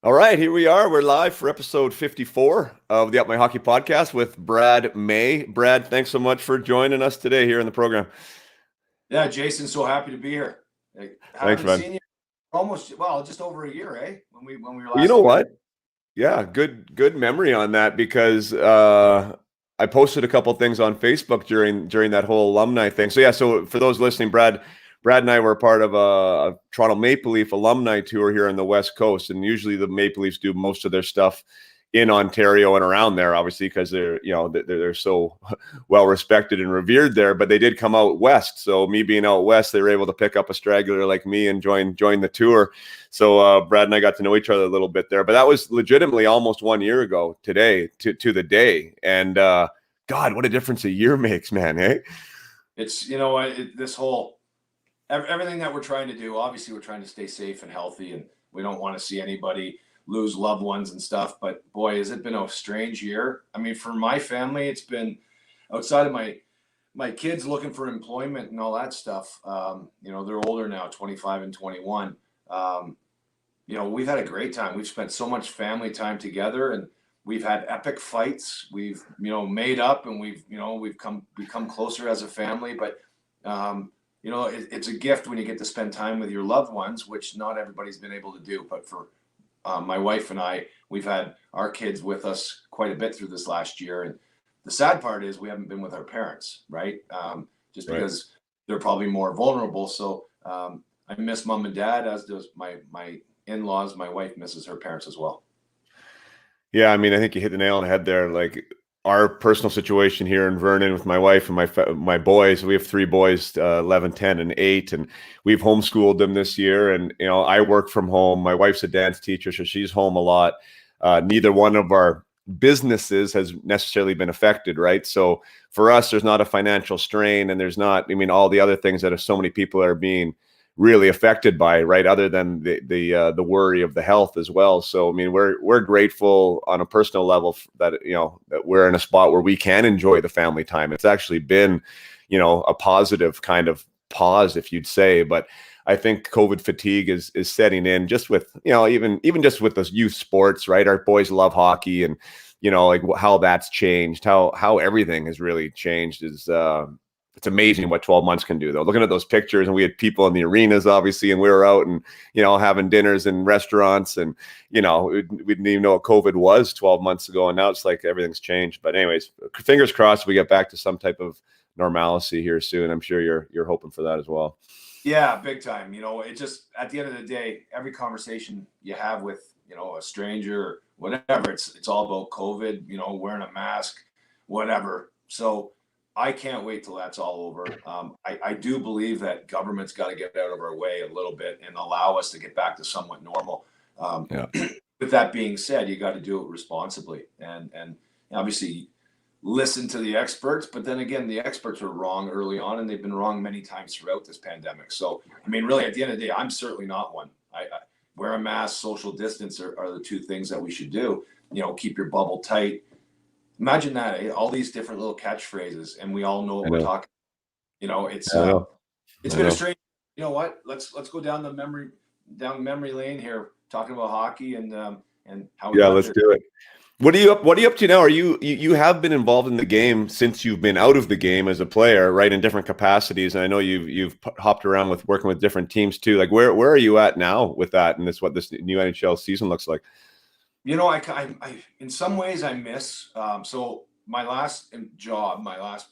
All right, here we are. We're live for episode 54 of the Up My Hockey podcast with Brad May. Brad, thanks so much for joining us today here in the program. Yeah, Jason, so happy to be here. I Thanks, haven't man. seen you just over a year, eh? When we were Well, you last know together. what? Yeah, good memory on that because I posted a couple things on Facebook during that whole alumni thing. So yeah, so for those listening, Brad and I were part of a Toronto Maple Leaf alumni tour here on the West Coast, and usually the Maple Leafs do most of their stuff in Ontario and around there, obviously because they're so well respected and revered there. But they did come out west, so me being out west, they were able to pick up a straggler like me and join the tour. So Brad and I got to know each other a little bit there. But that was legitimately almost 1 year ago today, to the day. And God, what a difference a year makes, man. Hey, It's this whole everything that we're trying to do. Obviously, we're trying to stay safe and healthy, and we don't want to see anybody lose loved ones and stuff. But boy, has it been a strange year. I mean, for my family, it's been outside of my kids looking for employment and all that stuff. They're older now, 25 and 21. We've had a great time. We've spent so much family time together, and we've had epic fights. We've made up, and we've become closer as a family. But it's a gift when you get to spend time with your loved ones, which not everybody's been able to do. But for my wife and I, we've had our kids with us quite a bit through this last year. And the sad part is we haven't been with our parents, right? Just right. because they're probably more vulnerable. So I miss mom and dad, as does my in-laws. My wife misses her parents as well. Yeah, I mean, I think you hit the nail on the head there. Like our personal situation here in Vernon with my wife and my boys. We have three boys, 11, 10, and 8, and we've homeschooled them this year. And I work from home. My wife's a dance teacher, so she's home a lot. Neither one of our businesses has necessarily been affected, right? So for us, there's not a financial strain, and there's not. I mean, all the other things that so many people are being really affected by, right? Other than the worry of the health as well. So I mean, we're grateful on a personal level that that we're in a spot where we can enjoy the family time. It's actually been, a positive kind of pause, if you'd say. But I think COVID fatigue is setting in, just with even just with the youth sports, right? Our boys love hockey, and like how that's changed, how everything has really changed is it's amazing what 12 months can do, though. Looking at those pictures, and we had people in the arenas, obviously, and we were out and, having dinners in restaurants, and, we didn't even know what COVID was 12 months ago. And now it's like everything's changed. But anyways, fingers crossed we get back to some type of normalcy here soon. I'm sure you're hoping for that as well. Yeah, big time. It just, at the end of the day, every conversation you have with, a stranger or whatever, it's all about COVID, wearing a mask, whatever. So I can't wait till that's all over. I do believe that government's got to get out of our way a little bit and allow us to get back to somewhat normal. Yeah. With that being said, you got to do it responsibly and obviously listen to the experts. But then again, the experts were wrong early on, and they've been wrong many times throughout this pandemic. So, I mean, really, at the end of the day, I'm certainly not one. I wear a mask, social distance are the two things that we should do. Keep your bubble tight. Imagine that, eh? All these different little catchphrases, and we all know what we're talking. It's been a strange. You know what? Let's go down memory lane here, talking about hockey and how we Yeah, got let's there. do it. What are you up to now? Are you have been involved in the game since you've been out of the game as a player, right? In different capacities. And I know you've hopped around with working with different teams too. Like where are you at now with that? And what this new NHL season looks like? I in some ways I miss. So my last job, my last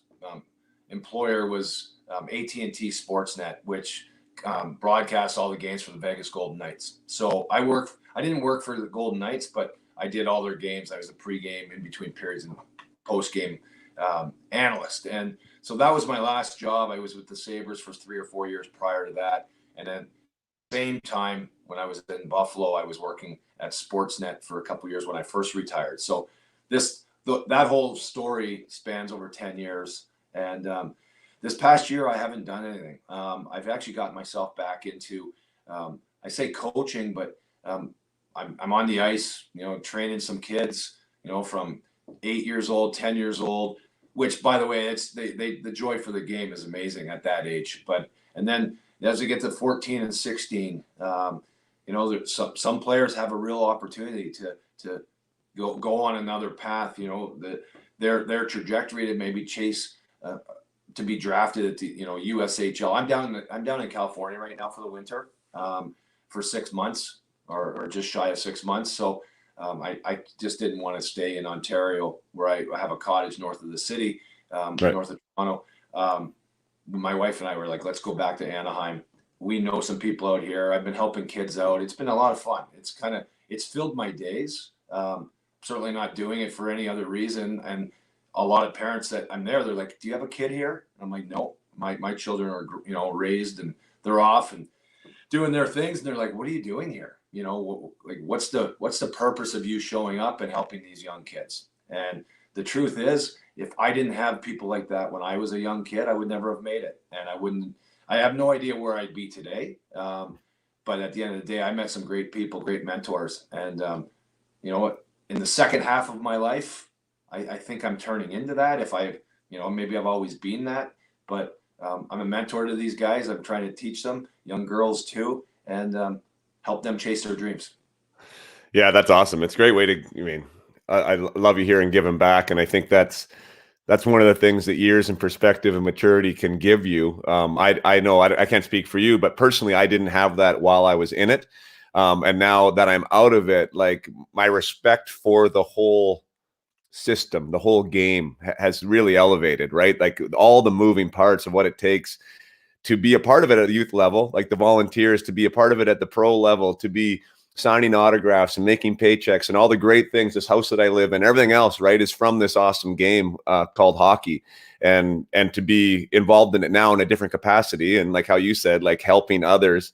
employer was AT&T Sportsnet, which broadcasts all the games for the Vegas Golden Knights. So I didn't work for the Golden Knights, but I did all their games. I was a pregame, in between periods, and postgame analyst. And so that was my last job. I was with the Sabres for 3 or 4 years prior to that. And then same time when I was in Buffalo, I was working at Sportsnet for a couple of years when I first retired. So that whole story spans over 10 years. And this past year, I haven't done anything. I've actually gotten myself back into, I say coaching, but I'm on the ice, training some kids, from 8 years old, 10 years old, which, by the way, it's the joy for the game is amazing at that age. And then as we get to 14 and 16, you know, some players have a real opportunity to go on another path. You know, their trajectory to maybe chase to be drafted at the, you know, USHL. I'm down in California right now for the winter, for 6 months or just shy of 6 months. So I just didn't want to stay in Ontario, where I have a cottage north of the city, Right. north of Toronto. My wife and I were like, let's go back to Anaheim. We know some people out here. I've been helping kids out. It's been a lot of fun. It's filled my days. Certainly not doing it for any other reason. And a lot of parents that I'm there, they're like, do you have a kid here? And I'm like, no, my children are, you know, raised and they're off and doing their things. And they're like, what are you doing here? You know, like, what's the purpose of you showing up and helping these young kids? And the truth is, if I didn't have people like that when I was a young kid, I would never have made it. And I have no idea where I'd be today. But at the end of the day, I met some great people, great mentors. And you know what, in the second half of my life, I think I'm turning into that. You know, maybe I've always been that, but I'm a mentor to these guys. I'm trying to teach them, young girls too, and help them chase their dreams. Yeah, that's awesome. It's a great way to, I mean, I love you hearing giving back. And I think that's one of the things that years and perspective and maturity can give you. I know I can't speak for you, but personally, I didn't have that while I was in it. And now that I'm out of it, like, my respect for the whole system, the whole game has really elevated, right? Like, all the moving parts of what it takes to be a part of it at the youth level, like the volunteers, to be a part of it at the pro level, to be signing autographs and making paychecks and all the great things, this house that I live in, everything else, right, is from this awesome game called hockey. And to be involved in it now in a different capacity, and like how you said, like, helping others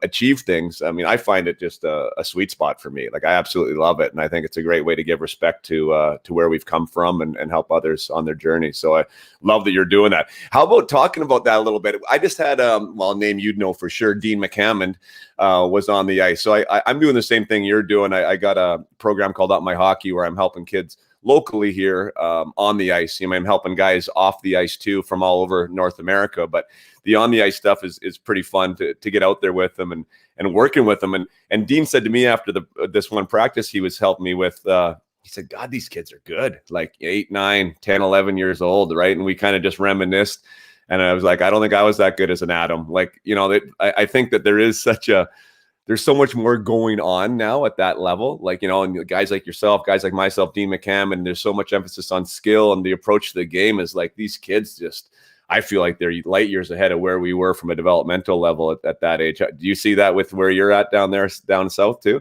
achieve things. I mean, I find it just a sweet spot for me. Like, I absolutely love it. And I think it's a great way to give respect to where we've come from and help others on their journey. So I love that you're doing that. How about talking about that a little bit? I just had, well, a name you'd know for sure, Dean McCammond was on the ice. So I'm doing the same thing you're doing. I got a program called Up My Hockey, where I'm helping kids locally here on the ice. You know, I'm helping guys off the ice too, from all over North America. But the on the ice stuff is pretty fun to get out there with them and working with them. And Dean said to me after this one practice he was helping me with, he said, God, these kids are good, like 8, 9, 10, 11 years old, right? And we kind of just reminisced. And I was like, I don't think I was that good as an Adam. Like, you know, I think that there's so much more going on now at that level. Like, you know, and guys like yourself, guys like myself, Dean McCammond, there's so much emphasis on skill, and the approach to the game is like, these kids just, I feel like they're light years ahead of where we were from a developmental level at that age. Do you see that with where you're at down south too?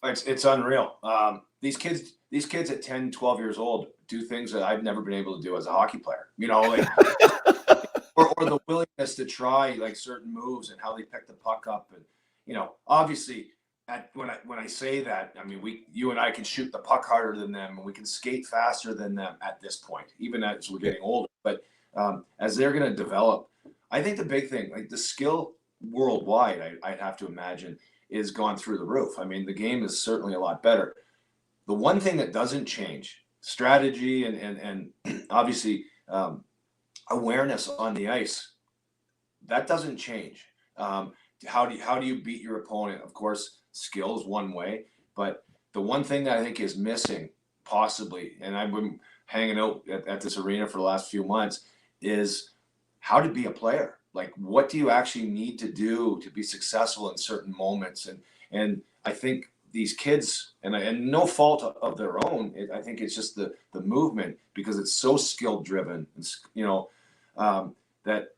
It's unreal. These kids at 10, 12 years old do things that I've never been able to do as a hockey player, you know, like, or the willingness to try like certain moves and how they pick the puck up. And, you know, obviously when I say that, I mean, you and I can shoot the puck harder than them, and we can skate faster than them at this point, even as we're getting older. But as they're going to develop, I think the big thing, like the skill worldwide, I'd have to imagine, is gone through the roof. I mean, the game is certainly a lot better. The one thing that doesn't change, strategy and obviously awareness on the ice, that doesn't change. How do you beat your opponent? Of course, skill is one way, but the one thing that I think is missing, possibly, and I've been hanging out at this arena for the last few months, is how to be a player. Like, what do you actually need to do to be successful in certain moments? And I think these kids, and no fault of their own, I think it's just the movement, because it's so skill driven, you know, that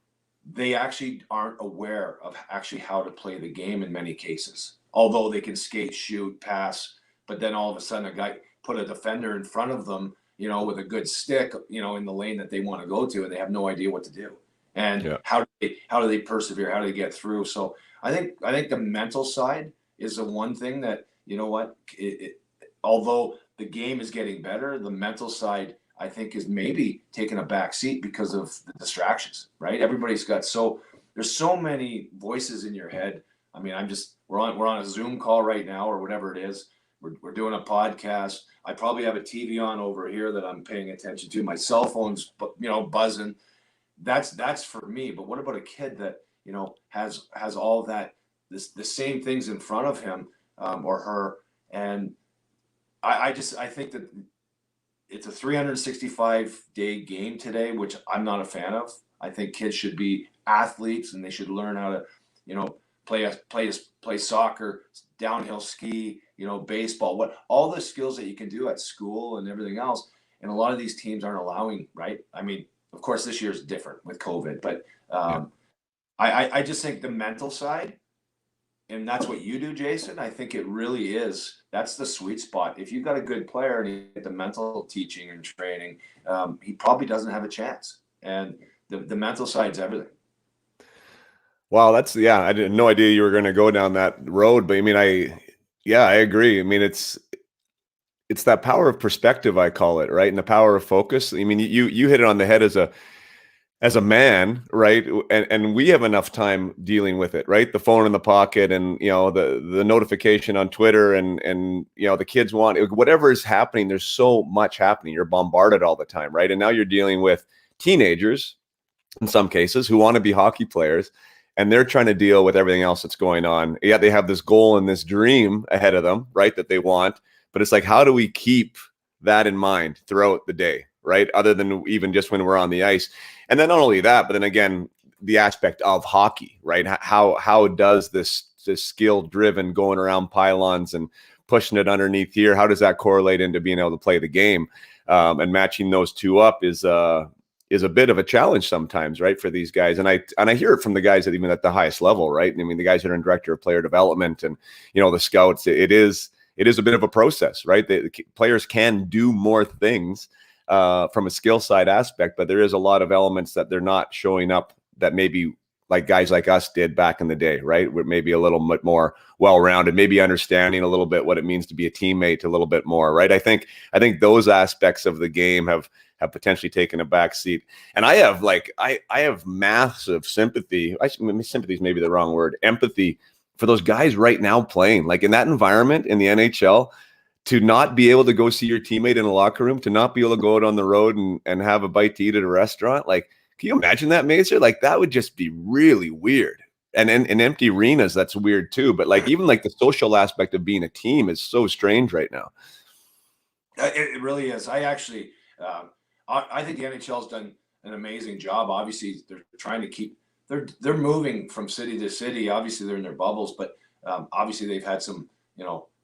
they actually aren't aware of actually how to play the game in many cases. Although they can skate, shoot, pass, but then all of a sudden a guy put a defender in front of them, you know, with a good stick, you know, in the lane that they want to go to, and they have no idea what to do. And how do they persevere? How do they get through? So I think the mental side is the one thing that, you know what, although the game is getting better, the mental side, I think, is maybe taking a back seat because of the distractions, right? Everybody's got there's so many voices in your head. I mean, we're on a Zoom call right now, or whatever it is. We're doing a podcast. I probably have a TV on over here that I'm paying attention to. My cell phone's, you know, buzzing. That's for me. But what about a kid that, you know, has all that the same things in front of him or her. And I think that it's a 365-day game today, which I'm not a fan of. I think kids should be athletes and they should learn how to, play soccer, downhill ski, baseball, all the skills that you can do at school and everything else. And a lot of these teams aren't allowing, right? I mean, of course, this year is different with COVID, but I just think the mental side, and that's what you do, Jason. I think it really is. That's the sweet spot. If you've got a good player and you get the mental teaching and training, he probably doesn't have a chance. And the mental side's everything. Wow, I had no idea you were going to go down that road, but I mean, I agree. I mean, it's that power of perspective, I call it, right? And the power of focus. I mean, you hit it on the head as a man, right? And we have enough time dealing with it, right? The phone in the pocket and, the notification on Twitter and, the kids want whatever is happening. There's so much happening. You're bombarded all the time, right? And now you're dealing with teenagers in some cases who want to be hockey players, and they're trying to deal with everything else that's going on. Yeah, they have this goal and this dream ahead of them, right, that they want. But it's like, how do we keep that in mind throughout the day, right? Other than even just when we're on the ice. And then not only that, but then again, the aspect of hockey, right? How does this skill-driven going around pylons and pushing it underneath here, how does that correlate into being able to play the game? And matching those two up is a bit of a challenge sometimes, right, for these guys. And I hear it from the guys that even at the highest level, right? I mean, the guys that are in director of player development and, the scouts, it is a bit of a process, right? The players can do more things from a skill side aspect, but there is a lot of elements that they're not showing up that maybe like guys like us did back in the day, right? We're maybe a little bit more well-rounded, maybe understanding a little bit what it means to be a teammate a little bit more, right? I think those aspects of the game have potentially taken a back seat. And I have massive sympathy. Sympathy is maybe the wrong word. Empathy for those guys right now playing, like in that environment in the NHL, to not be able to go see your teammate in a locker room, to not be able to go out on the road and have a bite to eat at a restaurant. Like, can you imagine that, Mazer? Like, that would just be really weird. And in empty arenas, that's weird too. But like, even like the social aspect of being a team is so strange right now. It really is. I actually, I think the NHL's done an amazing job. Obviously, they're trying to keep. They're moving from city to city. Obviously, they're in their bubbles, but obviously they've had some,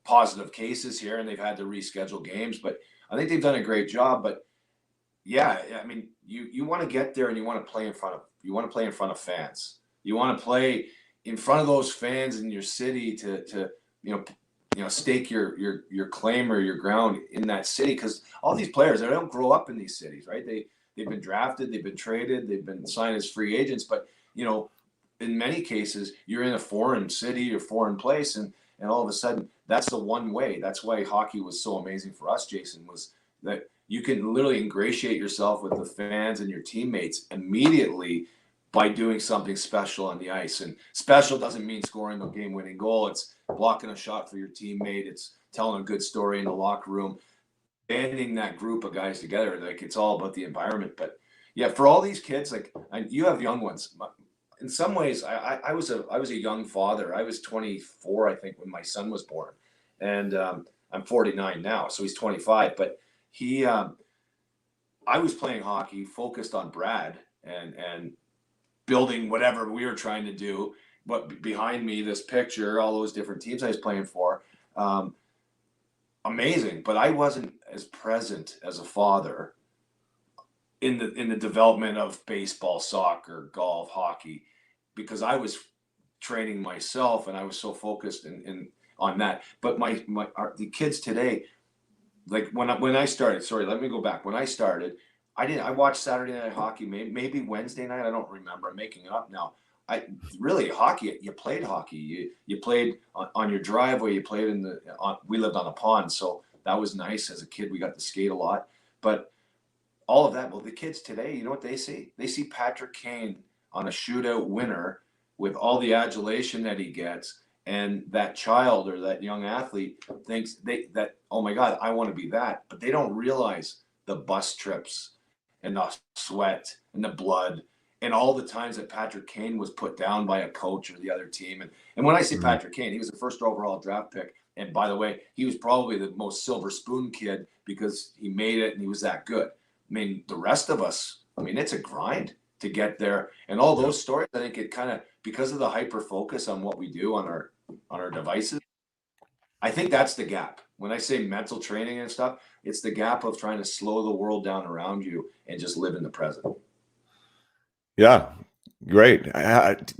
positive cases here, and they've had to reschedule games. But I think they've done a great job. But yeah, I mean, you want to get there and you want to play in front of fans. You want to play in front of those fans in your city to stake your claim or your ground in that city, because all these players, they don't grow up in these cities, right? They've been drafted, they've been traded, they've been signed as free agents, but in many cases you're in a foreign city or foreign place, and all of a sudden that's the one way. That's why hockey was so amazing for us, Jason, was that you can literally ingratiate yourself with the fans and your teammates immediately by doing something special on the ice. And special doesn't mean scoring a game-winning goal. It's blocking a shot for your teammate. It's telling a good story in the locker room, banding that group of guys together. Like, it's all about the environment. But yeah, for all these kids, like, you have young ones. In some ways, I was a young father. I was 24, I think, when my son was born, and I'm 49 now, so he's 25. But I was playing hockey, focused on Brad and building whatever we were trying to do. But behind me, this picture, all those different teams I was playing for, amazing. But I wasn't as present as a father in the development of baseball, soccer, golf, hockey, because I was training myself and I was so focused on that. But the kids today, like when I started, sorry, let me go back. When I started, I watched Saturday Night Hockey, maybe Wednesday night. I don't remember. I'm making it up now. Hockey. You played hockey. You played on your driveway. You played we lived on a pond, so that was nice. As a kid, we got to skate a lot. But all of that. Well, the kids today, you know what they see? They see Patrick Kane on a shootout winner with all the adulation that he gets, and that child or that young athlete thinks that oh my God, I want to be that. But they don't realize the bus trips and the sweat and the blood and all the times that Patrick Kane was put down by a coach or the other team. And when I say Patrick Kane, he was the first overall draft pick. And by the way, he was probably the most silver spoon kid because he made it and he was that good. I mean, the rest of us, I mean, it's a grind to get there. And all those stories, I think it kind of, because of the hyper focus on what we do on our devices, I think that's the gap. When I say mental training and stuff, it's the gap of trying to slow the world down around you and just live in the present. Yeah, great.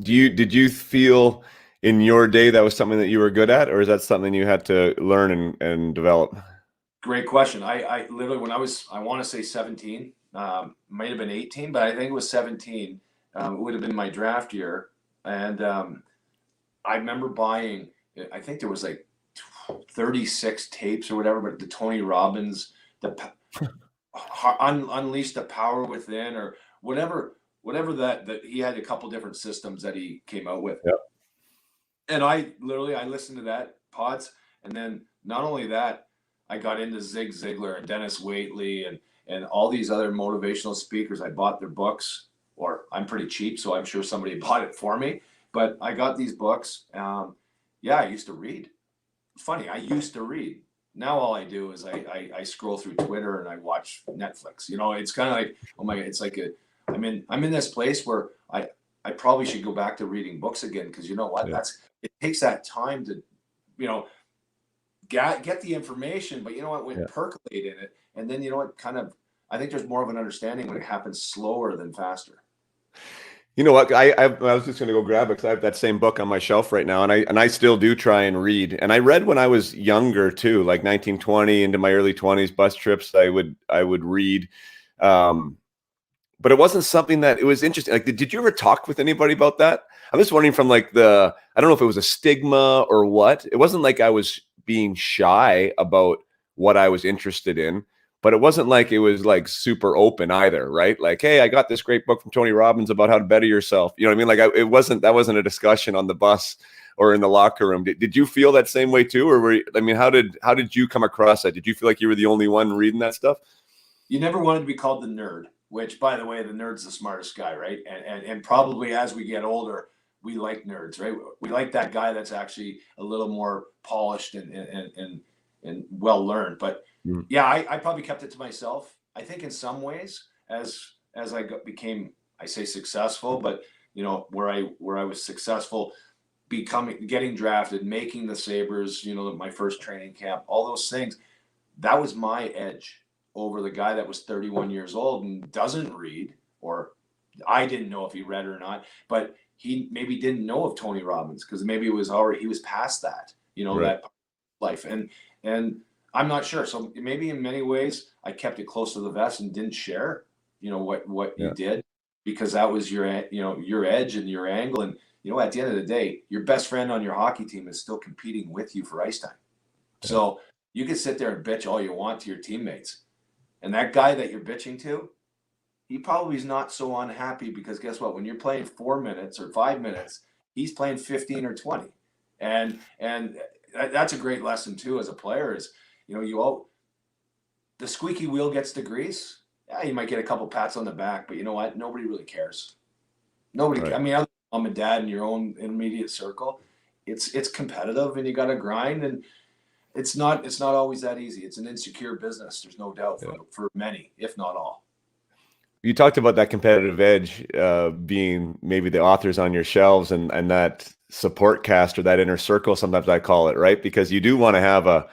Did you feel in your day that was something that you were good at, or is that something you had to learn and develop? Great question. I literally, when I want to say 17, might have been 18, but I think it was 17. It would have been my draft year. And I remember buying, I think there was like 36 tapes or whatever, but the Tony Robbins, Unleash the Power Within, or whatever that he had a couple different systems that he came out with. Yep. And I listened to that pods. And then not only that, I got into Zig Ziglar and Dennis Waitley and all these other motivational speakers. I bought their books, or I'm pretty cheap, so I'm sure somebody bought it for me. But I got these books. I used to read. Funny, I used to read. Now all I do is I scroll through Twitter and I watch Netflix. You know, it's kind of like, oh my, it's like I'm in this place where I probably should go back to reading books again, because you know what? Yeah. It takes that time to, get the information, but you know what, when percolate in it, and then you know what, kind of, I think there's more of an understanding when it happens slower than faster. You know what? I was just going to go grab it because I have that same book on my shelf right now, and I still do try and read. And I read when I was younger too, like 1920 into my early 20s, bus trips. I would read, but it wasn't something that it was interesting. Like, did you ever talk with anybody about that? I'm just wondering from like I don't know if it was a stigma or what. It wasn't like I was being shy about what I was interested in, but it wasn't like it was like super open either, right? Like, hey, I got this great book from Tony Robbins about how to better yourself. You know what I mean? Like that wasn't a discussion on the bus or in the locker room. Did you feel that same way too? Or how did you come across that? Did you feel like you were the only one reading that stuff? You never wanted to be called the nerd, which, by the way, the nerd's the smartest guy, right? And probably as we get older, we like nerds, right? We like that guy that's actually a little more polished and well learned. But yeah, I probably kept it to myself. I think in some ways, as I became, I say successful, but you know, where I was successful, getting drafted, making the Sabres, you know, my first training camp, all those things, that was my edge over the guy that was 31 years old and doesn't read, or I didn't know if he read or not, but he maybe didn't know of Tony Robbins because maybe he was past that, you know, right. that life. And I'm not sure. So maybe in many ways I kept it close to the vest and didn't share, you know, what you did, because that was your edge and your angle. And, you know, at the end of the day, your best friend on your hockey team is still competing with you for ice time. Yeah. So you can sit there and bitch all you want to your teammates. And that guy that you're bitching to, he probably is not so unhappy, because guess what? When you're playing 4 minutes or 5 minutes, he's playing 15 or 20. And that's a great lesson too as a player is, you know, the squeaky wheel gets the grease. Yeah, you might get a couple pats on the back, but you know what? Nobody really cares. Nobody. Right. I mean, other than mom and dad in your own immediate circle, it's competitive and you got to grind, and it's not always that easy. It's an insecure business. There's no doubt for many, if not all. You talked about that competitive edge being maybe the authors on your shelves and that support cast, or that inner circle, sometimes I call it, right? Because you do want to have a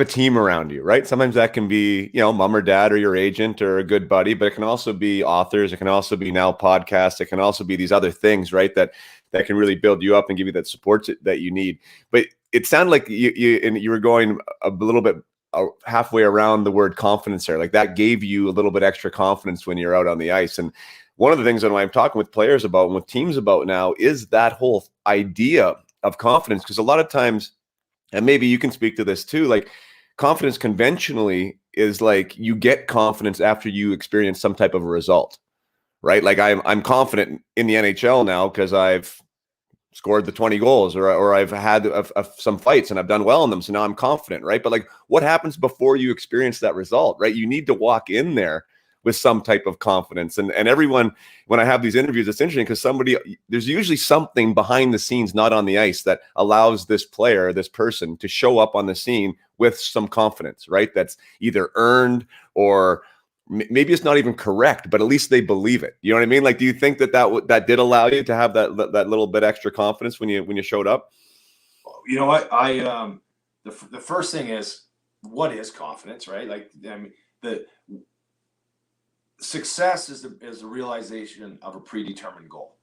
team around you, right? Sometimes that can be, you know, mom or dad or your agent or a good buddy, but it can also be authors. It can also be now podcasts. It can also be these other things, right? That can really build you up and give you that support that you need. But it sounded like you were going a little bit halfway around the word confidence there. Like that gave you a little bit extra confidence when you're out on the ice. And one of the things that I'm talking with players about and with teams about now is that whole idea of confidence. Because a lot of times, and maybe you can speak to this too, like confidence conventionally is like you get confidence after you experience some type of a result, right? Like I'm confident in the NHL now because I've scored the 20 goals or I've had some fights and I've done well in them. So now I'm confident, right? But like what happens before you experience that result, right? You need to walk in there with some type of confidence. And everyone, when I have these interviews, it's interesting because there's usually something behind the scenes, not on the ice, that allows this player, this person, to show up on the scene with some confidence, right? That's either earned or maybe it's not even correct, but at least they believe it. You know what I mean? Like, do you think that did allow you to have that little bit extra confidence when you showed up? You know what? The first thing is, what is confidence, right? Like, I mean, the success is the realization of a predetermined goal.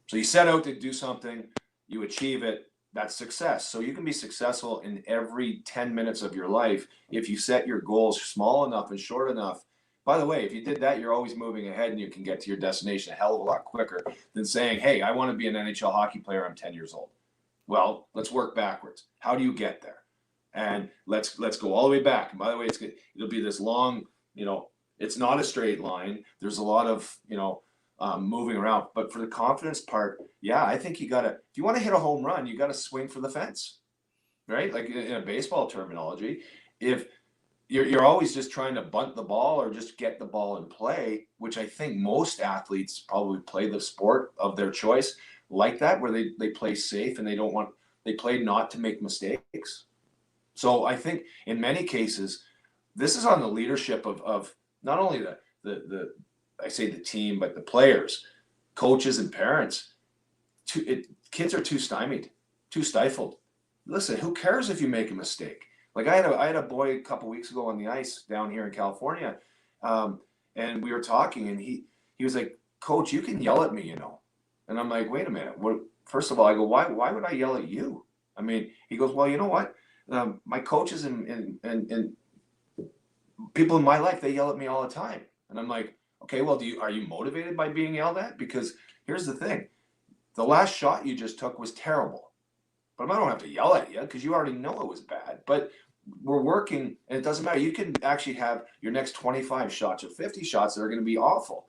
So you set out to do something, you achieve it, that's success. So you can be successful in every 10 minutes of your life if you set your goals small enough and short enough. By the way, if you did that, you're always moving ahead and you can get to your destination a hell of a lot quicker than saying, hey, I want to be an NHL hockey player, I'm 10 years old. Well, let's work backwards. How do you get there? And let's go all the way back. And by the way, it'll be this long, it's not a straight line. There's a lot of, moving around. But for the confidence part, yeah, I think if you want to hit a home run, you got to swing for the fence, right? Like in a baseball terminology, if you're always just trying to bunt the ball or just get the ball in play, which I think most athletes probably play the sport of their choice like that, where they play safe and they play not to make mistakes. So I think in many cases, this is on the leadership of not only the I say the team, but the players, coaches, and parents. Kids are too stymied, too stifled. Listen, who cares if you make a mistake? Like I had a boy a couple weeks ago on the ice down here in California, and we were talking, and he was like, "Coach, you can yell at me, And I'm like, "Wait a minute. First of all, I go, why would I yell at you?" I mean, he goes, "Well, you know what? My coaches and people in my life, they yell at me all the time." And I'm like, "Okay, well, are you motivated by being yelled at? Because here's the thing. The last shot you just took was terrible. But I don't have to yell at you because you already know it was bad. But we're working, and it doesn't matter. You can actually have your next 25 shots or 50 shots that are going to be awful.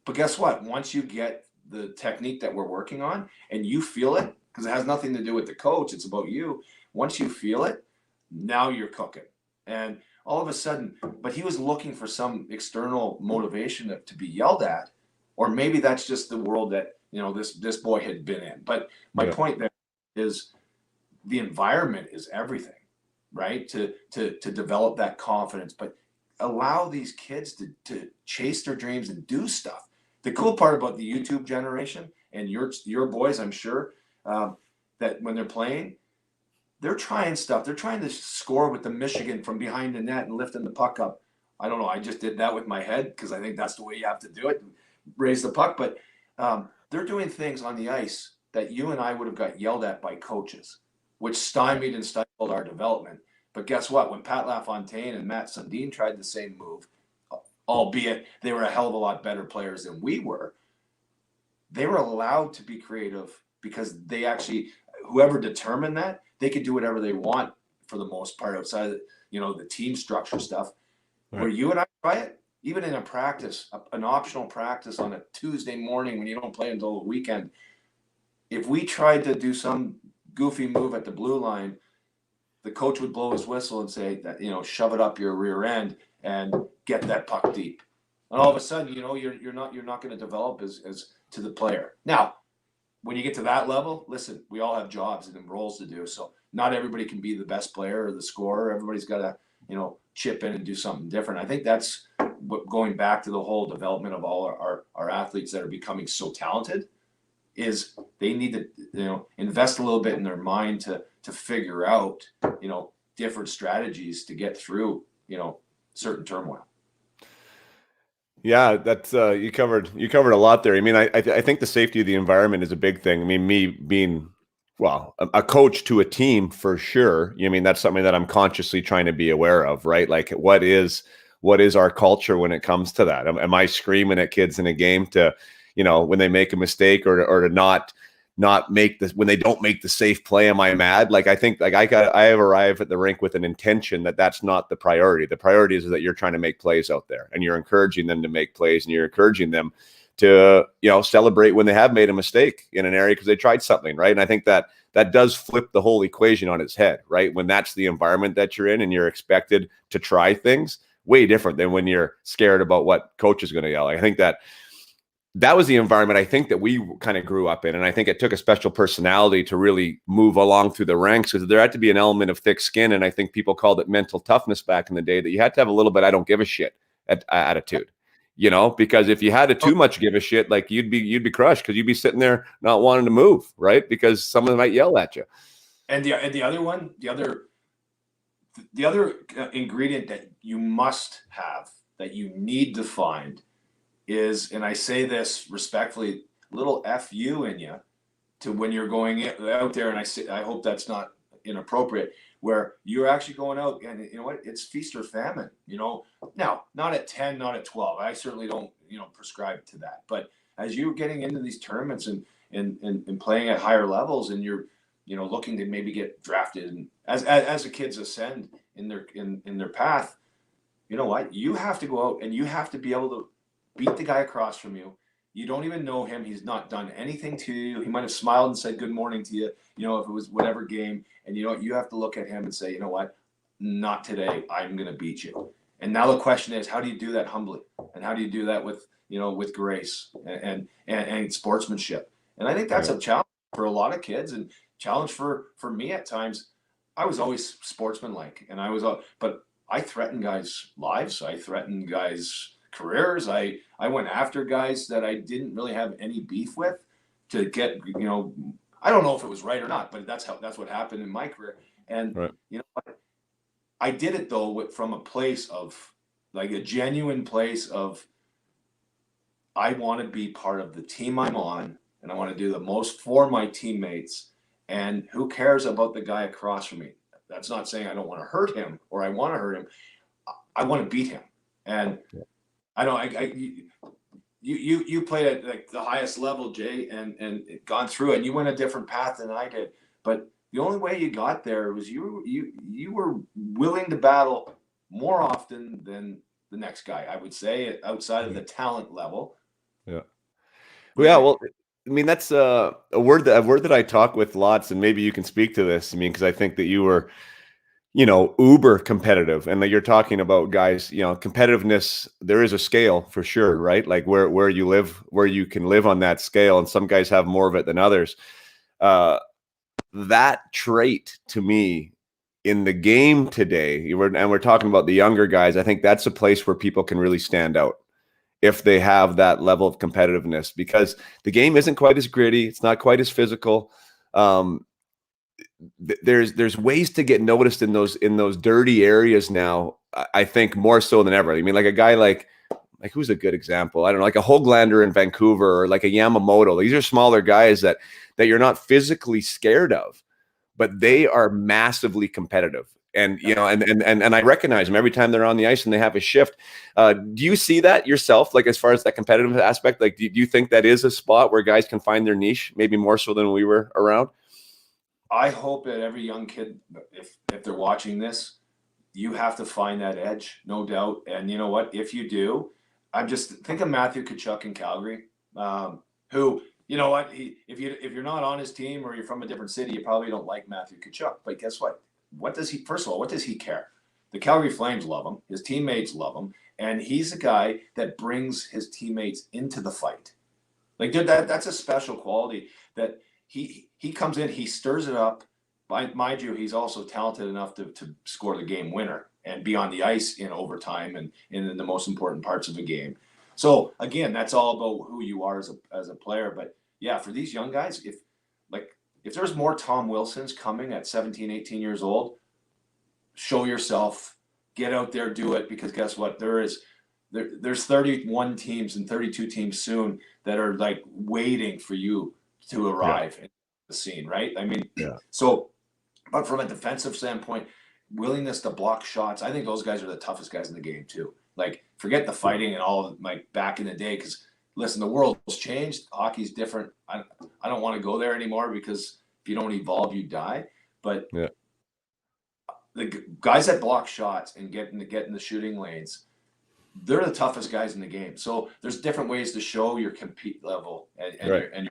But guess what? Once you get the technique that we're working on and you feel it, because it has nothing to do with the coach, it's about you. Once you feel it, now you're cooking." And all of a sudden, but he was looking for some external motivation to be yelled at, or maybe that's just the world that this boy had been in. But my point there is the environment is everything, right? To develop that confidence, but allow these kids to chase their dreams and do stuff. The cool part about the YouTube generation and your boys, I'm sure, that when they're playing, they're trying stuff. They're trying to score with the Michigan from behind the net and lifting the puck up. I don't know. I just did that with my head because I think that's the way you have to do it, raise the puck. But they're doing things on the ice that you and I would have got yelled at by coaches, which stymied and stifled our development. But guess what? When Pat LaFontaine and Matt Sundin tried the same move, albeit they were a hell of a lot better players than we were, they were allowed to be creative because they actually, whoever determined that, they could do whatever they want for the most part outside of the team structure stuff. Right. Where you and I try it, even in a practice, an optional practice on a Tuesday morning when you don't play until the weekend, if we tried to do some goofy move at the blue line, the coach would blow his whistle and say that, shove it up your rear end and get that puck deep. And all of a sudden, you're not going to develop as to the player. Now, when you get to that level, listen, we all have jobs and roles to do. So not everybody can be the best player or the scorer. Everybody's got to, chip in and do something different. I think that's what, going back to the whole development of all our athletes that are becoming so talented, is they need to, invest a little bit in their mind to figure out, different strategies to get through, certain turmoil. Yeah, that's you covered a lot there. I mean, I think the safety of the environment is a big thing. I mean, me being a coach to a team for sure. I mean, that's something that I'm consciously trying to be aware of, right? Like, what is our culture when it comes to that? Am I screaming at kids in a game to, when they make a mistake or to not make this, when they don't make the safe play, am I mad? Like, I think I have arrived at the rink with an intention that's not the priority. The priority is that you're trying to make plays out there and you're encouraging them to make plays and you're encouraging them to, celebrate when they have made a mistake in an area because they tried something, right? And I think that does flip the whole equation on its head, right? When that's the environment that you're in and you're expected to try things, way different than when you're scared about what coach is going to yell. I think that was the environment I think that we kind of grew up in. And I think it took a special personality to really move along through the ranks, because there had to be an element of thick skin. And I think people called it mental toughness back in the day, that you had to have a little bit, I don't give a shit attitude, because if you had a too much give a shit, like you'd be crushed, because you'd be sitting there not wanting to move, right? Because someone might yell at you. And the other one, the other ingredient that you must have, that you need to find, is, and I say this respectfully, little FU in you to when you're going out there, and I hope that's not inappropriate, where you're actually going out and you know what, it's feast or famine, now, not at 10, not at 12. I certainly don't, prescribe to that. But as you're getting into these tournaments and playing at higher levels, and you're, looking to maybe get drafted, and as the kids ascend in their path, you know what, you have to go out and you have to be able to beat the guy across from you. You don't even know him. He's not done anything to you. He might have smiled and said good morning to you, if it was whatever game. And you have to look at him and say, you know what, not today. I'm going to beat you. And now the question is, how do you do that humbly? And how do you do that with, with grace and sportsmanship? And I think that's a challenge for a lot of kids, and challenge for me at times. I was always sportsmanlike, and but I threatened guys' lives. I threatened guys' careers. I went after guys that I didn't really have any beef with to get, I don't know if it was right or not, but that's what happened in my career. And I did it though from a place of, like, a genuine place of, I want to be part of the team I'm on, and I want to do the most for my teammates, and who cares about the guy across from me? That's not saying I don't want to hurt him or I want to hurt him. I want to beat him. And I know you played at like the highest level, Jay, and gone through it. And you went a different path than I did, but the only way you got there was you were willing to battle more often than the next guy, I would say, outside of the talent level. Yeah. Well, I mean, that's a word that I talk with lots, and maybe you can speak to this. I mean, because I think that you were, uber competitive, and that you're talking about guys, competitiveness. There is a scale for sure, right? Like where you live, where you can live on that scale, and some guys have more of it than others. That trait, to me, in the game today, and we're talking about the younger guys, I think that's a place where people can really stand out if they have that level of competitiveness, because the game isn't quite as gritty. It's not quite as physical. There's ways to get noticed in those dirty areas now. I think more so than ever. I mean, like a guy like who's a good example? I don't know, like a Hoglander in Vancouver, or like a Yamamoto. These are smaller guys that you're not physically scared of, but they are massively competitive. And, and I recognize them every time they're on the ice and they have a shift. Do you see that yourself? Like, as far as that competitive aspect, like, do you think that is a spot where guys can find their niche, maybe more so than we were around? I hope that every young kid, if they're watching this, you have to find that edge, no doubt. And you know what, if you do, think of Matthew Tkachuk in Calgary, who, you know what, if you're not on his team or you're from a different city, you probably don't like Matthew Tkachuk. But guess what? First of all, what does he care? The Calgary Flames love him. His teammates love him. And he's a guy that brings his teammates into the fight. Like, dude, that's a special quality that he comes in, he stirs it up. Mind you, he's also talented enough to score the game winner and be on the ice in overtime and in the most important parts of a game. So again, that's all about who you are as a player. But yeah, for these young guys, if there's more Tom Wilsons coming at 17, 18 years old, show yourself, get out there, do it, because guess what? There's 31 teams and 32 teams soon that are like waiting for you to arrive in the scene, right? I mean, so, but from a defensive standpoint, willingness to block shots, I think those guys are the toughest guys in the game too. Like, forget the fighting and all, like back in the day, because listen, the world's changed. Hockey's different. I don't want to go there anymore, because if you don't evolve, you die. But the guys that block shots and get in the shooting lanes, they're the toughest guys in the game. So there's different ways to show your compete level. And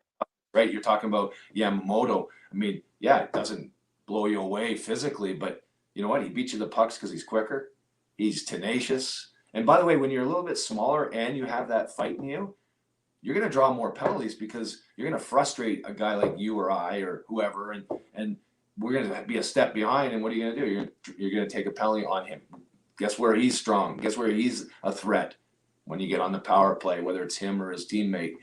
you're talking about Yamamoto. I mean, it doesn't blow you away physically, but you know what? He beats you the pucks because he's quicker. He's tenacious. And by the way, when you're a little bit smaller and you have that fight in you, you're going to draw more penalties because you're going to frustrate a guy like you or I or whoever, and we're going to be a step behind. And what are you going to do? You're going to take a penalty on him. Guess where he's strong? Guess where he's a threat? When you get on the power play, whether it's him or his teammate,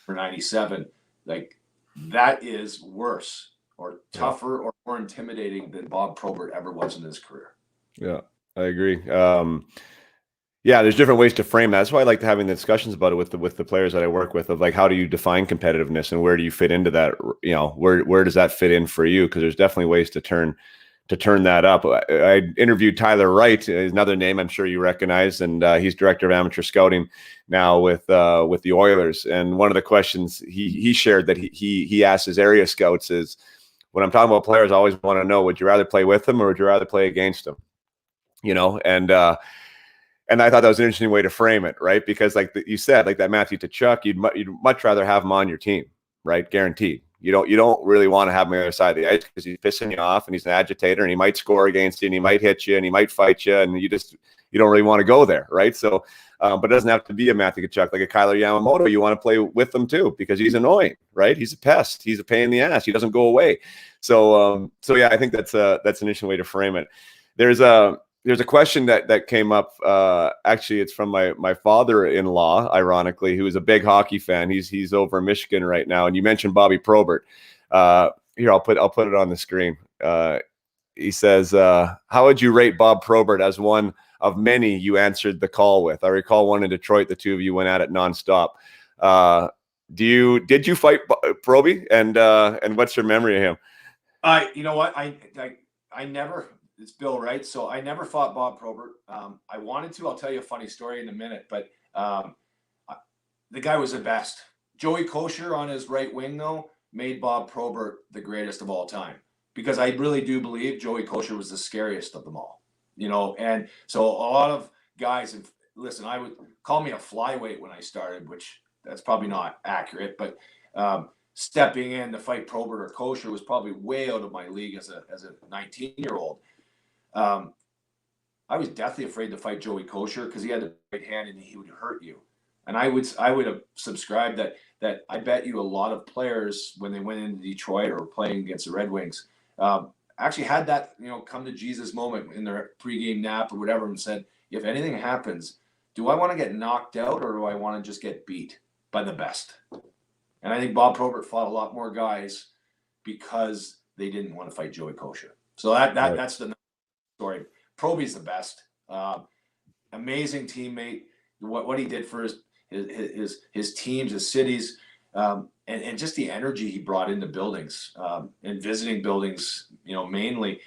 for 97, like that is worse or tougher or more intimidating than Bob Probert ever was in his career. Yeah, I agree. Yeah, there's different ways to frame that. That's why I like having the discussions about it with the players that I work with, of like, how do you define competitiveness and where do you fit into that? Where does that fit in for you? Because there's definitely ways to turn that up. I interviewed Tyler Wright, another name I'm sure you recognize, and he's director of amateur scouting now with the Oilers. And one of the questions he shared that he asked his area scouts is, when I'm talking about players, I always want to know, would you rather play with them or would you rather play against them? And I thought that was an interesting way to frame it, right? Because like you said, like that Matthew Tkachuk, you'd much rather have him on your team, right? Guaranteed. You don't really want to have him on the other side of the ice because he's pissing you off and he's an agitator and he might score against you and he might hit you and he might fight you and you don't really want to go there, right? So, but it doesn't have to be a Matthew Tkachuk, like a Kyler Yamamoto. You want to play with him too because he's annoying, right? He's a pest. He's a pain in the ass. He doesn't go away. So yeah, I think that's an interesting way to frame it. There's a question that came up. Actually, it's from my father-in-law, ironically, who is a big hockey fan. He's over in Michigan right now. And you mentioned Bobby Probert. Here, I'll put it on the screen. He says, how would you rate Bob Probert as one of many you answered the call with? I recall one in Detroit. The two of you went at it nonstop. Did you fight Proby? And what's your memory of him? You know what? I never. It's Bill, right? So I never fought Bob Probert. I wanted to. I'll tell you a funny story in a minute, but the guy was the best. Joey Kosher on his right wing, though, made Bob Probert the greatest of all time, because I really do believe Joey Kosher was the scariest of them all. And so a lot of guys, listen, I would call me a flyweight when I started, which that's probably not accurate, but stepping in to fight Probert or Kosher was probably way out of my league as a 19-year-old. I was deathly afraid to fight Joey Kosher because he had a right hand and he would hurt you. And I would have subscribed that I bet you a lot of players, when they went into Detroit or playing against the Red Wings, actually had that come to Jesus moment in their pregame nap or whatever, and said, if anything happens, do I want to get knocked out or do I want to just get beat by the best? And I think Bob Probert fought a lot more guys because they didn't want to fight Joey Kosher. So that's the story. Proby's the best. Amazing teammate. What he did for his teams, his cities, and just the energy he brought into buildings and visiting buildings. Mainly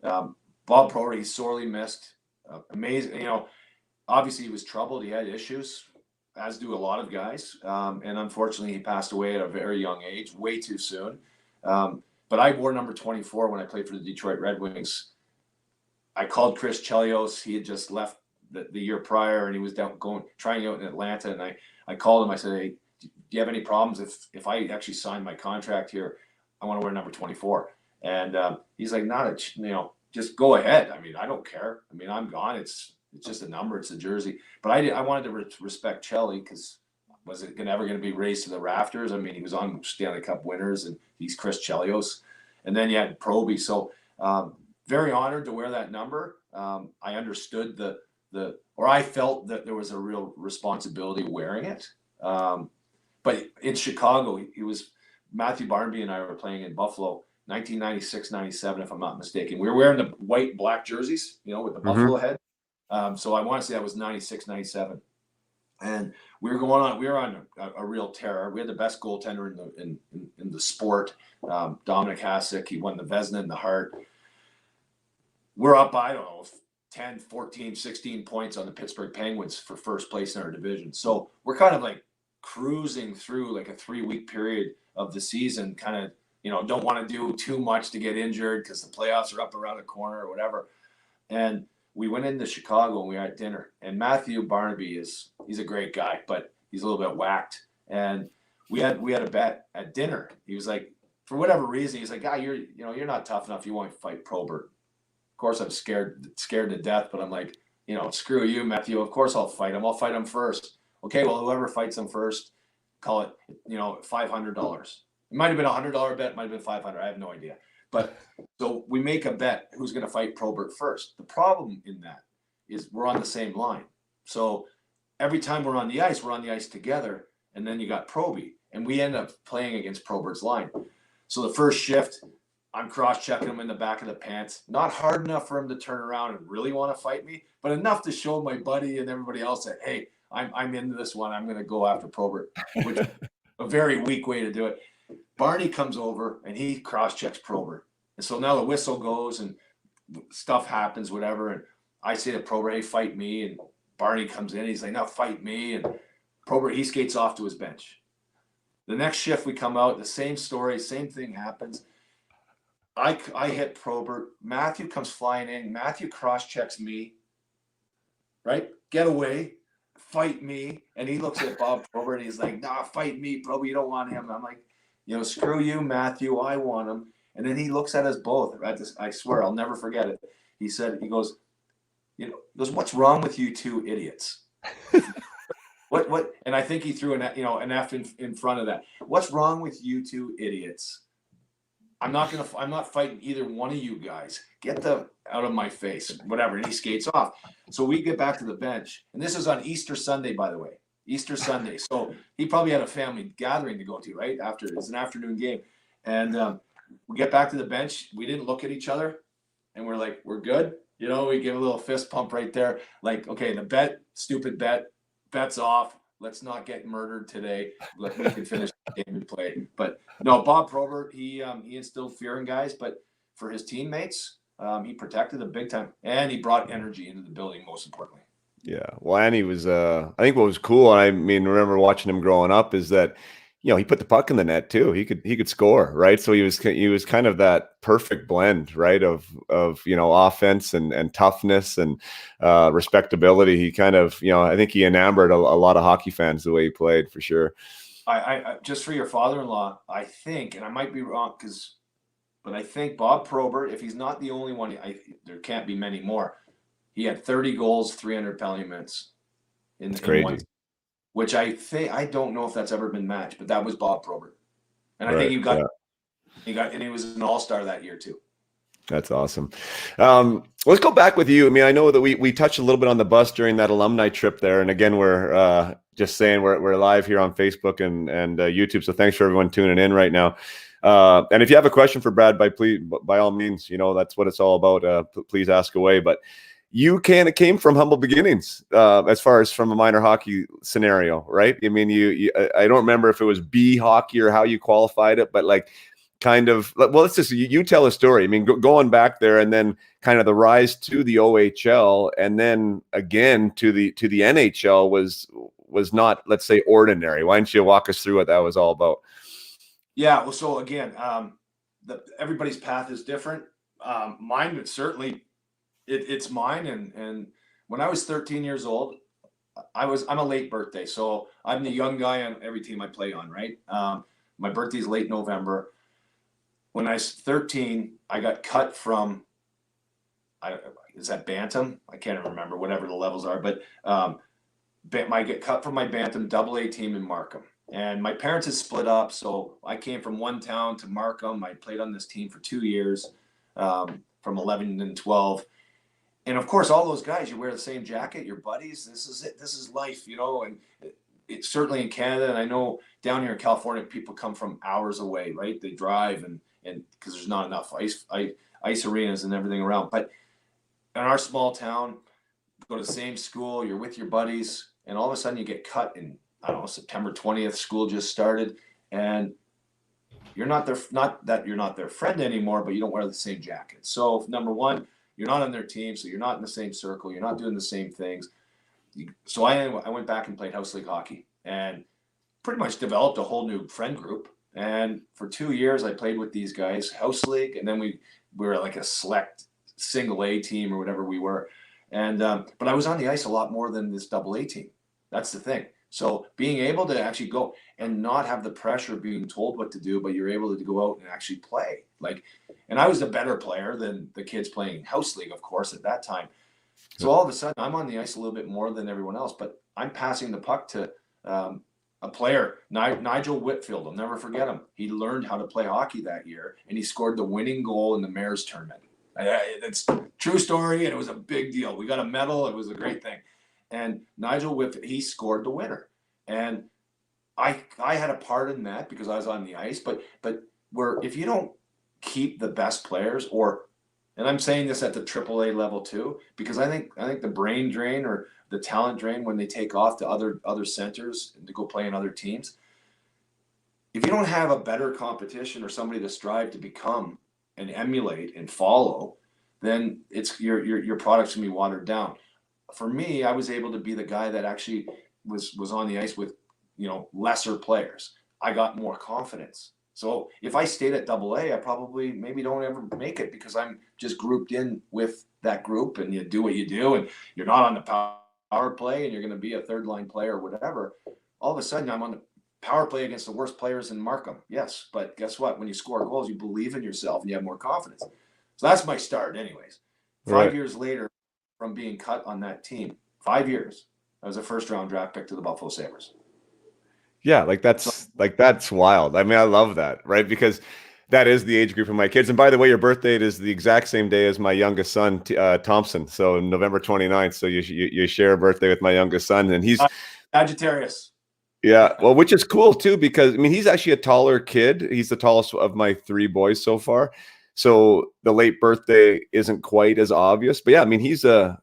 Bob Probert. He's sorely missed. Amazing. Obviously he was troubled. He had issues, as do a lot of guys. And unfortunately, he passed away at a very young age, way too soon. But I wore number 24 when I played for the Detroit Red Wings. I called Chris Chelios. He had just left the year prior, and he was trying out in Atlanta. And I called him. I said, hey, do you have any problems if I actually sign my contract here? I want to wear number 24. And he's like, just go ahead. I mean, I don't care. I mean, I'm gone. It's just a number. It's a jersey. But I wanted to respect Chelly, because was it ever going to be raised to the rafters? I mean, he was on Stanley Cup winners, and he's Chris Chelios. And then you had Proby. So very honored to wear that number. I understood or I felt that there was a real responsibility wearing it. But in Chicago, Matthew Barnaby and I were playing in Buffalo, 1996, 97, if I'm not mistaken. We were wearing the white, black jerseys, with the Buffalo head. So I want to say that was 96, 97. And we were on a real tear. We had the best goaltender in the sport, Dominic Hasek. He won the Vezina and the Hart. We're up by, 10, 14, 16 points on the Pittsburgh Penguins for first place in our division. So we're kind of like cruising through like a 3-week period of the season, kind of, don't want to do too much to get injured because the playoffs are up around the corner or whatever. And we went into Chicago and we were at dinner, and Matthew Barnaby he's a great guy, but he's a little bit whacked. And we had a bet at dinner. He was like, for whatever reason, he's like, you're not tough enough. You won't fight Probert. course, I'm scared to death, but I'm like, you know, screw you, Matthew. Of course, I'll fight him. I'll fight him first. Okay, well, whoever fights him first, call it, you know, $500. It might have been $100 bet, might have been 500. I have no idea. But so we make a bet who's going to fight Probert first. The problem in that is we're on the same line. So every time we're on the ice together, and then you got Proby, and we end up playing against Probert's line. So the first shift, I'm cross-checking him in the back of the pants. Not hard enough for him to turn around and really want to fight me, but enough to show my buddy and everybody else that, hey, I'm into this one. I'm going to go after Probert, which is a very weak way to do it. Barney comes over and he cross-checks Probert. And so now the whistle goes and stuff happens, whatever. And I say to Probert, hey, fight me. And Barney comes in. He's like, no, fight me. And Probert, he skates off to his bench. The next shift we come out, the same story, same thing happens. I hit Probert. Matthew comes flying in. Matthew cross-checks me. Right? Get away. Fight me. And he looks at Bob Probert and he's like, nah, fight me, Probert. You don't want him. And I'm like, you know, screw you, Matthew. I want him. And then he looks at us both. I swear, I'll never forget it. He goes, what's wrong with you two idiots? What? And I think he threw an F in front of that. What's wrong with you two idiots? I'm not fighting either one of you guys. Get them out of my face, whatever. And he skates off. So we get back to the bench. And this is on Easter Sunday, by the way. Easter Sunday. So he probably had a family gathering to go to, right? It's an afternoon game. And we get back to the bench. We didn't look at each other. And we're like, we're good. You know, we give a little fist pump right there. Like, okay, the bet, stupid bet's off. Let's not get murdered today. We can finish the game we played. But no, Bob Probert, he instilled fear in guys, but for his teammates, he protected them big time, and he brought energy into the building. Most importantly. Yeah, well, and he was. I think what was cool, and I mean, remember watching him growing up, is that he put the puck in the net too. He could score, right? So he was kind of that perfect blend, right, of offense and toughness and respectability. He kind of, I think he enamored a lot of hockey fans the way he played, for sure. I just for your father-in-law, I think, and I might be wrong but I think Bob Probert, if he's not the only one, there can't be many more. He had 30 goals, 300 penalty minutes in one, which I don't know if that's ever been matched, but that was Bob Probert. And I think he was an all-star that year too. That's awesome. Let's go back with you. I mean, I know that we touched a little bit on the bus during that alumni trip there. And again, we're just saying we're live here on Facebook and YouTube. So thanks for everyone tuning in right now. And if you have a question for Brad, by all means, that's what it's all about. Please ask away. But you came from humble beginnings as far as from a minor hockey scenario, right? I mean, I don't remember if it was B hockey or how you qualified it, but like kind of, well, let's just, you tell a story. I mean, going back there and then kind of the rise to the OHL and then again to the NHL was not, let's say, ordinary. Why don't you walk us through what that was all about? Yeah. Well, so again, everybody's path is different. Mine would certainly, it's mine. And when I was 13 years old, I'm a late birthday. So I'm the young guy on every team I play on, right? My birthday's late November. When I was 13, I got cut from, is that Bantam? I can't even remember, whatever the levels are. But I get cut from my Bantam AA team in Markham. And my parents had split up. So I came from one town to Markham. I played on this team for 2 years, from 11 and 12. And of course, all those guys, you wear the same jacket, your buddies, this is it. This is life, and it's certainly in Canada. And I know down here in California, people come from hours away, right? They drive and because there's not enough ice arenas and everything around. But in our small town, go to the same school, you're with your buddies, and all of a sudden you get cut in, I don't know, September 20th, school just started, and you're not that you're not their friend anymore, but you don't wear the same jacket. So number one, you're not on their team, so you're not in the same circle. You're not doing the same things. So I went back and played house league hockey and pretty much developed a whole new friend group. And for 2 years, I played with these guys, house league, and then we were like a select single A team or whatever we were. And but I was on the ice a lot more than this AA team. That's the thing. So being able to actually go and not have the pressure of being told what to do, but you're able to go out and actually play. Like, and I was a better player than the kids playing house league, of course, at that time. So all of a sudden, I'm on the ice a little bit more than everyone else, but I'm passing the puck to a player, Nigel Whitfield. I'll never forget him. He learned how to play hockey that year, and he scored the winning goal in the Mayor's tournament. It's a true story, and it was a big deal. We got a medal. It was a great thing. And Nigel Whitfield, he scored the winner. And I had a part in that because I was on the ice. But if you don't keep the best players, and I'm saying this at the AAA level too, because I think the brain drain or the talent drain when they take off to other centers and to go play in other teams. If you don't have a better competition or somebody to strive to become and emulate and follow, then it's your product's gonna be watered down. For me, I was able to be the guy that actually was on the ice with, lesser players. I got more confidence. So if I stayed at AA, I probably maybe don't ever make it because I'm just grouped in with that group, and you do what you do, and you're not on the power play, and you're going to be a third line player or whatever. All of a sudden, I'm on the power play against the worst players in Markham. Yes, but guess what? When you score goals, you believe in yourself and you have more confidence. So that's my start, anyways. 5 years later, from being cut on that team, 5 years, I was a first-round draft pick to the Buffalo Sabres. Yeah, that's wild. I mean, I love that, right? Because that is the age group of my kids. And by the way, your birthday is the exact same day as my youngest son, Thompson. So November 29th. So you share a birthday with my youngest son, and he's Sagittarius. Yeah, well, which is cool too, because I mean, he's actually a taller kid. He's the tallest of my 3 boys so far. So the late birthday isn't quite as obvious, but yeah, I mean, he's a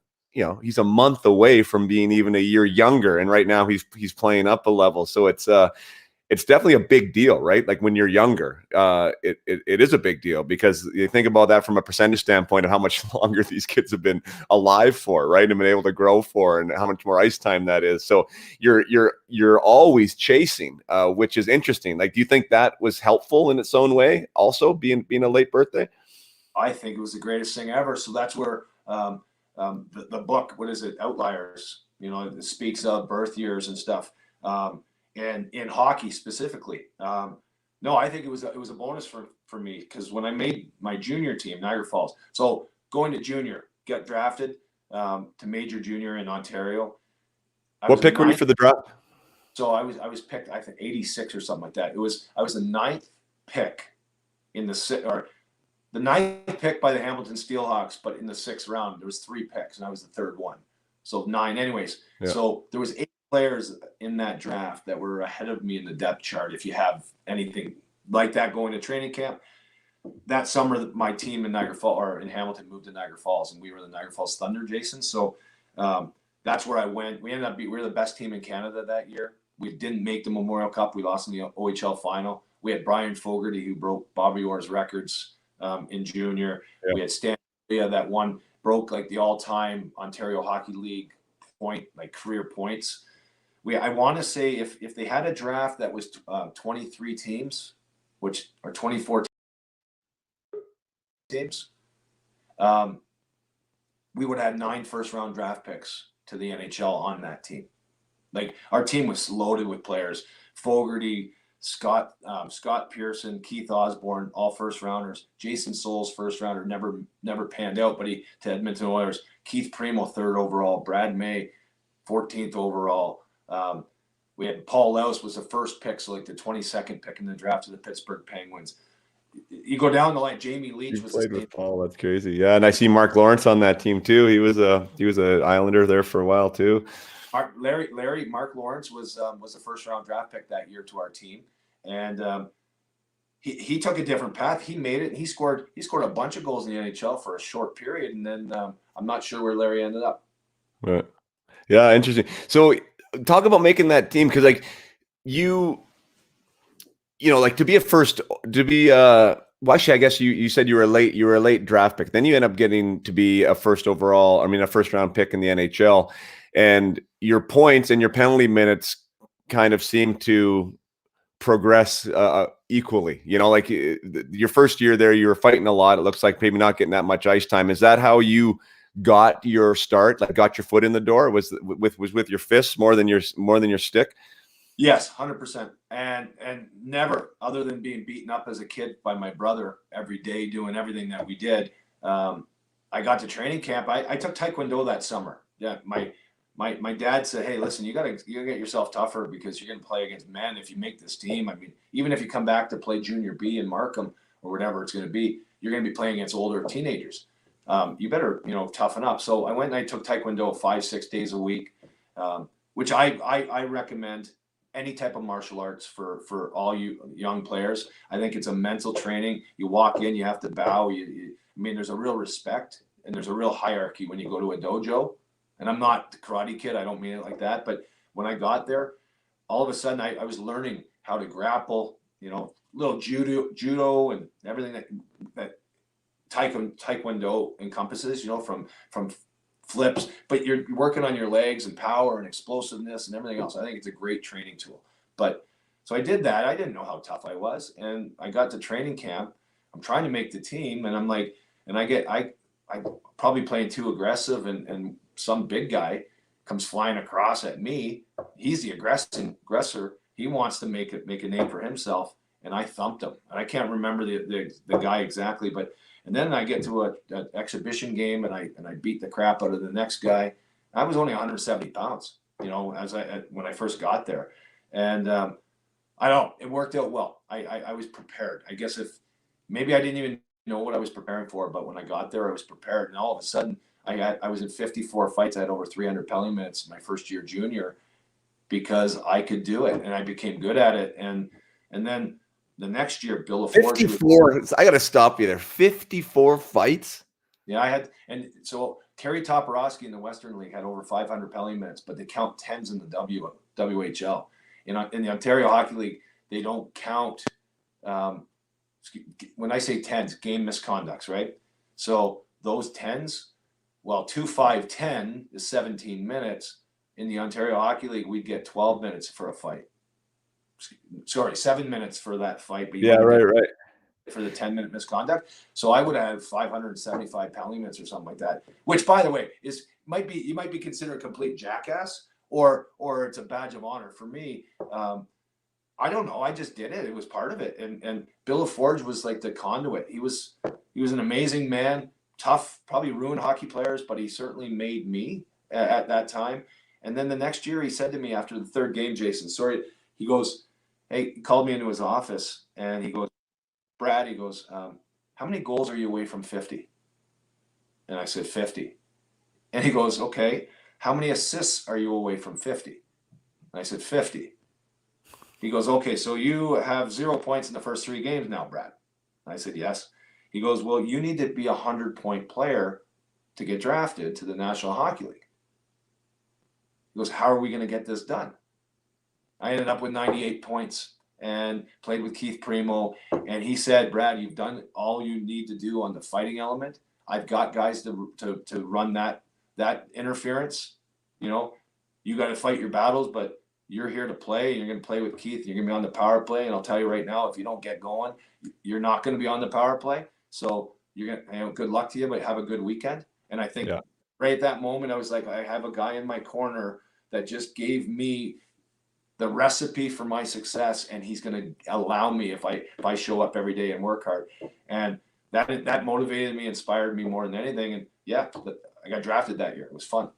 month away from being even a year younger, and right now he's playing up a level. So it's definitely a big deal, right? Like when you're younger, it is a big deal because you think about that from a percentage standpoint of how much longer these kids have been alive for, right? And been able to grow for, and how much more ice time that is. So you're always chasing, which is interesting. Like, do you think that was helpful in its own way? Also, being a late birthday. I think it was the greatest thing ever. So that's where the book, what is it, Outliers? It speaks of birth years and stuff. And in hockey specifically. No, I think it was a bonus for me because when I made my junior team, Niagara Falls, so going to junior, get drafted to major junior in Ontario. What pick were you for the draft? So I was picked, I think 86 or something like that. I was the 9th pick in the 9th pick by the Hamilton Steelhawks, but in the 6th round there was 3 picks and I was the 3rd one. So 9 anyways. Yeah. So there was 8 players in that draft that were ahead of me in the depth chart. If you have anything like that going to training camp, that summer my team in Niagara Falls or in Hamilton moved to Niagara Falls, and we were the Niagara Falls Thunder, Jason. So that's where I went. We ended up we were the best team in Canada that year. We didn't make the Memorial Cup. We lost in the OHL final. We had Brian Fogarty, who broke Bobby Orr's records in junior. Yeah. We had Stanley Cup that broke like the all-time Ontario Hockey League career points. I want to say if they had a draft that was 23 teams, which are 24 teams, we would have had 9 first-round draft picks to the NHL on that team. Like, our team was loaded with players: Fogarty, Scott Pearson, Keith Osborne, all first-rounders. Jason Souls, first-rounder, never panned out, but he to Edmonton Oilers. Keith Primo, 3rd overall. Brad May, 14th overall. We had Paul Laus was the first pick, so like the 22nd pick in the draft of the Pittsburgh Penguins. You go down the line, Jamie Leach was played with Paul. That's crazy. Yeah, and I see Mark Lawrence on that team too. He was a Islander there for a while too. Mark Lawrence was the first-round draft pick that year to our team, and he took a different path. He made it. He scored a bunch of goals in the NHL for a short period, and then I'm not sure where Larry ended up. Right. Yeah, interesting. So talk about making that team, because like you like to be well, actually, I guess you said you were a late draft pick. Then you end up getting to be a first round pick in the NHL, and your points and your penalty minutes kind of seem to progress equally. Like your first year there, you were fighting a lot. It looks like maybe not getting that much ice time. Is that how you got your start, like got your foot in the door? Was with your fists more than your stick? Yes, 100%. And never, other than being beaten up as a kid by my brother every day, doing everything that we did. I got to training camp. I took Taekwondo that summer. Yeah, my dad said, "Hey, listen, you gotta get yourself tougher because you're gonna play against men if you make this team. I mean, even if you come back to play junior B in Markham or whatever it's gonna be, you're gonna be playing against older teenagers. You better, toughen up." So I went and I took Taekwondo 5-6 days a week, which I recommend any type of martial arts for all you young players. I think it's a mental training. You walk in, you have to bow. I mean, there's a real respect and there's a real hierarchy when you go to a dojo. And I'm not the Karate Kid. I don't mean it like that. But when I got there, all of a sudden I was learning how to grapple, little judo and everything that Taekwondo encompasses, from flips, but you're working on your legs and power and explosiveness and everything else. I think it's a great training tool. But so I did that. I didn't know how tough I was. And I got to training camp. I'm trying to make the team. And I'm like, and I probably playing too aggressive, and some big guy comes flying across at me. He's the aggressor. He wants to make a name for himself. And I thumped him. And I can't remember the guy exactly, but and then I get to an exhibition game and I beat the crap out of the next guy. I was only 170 pounds, when I first got there. And I don't, it worked out well. I was prepared. I guess if maybe I didn't even know what I was preparing for, but when I got there, I was prepared. And all of a sudden I was in 54 fights. I had over 300 penalty minutes my first year junior because I could do it and I became good at it. And then the next year, Bill LaForge. 54. I got to stop you there. 54 fights. Yeah, and so Terry Toporowski in the Western League had over 500 penalty minutes, but they count tens in the WHL. In the Ontario Hockey League, they don't count. When I say tens, game misconducts, right? So those tens, 2, 5, 10 is 17 minutes. In the Ontario Hockey League, we'd get 12 minutes for a fight. Sorry, 7 minutes for that fight. But right. For the 10-minute misconduct. So I would have 575 penalty minutes or something like that, which, by the way, you might be considered a complete jackass or it's a badge of honor. For me, I don't know. I just did it. It was part of it. And Bill LaForge was like the conduit. He was an amazing man, tough, probably ruined hockey players, but he certainly made me at that time. And then the next year he said to me after the third game, Jason, sorry, he goes, hey, he called me into his office and he goes, Brad, he goes, how many goals are you away from 50? And I said, 50. And he goes, okay, how many assists are you away from 50? And I said, 50. He goes, okay, so you have 0 points in the first 3 games now, Brad. And I said, yes. He goes, well, you need to be a 100-point player to get drafted to the National Hockey League. He goes, how are we going to get this done? I ended up with 98 points and played with Keith Primo. And he said, Brad, you've done all you need to do on the fighting element. I've got guys to run that interference. You got to fight your battles, but you're here to play. You're going to play with Keith. You're going to be on the power play. And I'll tell you right now, if you don't get going, you're not going to be on the power play. So you're going to, good luck to you, but have a good weekend. And I think right at that moment, I was like, I have a guy in my corner that just gave me the recipe for my success, and he's going to allow me if I show up every day and work hard. And that motivated me, inspired me more than anything. And I got drafted that year. It was fun.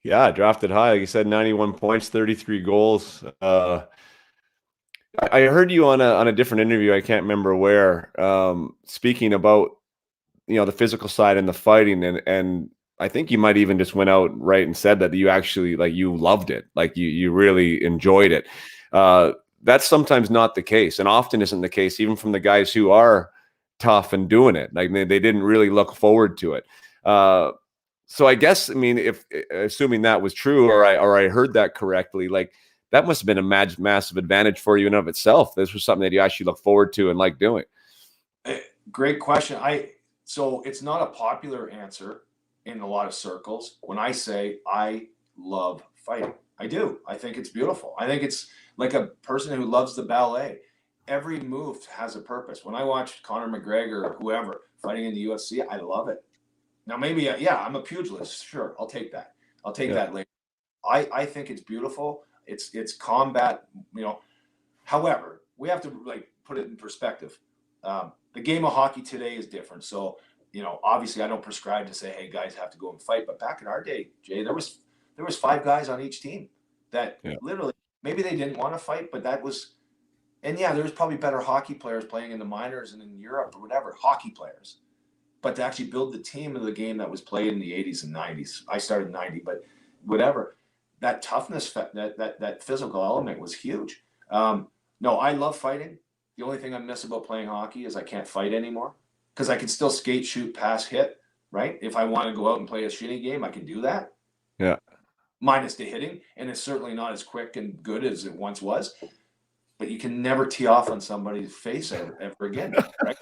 Yeah, drafted high, like you said, 91 points, 33 goals. I heard you on a different interview. I can't remember where, speaking about the physical side and the fighting, and I think you might even just went out right and said that you actually you loved it, like you really enjoyed it. That's sometimes not the case, and often isn't the case, even from the guys who are tough and doing it. Like they didn't really look forward to it. So I guess, I mean, if assuming that was true, or I heard that correctly, like that must have been a massive advantage for you in and of itself. This was something that you actually look forward to and like doing. Great question. So it's not a popular answer in a lot of circles when I say I love fighting. I do. I think it's beautiful. I think it's like a person who loves the ballet. Every move has a purpose. When I watch Conor McGregor or whoever fighting in the UFC, I love it. Now, maybe, I'm a pugilist. Sure, I'll take that. I'll take that later. I think it's beautiful. It's combat, However, we have to like put it in perspective. The game of hockey today is different. So, obviously, I don't prescribe to say, "Hey, guys have to go and fight." But back in our day, Jay, there was 5 guys on each team that literally maybe they didn't want to fight, but that was. And there was probably better hockey players playing in the minors and in Europe or whatever, hockey players. But to actually build the team of the game that was played in the 80s and 90s, I started in 90, but whatever, that toughness, that physical element was huge. No, I love fighting. The only thing I miss about playing hockey is I can't fight anymore because I can still skate, shoot, pass, hit, right? If I want to go out and play a shitty game, I can do that. Yeah. Minus the hitting. And it's certainly not as quick and good as it once was. But you can never tee off on somebody's face ever again, right?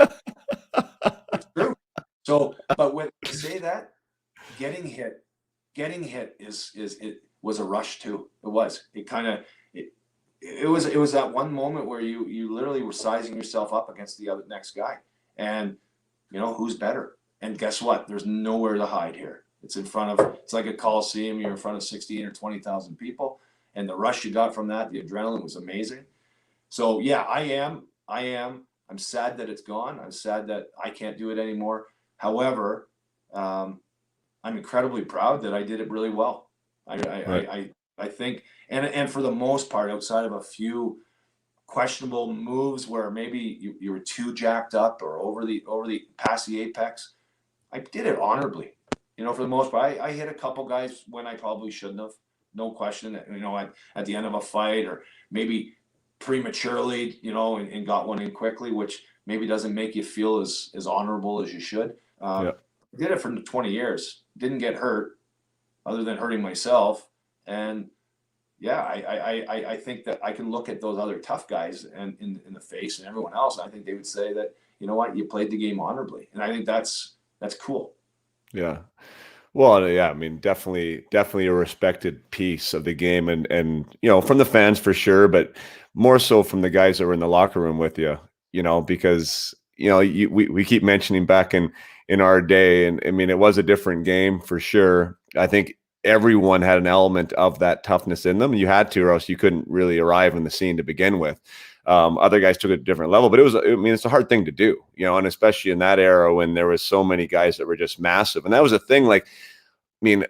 It's true. So, but when you say that, getting hit it was a rush too. It was. It was that one moment where you literally were sizing yourself up against the other next guy, and who's better. And guess what? There's nowhere to hide here. It's like a coliseum. You're in front of 16 or 20,000 people, and the rush you got from that, the adrenaline was amazing. So yeah, I am. I'm sad that it's gone. I'm sad that I can't do it anymore. However, I'm incredibly proud that I did it really well. I think, and for the most part, outside of a few questionable moves where maybe you were too jacked up or over the past the apex, I did it honorably. For the most part, I hit a couple guys when I probably shouldn't have, no question. At the end of a fight or maybe prematurely, and got one in quickly, which maybe doesn't make you feel as honorable as you should. Did it for 20 years, didn't get hurt other than hurting myself. And I think that I can look at those other tough guys and in the face and everyone else. And I think they would say that, you know what, you played the game honorably. And I think that's cool. Yeah. Well, yeah, I mean, definitely a respected piece of the game and from the fans for sure, but more so from the guys that were in the locker room with you, because, we keep mentioning back in our day, and I mean, it was a different game for sure. I think everyone had an element of that toughness in them. You had to, or else you couldn't really arrive in the scene to begin with. Other guys took it to a different level, but it's a hard thing to do, and especially in that era when there was so many guys that were just massive. And that was a thing. Like, I mean,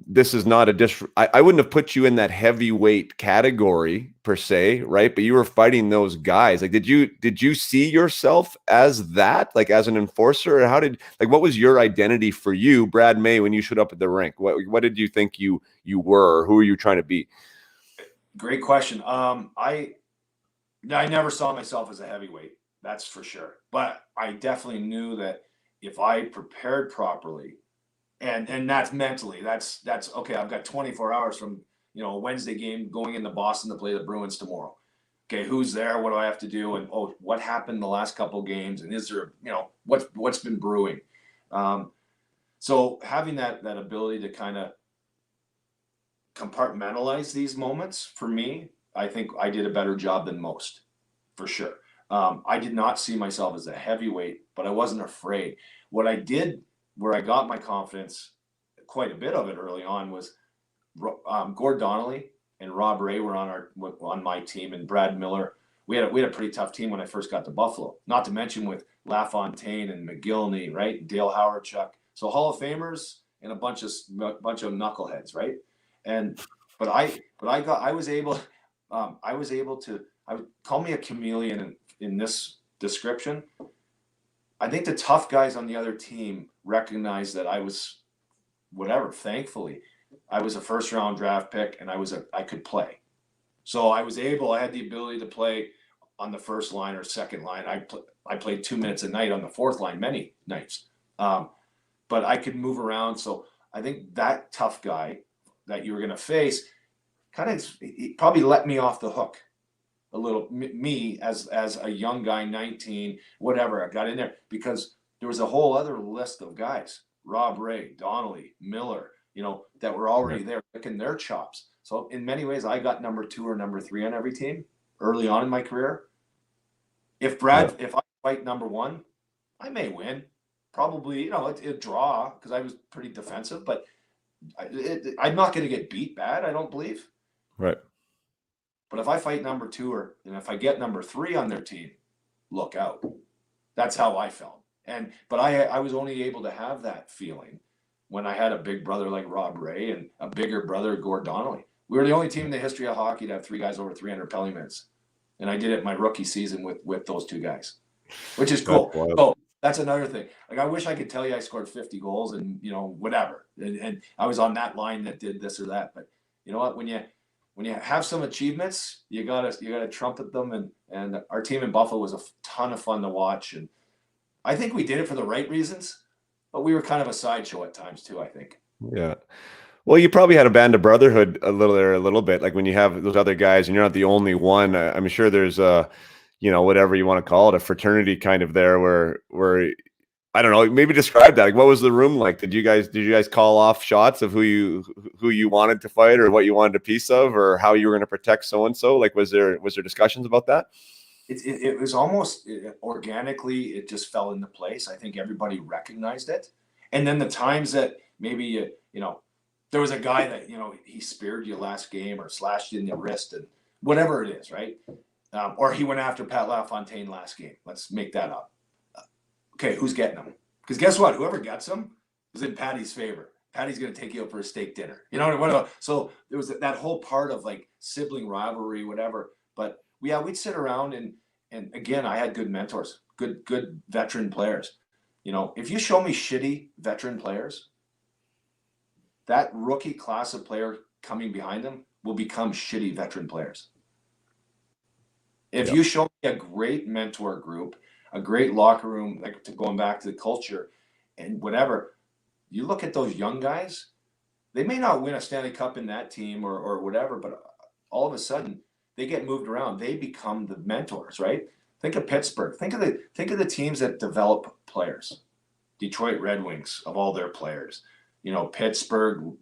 this is not I wouldn't have put you in that heavyweight category per se, right? But you were fighting those guys. Like, did you see yourself as that, like as an enforcer, or what was your identity for you, Brad May, when you showed up at the rink? What did you think you were, or who were you trying to be? Great question. I never saw myself as a heavyweight, that's for sure. But I definitely knew that if I prepared properly, and that's mentally, that's okay. I've got 24 hours from a Wednesday game going into Boston to play the Bruins tomorrow. Okay, who's there? What do I have to do? And what happened the last couple of games? And is there what's been brewing? So having that ability to kind of compartmentalize these moments, for me, I think I did a better job than most, for sure. I did not see myself as a heavyweight, but I wasn't afraid. What I did, where I got my confidence, quite a bit of it early on, was Gord Donnelly and Rob Ray were on my team, and Brad Miller. We had a pretty tough team when I first got to Buffalo. Not to mention with LaFontaine and McGillney, right? Dale Howardchuk. So Hall of Famers and a bunch of knuckleheads, right? But I was able to. I would call me a chameleon in this description. I think the tough guys on the other team recognized that I was thankfully, I was a first round draft pick and I could play. So I had the ability to play on the first line or second line. I played 2 minutes a night on the fourth line many nights. But I could move around. So I think that tough guy that you were going to face he probably let me off the hook a little, me as a young guy, 19, whatever. I got in there because there was a whole other list of guys, Rob Ray, Donnelly, Miller, that were already there picking their chops. So in many ways, I got number 2 or number 3 on every team early on in my career. If I fight number 1, I may win. probably, a draw because I was pretty defensive, but I'm not going to get beat bad, I don't believe. Right. But if I fight number 2 and if I get number 3 on their team, look out. That's how I felt. But I was only able to have that feeling when I had a big brother like Rob Ray and a bigger brother, Gord Donnelly. We were the only team in the history of hockey to have 3 guys over 300 penalty minutes. And I did it my rookie season with those 2 guys, which is cool. So that's another thing. Like, I wish I could tell you I scored 50 goals and, whatever. And I was on that line that did this or that. But you know what? When you have some achievements, you gotta trumpet them. And our team in Buffalo was a ton of fun to watch. And I think we did it for the right reasons, but we were kind of a sideshow at times too, I think. Yeah. Well, you probably had a band of brotherhood a little bit. Like when you have those other guys and you're not the only one, I'm sure there's whatever you want to call it, a fraternity kind of there where I don't know, maybe describe that. Like, what was the room like? Did you guys call off shots of who you wanted to fight or what you wanted a piece of or how you were going to protect so and so? Like, was there discussions about that? It was almost organically, it just fell into place. I think everybody recognized it. And then the times that maybe, there was a guy that, he speared you last game or slashed you in the wrist and whatever it is, right? Or he went after Pat LaFontaine last game. Let's make that up. Okay, who's getting them? Because guess what? Whoever gets them is in Patty's favor. Patty's going to take you out for a steak dinner. So there was that whole part of like sibling rivalry, whatever. But we'd sit around and again, I had good mentors, good veteran players. If you show me shitty veteran players, that rookie class of player coming behind them will become shitty veteran players. If you show me a great mentor group, a great locker room, like going back to the culture and whatever, you look at those young guys, they may not win a Stanley Cup in that team or whatever, but all of a sudden they get moved around. They become the mentors, right? Think of Pittsburgh. Think of the teams that develop players. Detroit Red Wings, of all their players. Pittsburgh,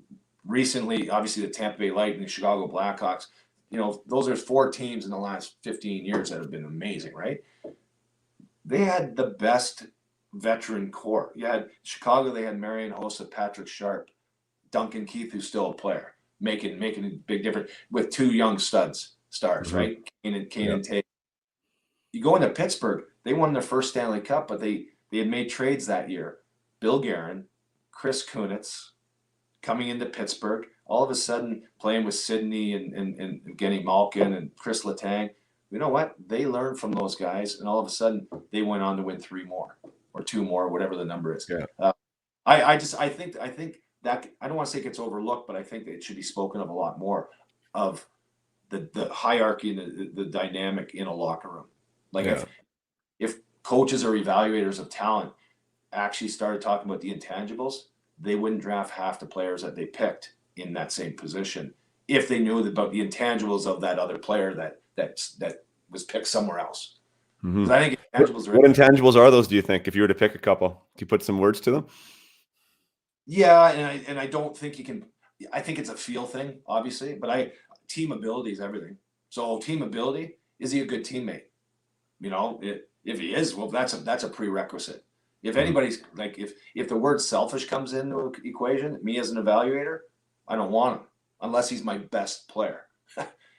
recently, obviously the Tampa Bay Lightning, Chicago Blackhawks. Those are 4 teams in the last 15 years that have been amazing, right? They had the best veteran core. You had Chicago, they had Marian Hossa, Patrick Sharp, Duncan Keith, who's still a player, making a big difference with 2 young stars, right? Kane and Tate. You go into Pittsburgh, they won their first Stanley Cup, but they had made trades that year. Bill Guerin, Chris Kunitz, coming into Pittsburgh, all of a sudden playing with Sidney and Evgeny Malkin and Chris Letang. You know what? They learned from those guys, and all of a sudden they went on to win 3 more or 2 more, whatever the number is. Yeah. I think that, I don't want to say it gets overlooked, but I think it should be spoken of a lot more, of the hierarchy and the dynamic in a locker room. Like if coaches or evaluators of talent actually started talking about the intangibles, they wouldn't draft half the players that they picked in that same position if they knew about the intangibles of that other player that was picked somewhere else. Mm-hmm. I think intangibles what intangibles are those, do you think, if you were to pick a couple? Can you put some words to them? Yeah, and I don't think you can. I think it's a feel thing, obviously, but team ability is everything. So team ability, is he a good teammate? If he is, well, that's a prerequisite. If anybody's like, if the word selfish comes into the equation, me as an evaluator, I don't want him unless he's my best player.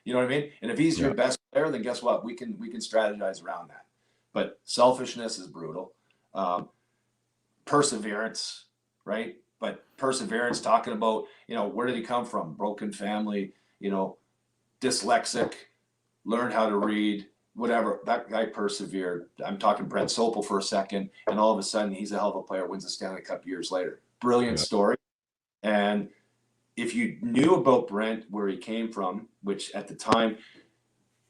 You know what I mean? And if he's your best player, then guess what? We can strategize around that. But selfishness is brutal. Perseverance, right? But perseverance, talking about, where did he come from? Broken family, dyslexic, learned how to read, whatever. That guy persevered. I'm talking Brent Sopel for a second, and all of a sudden he's a hell of a player, wins the Stanley Cup years later. Brilliant story. And if you knew about Brent, where he came from, which at the time,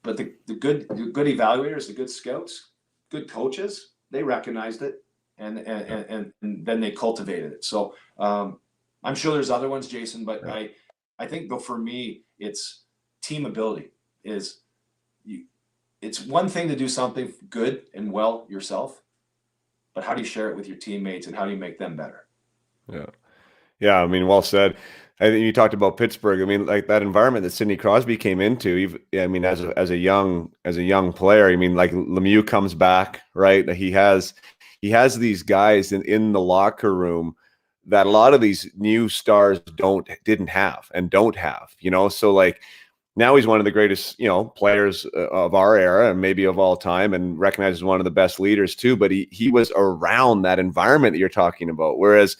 but the good evaluators, the good scouts, good coaches, they recognized it and then they cultivated it. So I'm sure there's other ones, Jason, but I think though for me, it's team ability. It's one thing to do something good and well yourself, but how do you share it with your teammates and how do you make them better? Yeah. I mean, well said. I think you talked about Pittsburgh. I mean, like that environment that Sidney Crosby came into. I mean, as a young player. I mean, like Lemieux comes back, right? He has he has these guys in the locker room that a lot of these new stars didn't have and don't have, so like now he's one of the greatest, players of our era and maybe of all time, and recognized as one of the best leaders too. But he was around that environment that you're talking about. Whereas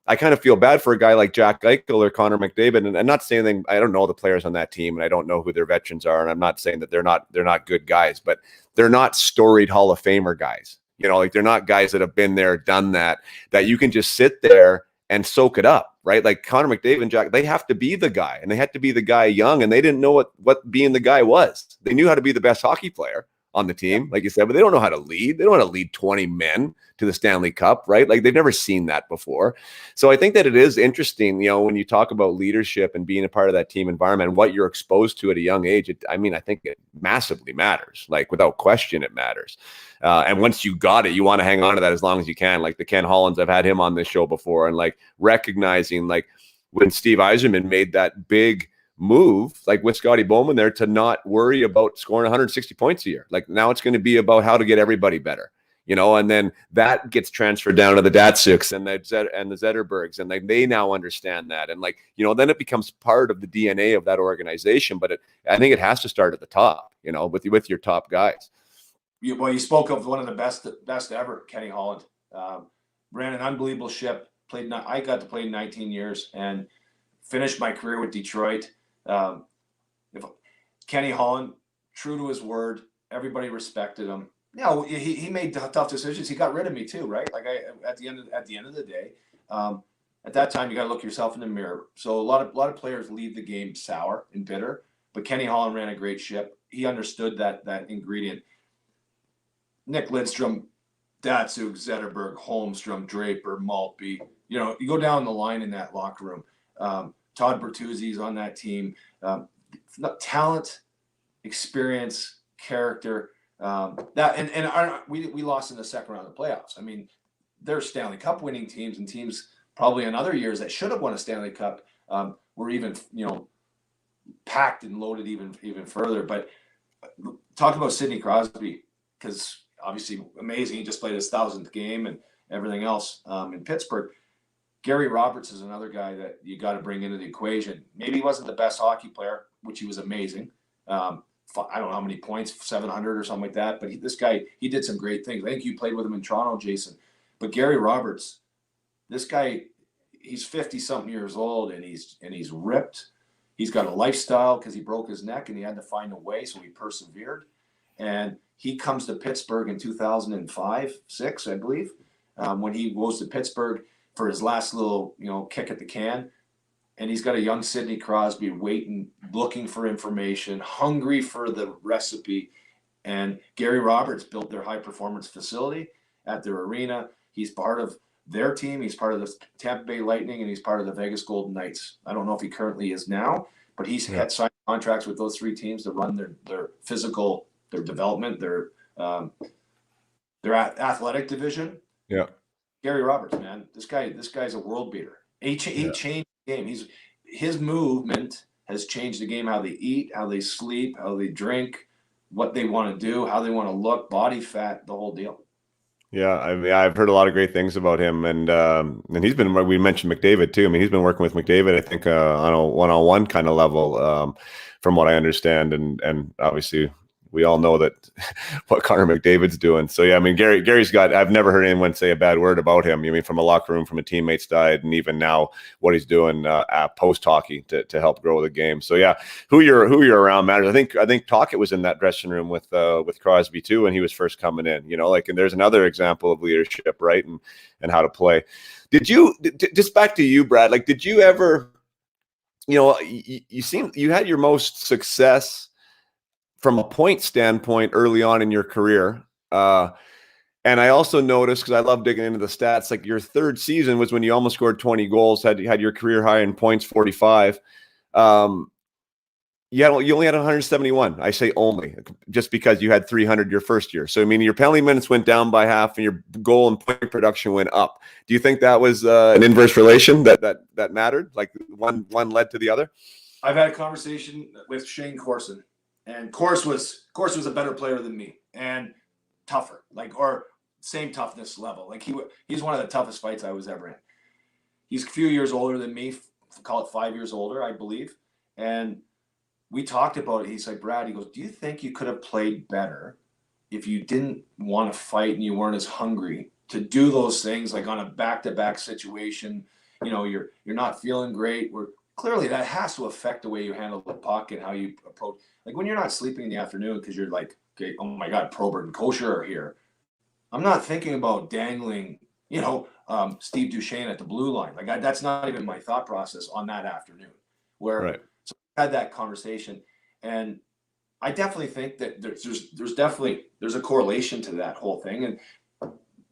I kind of feel bad for a guy like Jack Eichel or Connor McDavid, and I'm not saying anything. I don't know the players on that team, and I don't know who their veterans are, and I'm not saying that they're not good guys, but they're not storied Hall of Famer guys. Like they're not guys that have been there, done that you can just sit there and soak it up, right? Like Connor McDavid and Jack, they have to be the guy, and they had to be the guy young, and they didn't know what being the guy was. They knew how to be the best hockey player on the team, like you said, but they don't know how to lead. They don't know how to lead 20 men to the Stanley Cup, right? Like they've never seen that before. So I think that it is interesting, when you talk about leadership and being a part of that team environment and what you're exposed to at a young age. I think it massively matters. Like without question, it matters. And once you got it, you want to hang on to that as long as you can. Like the Ken Hollands, I've had him on this show before, and like recognizing like when Steve Yzerman made that big move, like with Scotty Bowman there, to not worry about scoring 160 points a year. Like now it's going to be about how to get everybody better, and then that gets transferred down to the Datsyuks and the Zetterbergs, and they now understand that. And like, then it becomes part of the DNA of that organization. But I think it has to start at the top, with your top guys. You spoke of one of the best ever, Kenny Holland. Ran an unbelievable ship. I got to play 19 years and finished my career with Detroit. If Kenny Holland, true to his word, everybody respected him. He made tough decisions. He got rid of me too, right? Like at the end of the day, at that time you got to look yourself in the mirror. So a lot of players leave the game sour and bitter, but Kenny Holland ran a great ship. He understood that ingredient. Nick Lidstrom, Datsyuk, Zetterberg, Holmstrom, Draper, Maltby. You go down the line in that locker room. Todd Bertuzzi's on that team. Talent, experience, character. We lost in the second round of the playoffs. I mean, they're Stanley Cup winning teams, and teams probably in other years that should have won a Stanley Cup were even packed and loaded even further. But talk about Sidney Crosby, because obviously amazing. He just played his 1,000th game and everything else in Pittsburgh. Gary Roberts is another guy that you got to bring into the equation. Maybe he wasn't the best hockey player, which he was amazing. I don't know how many points, 700 or something like that. But this guy, he did some great things. I think you played with him in Toronto, Jason. But Gary Roberts, this guy, he's 50-something years old, and he's ripped. He's got a lifestyle because he broke his neck and he had to find a way, so he persevered. And he comes to Pittsburgh in 2005-06, I believe, when he goes to Pittsburgh for his last little, kick at the can. And he's got a young Sidney Crosby waiting, looking for information, hungry for the recipe. And Gary Roberts built their high-performance facility at their arena. He's part of their team. He's part of the Tampa Bay Lightning, and he's part of the Vegas Golden Knights. I don't know if he currently is now, but he's had signed contracts with those three teams to run their physical, their development, their athletic division. Yeah. Gary Roberts, man, this guy's a world beater. He changed the game. His movement has changed the game. How they eat, how they sleep, how they drink, what they want to do, how they want to look, body fat, the whole deal. Yeah, I've heard a lot of great things about him, and he's been. We mentioned McDavid too. I mean, he's been working with McDavid, I think, on a one-on-one kind of level, from what I understand, and obviously we all know that what Connor McDavid's doing. So yeah, I mean, Gary's got. I've never heard anyone say a bad word about him. I mean, from a locker room, from a teammate's side, and even now what he's doing post hockey to help grow the game. So yeah, who you're around matters. I think Tocchet was in that dressing room with Crosby too when he was first coming in. And there's another example of leadership, right? And how to play. Did you just back to you, Brad? Like, did you ever? You seem you had your most success from a point standpoint early on in your career. And I also noticed, because I love digging into the stats, like your third season was when you almost scored 20 goals, had your career high in points, 45. You only had 171. I say only, just because you had 300 your first year. So, I mean, your penalty minutes went down by half and your goal and point production went up. Do you think that was an inverse relation that mattered? Like one led to the other? I've had a conversation with Shane Corson. And Corse was a better player than me and tougher, or same toughness level. Like he's one of the toughest fights I was ever in. He's a few years older than me, call it 5 years older, I believe. And we talked about it. He's like, Brad, he goes, do you think you could have played better if you didn't want to fight and you weren't as hungry to do those things, like on a back-to-back situation? You know, you're not feeling great. Clearly that has to affect the way you handle the puck and how you approach. Like when you're not sleeping in the afternoon because you're like, okay, oh my God, Probert and Kosher are here. I'm not thinking about dangling, Steve Duchesne at the blue line. Like that's not even my thought process on that afternoon. So I had that conversation, and I definitely think that there's a correlation to that whole thing. And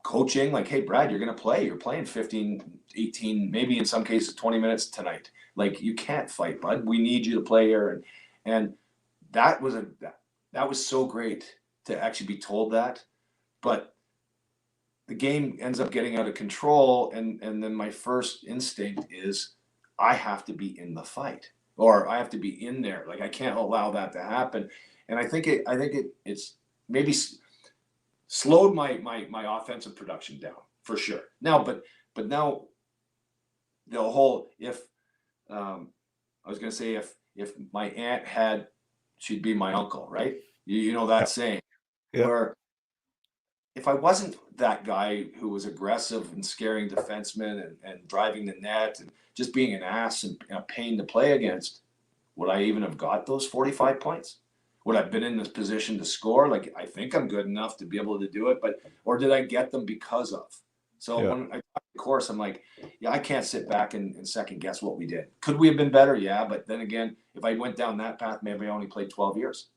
coaching, like, hey, Brad, you're going to play. You're playing 15, 18, maybe in some cases 20 minutes tonight. Like, you can't fight, bud. We need you to play here. And that was so great to actually be told that. But the game ends up getting out of control, and then my first instinct is I have to be in the fight, or I have to be in there. Like, I can't allow that to happen. And I think it's maybe slowed my offensive production down for sure. Now, but now the whole I was going to say if my aunt had, she'd be my uncle, right? You know that saying, where if I wasn't that guy who was aggressive and scaring defensemen and driving the net and just being an ass and a pain to play against, would I even have got those 45 points? Would I have been in this position to score? Like, I think I'm good enough to be able to do it, or did I get them because of? So when I got the course, I'm like, yeah, I can't sit back and second guess what we did. Could we have been better? Yeah. But then again, if I went down that path, maybe I only played 12 years.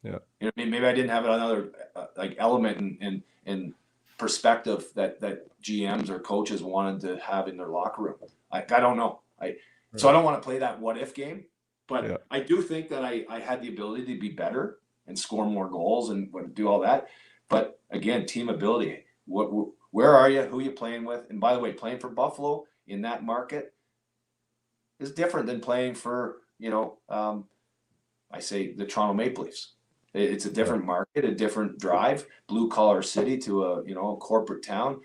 Yeah. You know, maybe I didn't have another element in perspective that GMs or coaches wanted to have in their locker room. I don't know. So I don't want to play that what if game, but I do think that I had the ability to be better and score more goals and do all that. But again, team ability. Where are you? Who are you playing with? And by the way, playing for Buffalo in that market is different than playing for, I say the Toronto Maple Leafs. It's a different market, a different drive, blue collar city to a corporate town.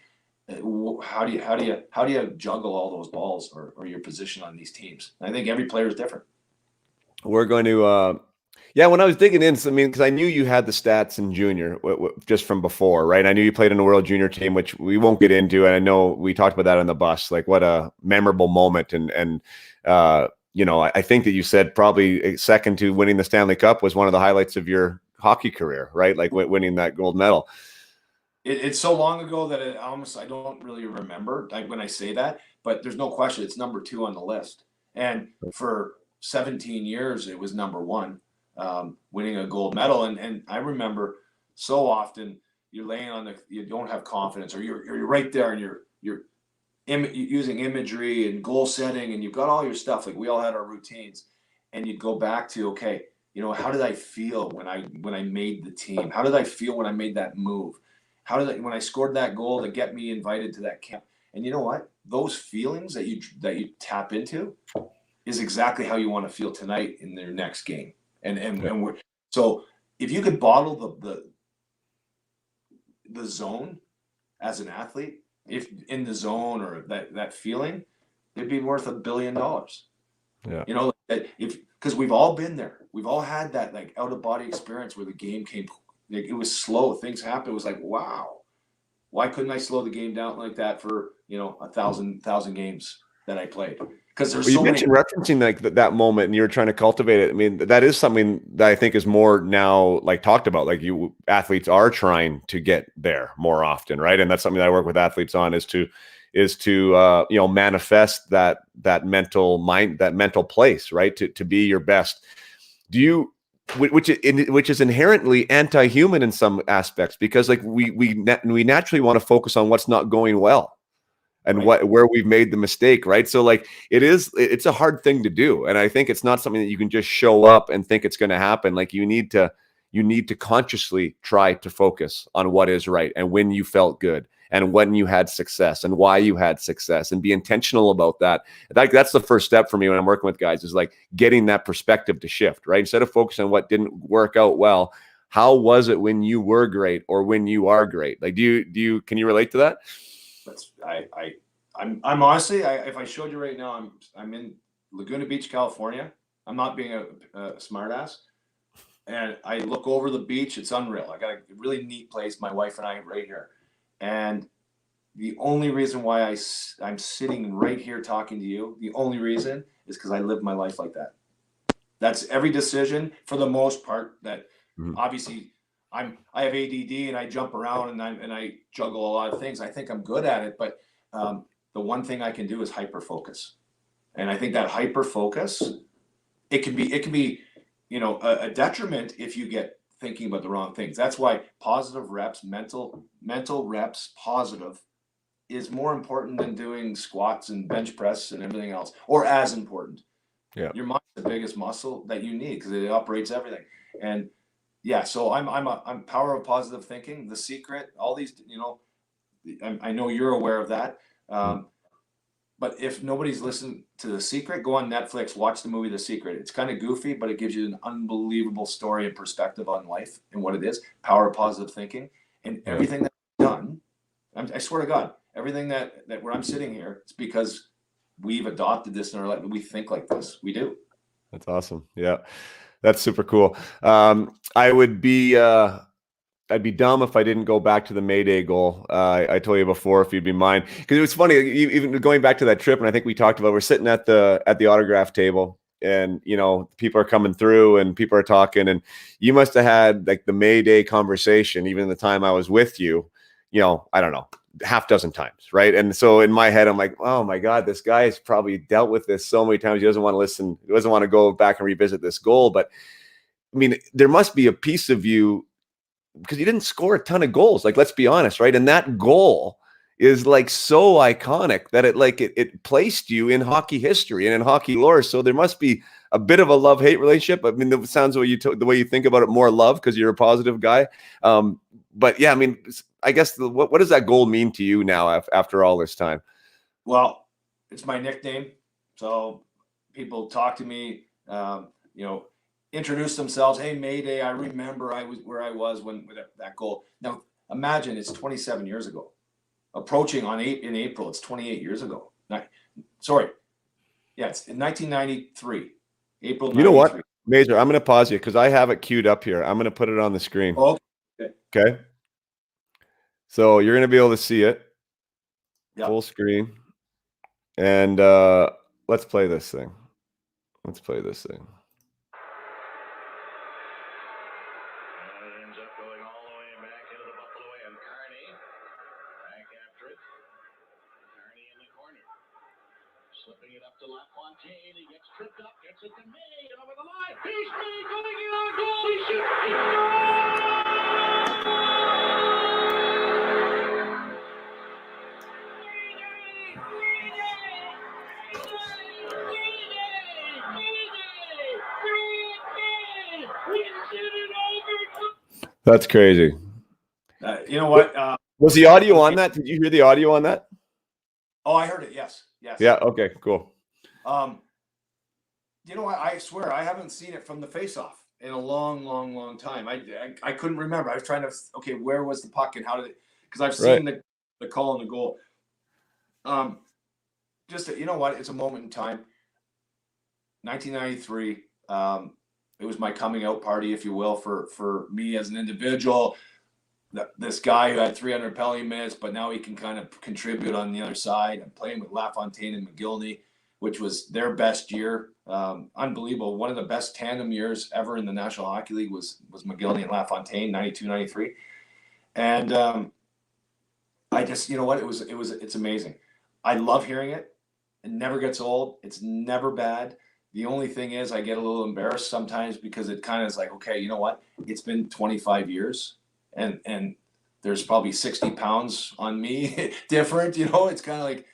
How do you juggle all those balls or your position on these teams? I think every player is different. We're going to, when I was digging in, because I knew you had the stats in junior just from before, right? I knew you played in a World Junior team, which we won't get into, and I know we talked about that on the bus. Like, what a memorable moment, and I think that you said probably second to winning the Stanley Cup was one of the highlights of your hockey career, right? Like winning that gold medal. It's so long ago that I don't really remember when I say that, but there's no question it's number 2 on the list. And for 17 years, it was number 1, winning a gold medal. And I remember so often you're laying you don't have confidence, or you're right there and you're using imagery and goal setting, and you've got all your stuff. Like, we all had our routines, and you'd go back to, okay, how did I feel when I made the team? How did I feel when I made that move? When I scored that goal to get me invited to that camp? And you know what? Those feelings that you tap into is exactly how you want to feel tonight in their next game. And so if you could bottle the zone as an athlete, if in the zone or that feeling, it'd be worth $1 billion. Yeah. Because we've all been there. We've all had that like out of body experience where the game came. Like, it was slow. Things happened. It was like, wow, why couldn't I slow the game down like that for 1,000 games that I played? Because there's you mentioned referencing like that moment, and you're trying to cultivate it. I mean, that is something that I think is more now like talked about. Like, athletes are trying to get there more often, right? And that's something that I work with athletes on is to manifest that mental place, right? To be your best. Do you? Which is inherently anti-human in some aspects, because like we naturally want to focus on what's not going well and where we've made the mistake, right? So like it's a hard thing to do, and I think it's not something that you can just show up and think it's going to happen. Like, you need to consciously try to focus on what is right and when you felt good and when you had success and why you had success, and be intentional about that. Like, that's the first step for me when I'm working with guys, is like getting that perspective to shift, right? Instead of focusing on what didn't work out well, how was it when you were great or when you are great? Like, can you relate to that? That's I'm honestly, if I showed you right now, I'm in Laguna Beach, California. I'm not being a smart ass. And I look over the beach. It's unreal. I got a really neat place. My wife and I right here. And the only reason why I'm sitting right here talking to you, the only reason is because I live my life like that. That's every decision for the most part. That obviously I have ADD and I jump around and I juggle a lot of things. I think I'm good at it, but the one thing I can do is hyper focus. And I think that hyper focus, it can be, a detriment if you get thinking about the wrong things. That's why positive reps, mental reps, positive is more important than doing squats and bench press and everything else, or as important. Yeah. Your mind's the biggest muscle that you need because it operates everything. And yeah, so I'm power of positive thinking, The Secret, all these, I know you're aware of that. But if nobody's listened to The Secret, go on Netflix, watch the movie The Secret. It's kind of goofy, but it gives you an unbelievable story and perspective on life and what it is. Power of positive thinking. And everything that's done, I swear to God, everything that where I'm sitting here, it's because we've adopted this in our life. We think like this. We do. That's awesome. Yeah, that's super cool. I'd be dumb if I didn't go back to the Mayday goal. I told you before if you'd be mine, because it was funny. Even going back to that trip, and I think we talked about, we're sitting at the autograph table, and people are coming through, and people are talking, and you must have had like the Mayday conversation, even the time I was with you. I don't know, half dozen times, right? And so in my head, I'm like, oh my God, this guy has probably dealt with this so many times. He doesn't want to listen. He doesn't want to go back and revisit this goal. But I mean, there must be a piece of you, because you didn't score a ton of goals. Like, let's be honest, right? And that goal is like so iconic that it placed you in hockey history and in hockey lore. So there must be a bit of a love-hate relationship. I mean, it sounds the way you think about it, more love because you're a positive guy. But yeah, I mean, I guess what does that goal mean to you now after all this time? Well, it's my nickname. So people talk to me, introduce themselves. Hey, Mayday, I remember I was where I was with that goal. Now, imagine it's 27 years ago. Approaching in April, it's 28 years ago. Sorry. Yeah, it's in 1993. April 93. You know what, Major? I'm going to pause you because I have it queued up here. I'm going to put it on the screen. Okay. So you're going to be able to see it. Yep. Full screen. And let's play this thing. Let's play this thing. Ends up going all the way back into the Buffalo end. Carney back after it. Carney in the corner. Slipping it up to LaFontaine. He gets tripped up, gets it to May, and over the line. He's May going in on goal. He shoots. That's crazy. You know what? Was the audio on that? Did you hear the audio on that? Oh, I heard it. Yes. Yeah. Okay. Cool. You know what? I swear I haven't seen it from the face-off in a long, long, long time. I couldn't remember. I was trying to. Okay, where was the puck and how did it? Because I've seen the call and the goal. You know what? It's a moment in time. 1993. It was my coming out party, if you will, for me as an individual. This guy who had 300 penalty minutes, but now he can kind of contribute on the other side. I'm playing with LaFontaine and McGillney, which was their best year. Unbelievable. One of the best tandem years ever in the National Hockey League was McGillney and LaFontaine, 92, 93. And I just, you know what? It's amazing. I love hearing it. It never gets old. It's never bad. The only thing is I get a little embarrassed sometimes because it kind of is like, okay, you know what? It's been 25 years and there's probably 60 pounds on me different, it's kind of like,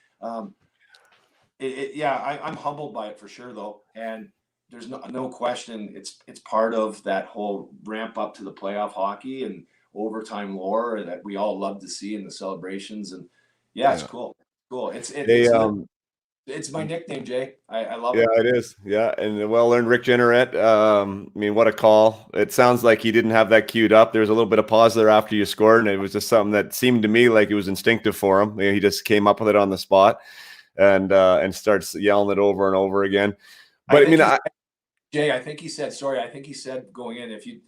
I'm humbled by it for sure though. And there's no question. It's part of that whole ramp up to the playoff hockey and overtime lore that we all love to see in the celebrations. And it's cool. Cool. It's my nickname, Jay. I love Yeah, it. it is. Yeah, and the well-earned Rick Jeanneret. I mean, what a call! It sounds like he didn't have that queued up. There was a little bit of pause there after you scored, and it was just something that seemed to me like it was instinctive for him. He just came up with it on the spot, and starts yelling it over and over again. I But I think mean, Jay, I think he said, sorry, I think he said going in, if you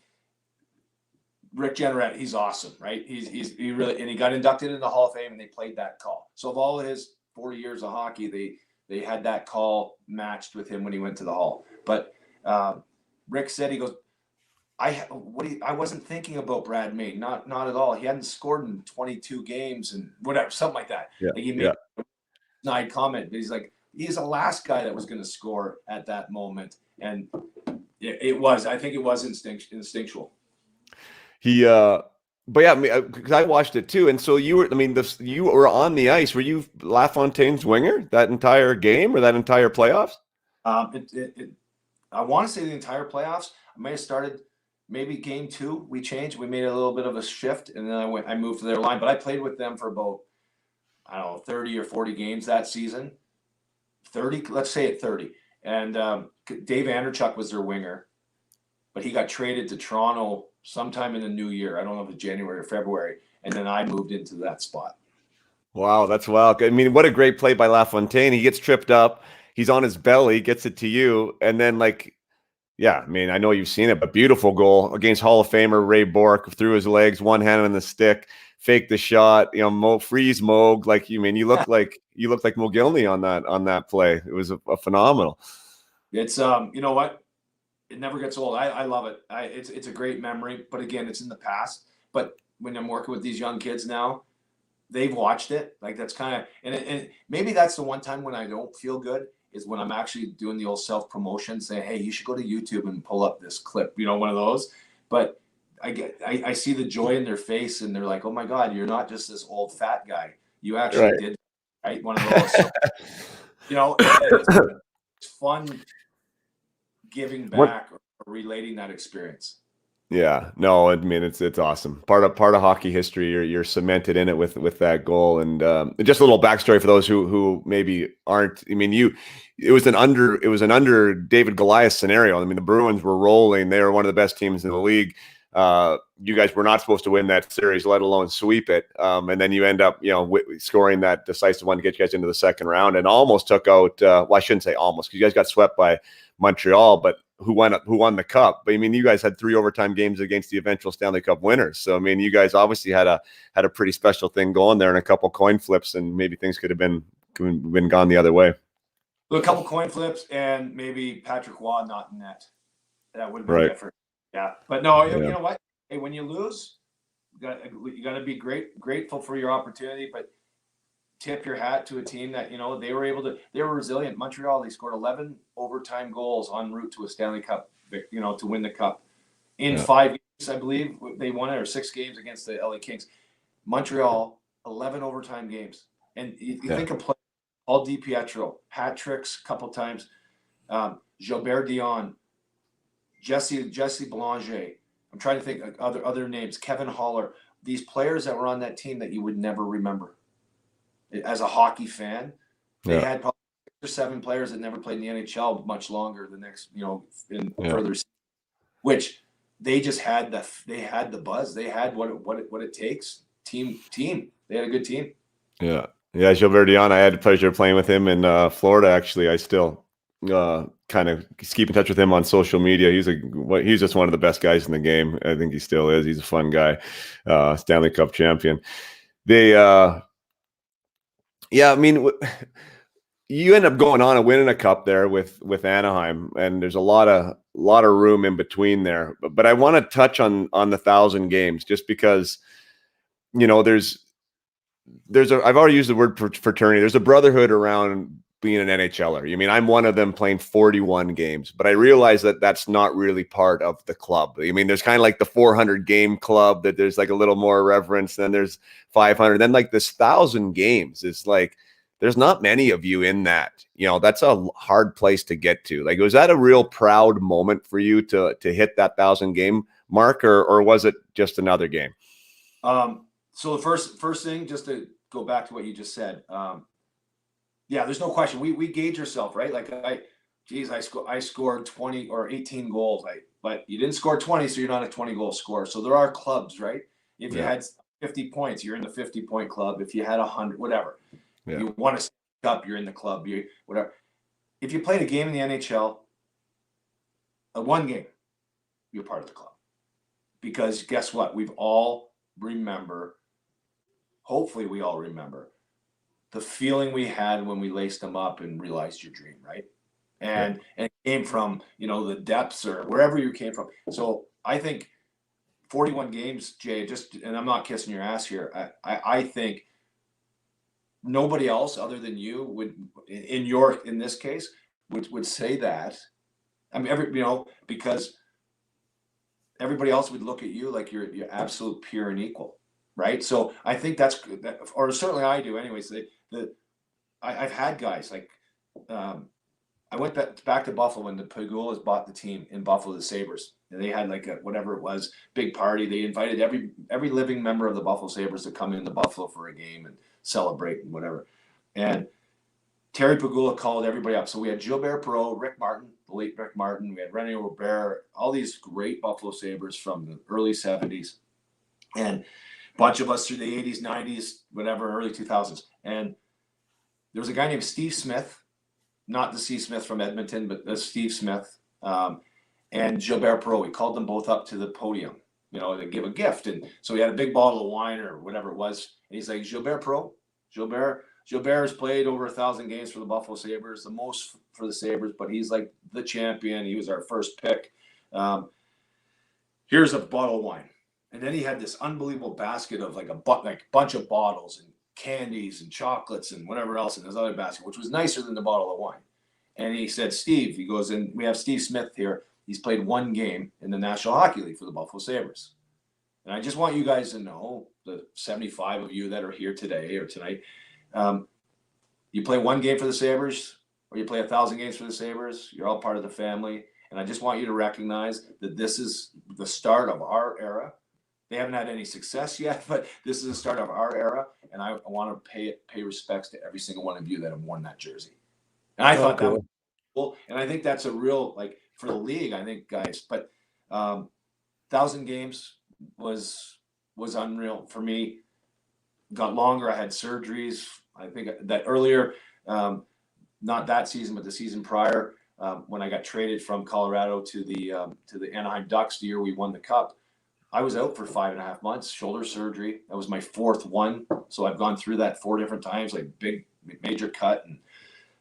Rick Jeanneret, he's awesome, right? He really, and he got inducted into the Hall of Fame, and they played that call. So of all of his 40 years of hockey, they had that call matched with him when he went to the Hall. But Rick said, he goes, I wasn't thinking about Brad May, not at all. He hadn't scored in 22 games and whatever, something like that. yeah, Like he made yeah. a snide comment, but he's like, he's the last guy that was going to score at that moment, and it was. I think it was instinctual. But yeah, because I watched it too, and so you were. I mean, you were on the ice. Were you LaFontaine's winger that entire game or that entire playoffs? I want to say the entire playoffs. I may have started maybe game 2. We changed. We made a little bit of a shift, and then I moved to their line. But I played with them for about, I don't know, 30 or 40 games that season. 30, let's say at 30. And Dave Anderchuk was their winger, but he got traded to Toronto sometime in the new year. I don't know if it's January or February. And then I moved into that spot. Wow, that's wild. I mean, what a great play by LaFontaine. He gets tripped up. He's on his belly, gets it to you, and then yeah, I mean, I know you've seen it, but beautiful goal against Hall of Famer Ray Bourque, through his legs, one hand on the stick, fake the shot, freeze Moog. Like, you mean, you look like Mogilny on that play. It was a phenomenal. It's you know what? It never gets old. I love it. It's a great memory, but again, it's in the past. But when I'm working with these young kids now, they've watched it. Like that's kind of, and maybe that's the one time when I don't feel good is when I'm actually doing the old self promotion, saying, "Hey, you should go to YouTube and pull up this clip," one of those. But I see the joy in their face, and they're like, "Oh my God, you're not just this old fat guy. You actually did, right?" One of those. So, it's fun giving back or relating that experience. Yeah, no, I mean it's awesome. Part of hockey history. You're cemented in it with that goal, and just a little backstory for those who maybe aren't. I mean, it was an under David Goliath scenario. I mean, the Bruins were rolling; they were one of the best teams in the league. You guys were not supposed to win that series, let alone sweep it, and then you end up, scoring that decisive one to get you guys into the second round, and almost took out. Well, I shouldn't say almost, because you guys got swept by Montreal, but who won the cup. But I mean, you guys had 3 overtime games against the eventual Stanley Cup winners. So I mean, you guys obviously had a pretty special thing going there, and a couple coin flips, and maybe things could have been gone the other way. A couple coin flips and maybe Patrick Waugh not in net. That would have been different. Yeah, but no, you know what? Hey, when you lose, you got to be grateful for your opportunity, but tip your hat to a team that they were resilient. Montreal, they scored 11 overtime goals en route to a Stanley Cup, to win the cup in 5 games. I believe they won it, or 6 games against the LA Kings. Montreal, 11 overtime games, and you think of play. Paul DiPietro, hat tricks a couple times. Gilbert Dion, Jesse Belanger. I'm trying to think of other names. Kevin Haller. These players that were on that team that you would never remember. As a hockey fan, they had probably 6 or 7 players that never played in the NHL much longer. The next, further, which they just had the buzz. They had what it takes. Team. They had a good team. Yeah, Gilbert Dion. I had the pleasure of playing with him in Florida. Actually, I still kind of keep in touch with him on social media. He's just one of the best guys in the game. I think he still is. He's a fun guy. Stanley Cup champion. Yeah, I mean, you end up going on and winning a cup there with Anaheim, and there's a lot of room in between there. But I want to touch on the 1,000 games, just because I've already used the word fraternity. There's a brotherhood around being an NHLer. I mean, I'm one of them playing 41 games, but I realize that that's not really part of the club. I mean, there's kind of like the 400 game club, that there's like a little more reverence. Then there's 500. Then like this 1,000 games is like, there's not many of you in that. That's a hard place to get to. Like, was that a real proud moment for you to hit that 1,000 game mark, or was it just another game? So the first thing, just to go back to what you just said, Yeah, there's no question. We gauge yourself, right? Like I scored 20 or 18 goals. But you didn't score 20, so you're not a 20 goal scorer. So there are clubs, right? If you had 50 points, you're in the 50-point club. If you had 100, whatever, you won a cup, you're in the club. You whatever. If you played a game in the NHL, one game, you're part of the club. Because guess what? Hopefully we all remember the feeling we had when we laced them up and realized your dream, right? And it came from, the depths or wherever you came from. So I think 41 games, Jay, and I'm not kissing your ass here. I think nobody else other than you would, in this case, would say that. I mean, because everybody else would look at you like you're absolute pure and equal, right? So I think or certainly I do anyways. I've had guys like, I went back to Buffalo when the Pagulas bought the team in Buffalo, the Sabres, and they had like whatever it was, big party. They invited every living member of the Buffalo Sabres to come into Buffalo for a game and celebrate and whatever. And Terry Pagula called everybody up. So we had Gilbert Perreault, Rick Martin, the late Rick Martin. We had René Robert, all these great Buffalo Sabres from the early 70s. And a bunch of us through the 80s, 90s, whatever, early 2000s. And there was a guy named Steve Smith, not the C. Smith from Edmonton, but Steve Smith, and Gilbert Perreault. We called them both up to the podium, to give a gift. And so we had a big bottle of wine or whatever it was. And he's like, Gilbert Perreault, Gilbert has played over 1,000 games for the Buffalo Sabres, the most for the Sabres, but he's like the champion. He was our first pick. Here's a bottle of wine. And then he had this unbelievable basket of like a bunch of bottles and candies and chocolates and whatever else in his other basket, which was nicer than the bottle of wine. And he said, Steve, he goes, and we have Steve Smith here. He's played one game in the National Hockey League for the Buffalo Sabres. And I just want you guys to know, the 75 of you that are here today or tonight, you play one game for the Sabres or you play 1,000 games for the Sabres, you're all part of the family. And I just want you to recognize that this is the start of our era. They haven't had any success yet, but this is the start of our era. And I want to pay respects to every single one of you that have worn that jersey. And I thought that was cool. And I think that's a real, like, for the league, I think, guys. But 1,000 games was unreal for me. Got longer. I had surgeries. I think that earlier, not that season, but the season prior, when I got traded from Colorado to the Anaheim Ducks the year we won the Cup, I was out for 5.5 months, shoulder surgery. That was my fourth one. So I've gone through that 4 different times, like big major cut and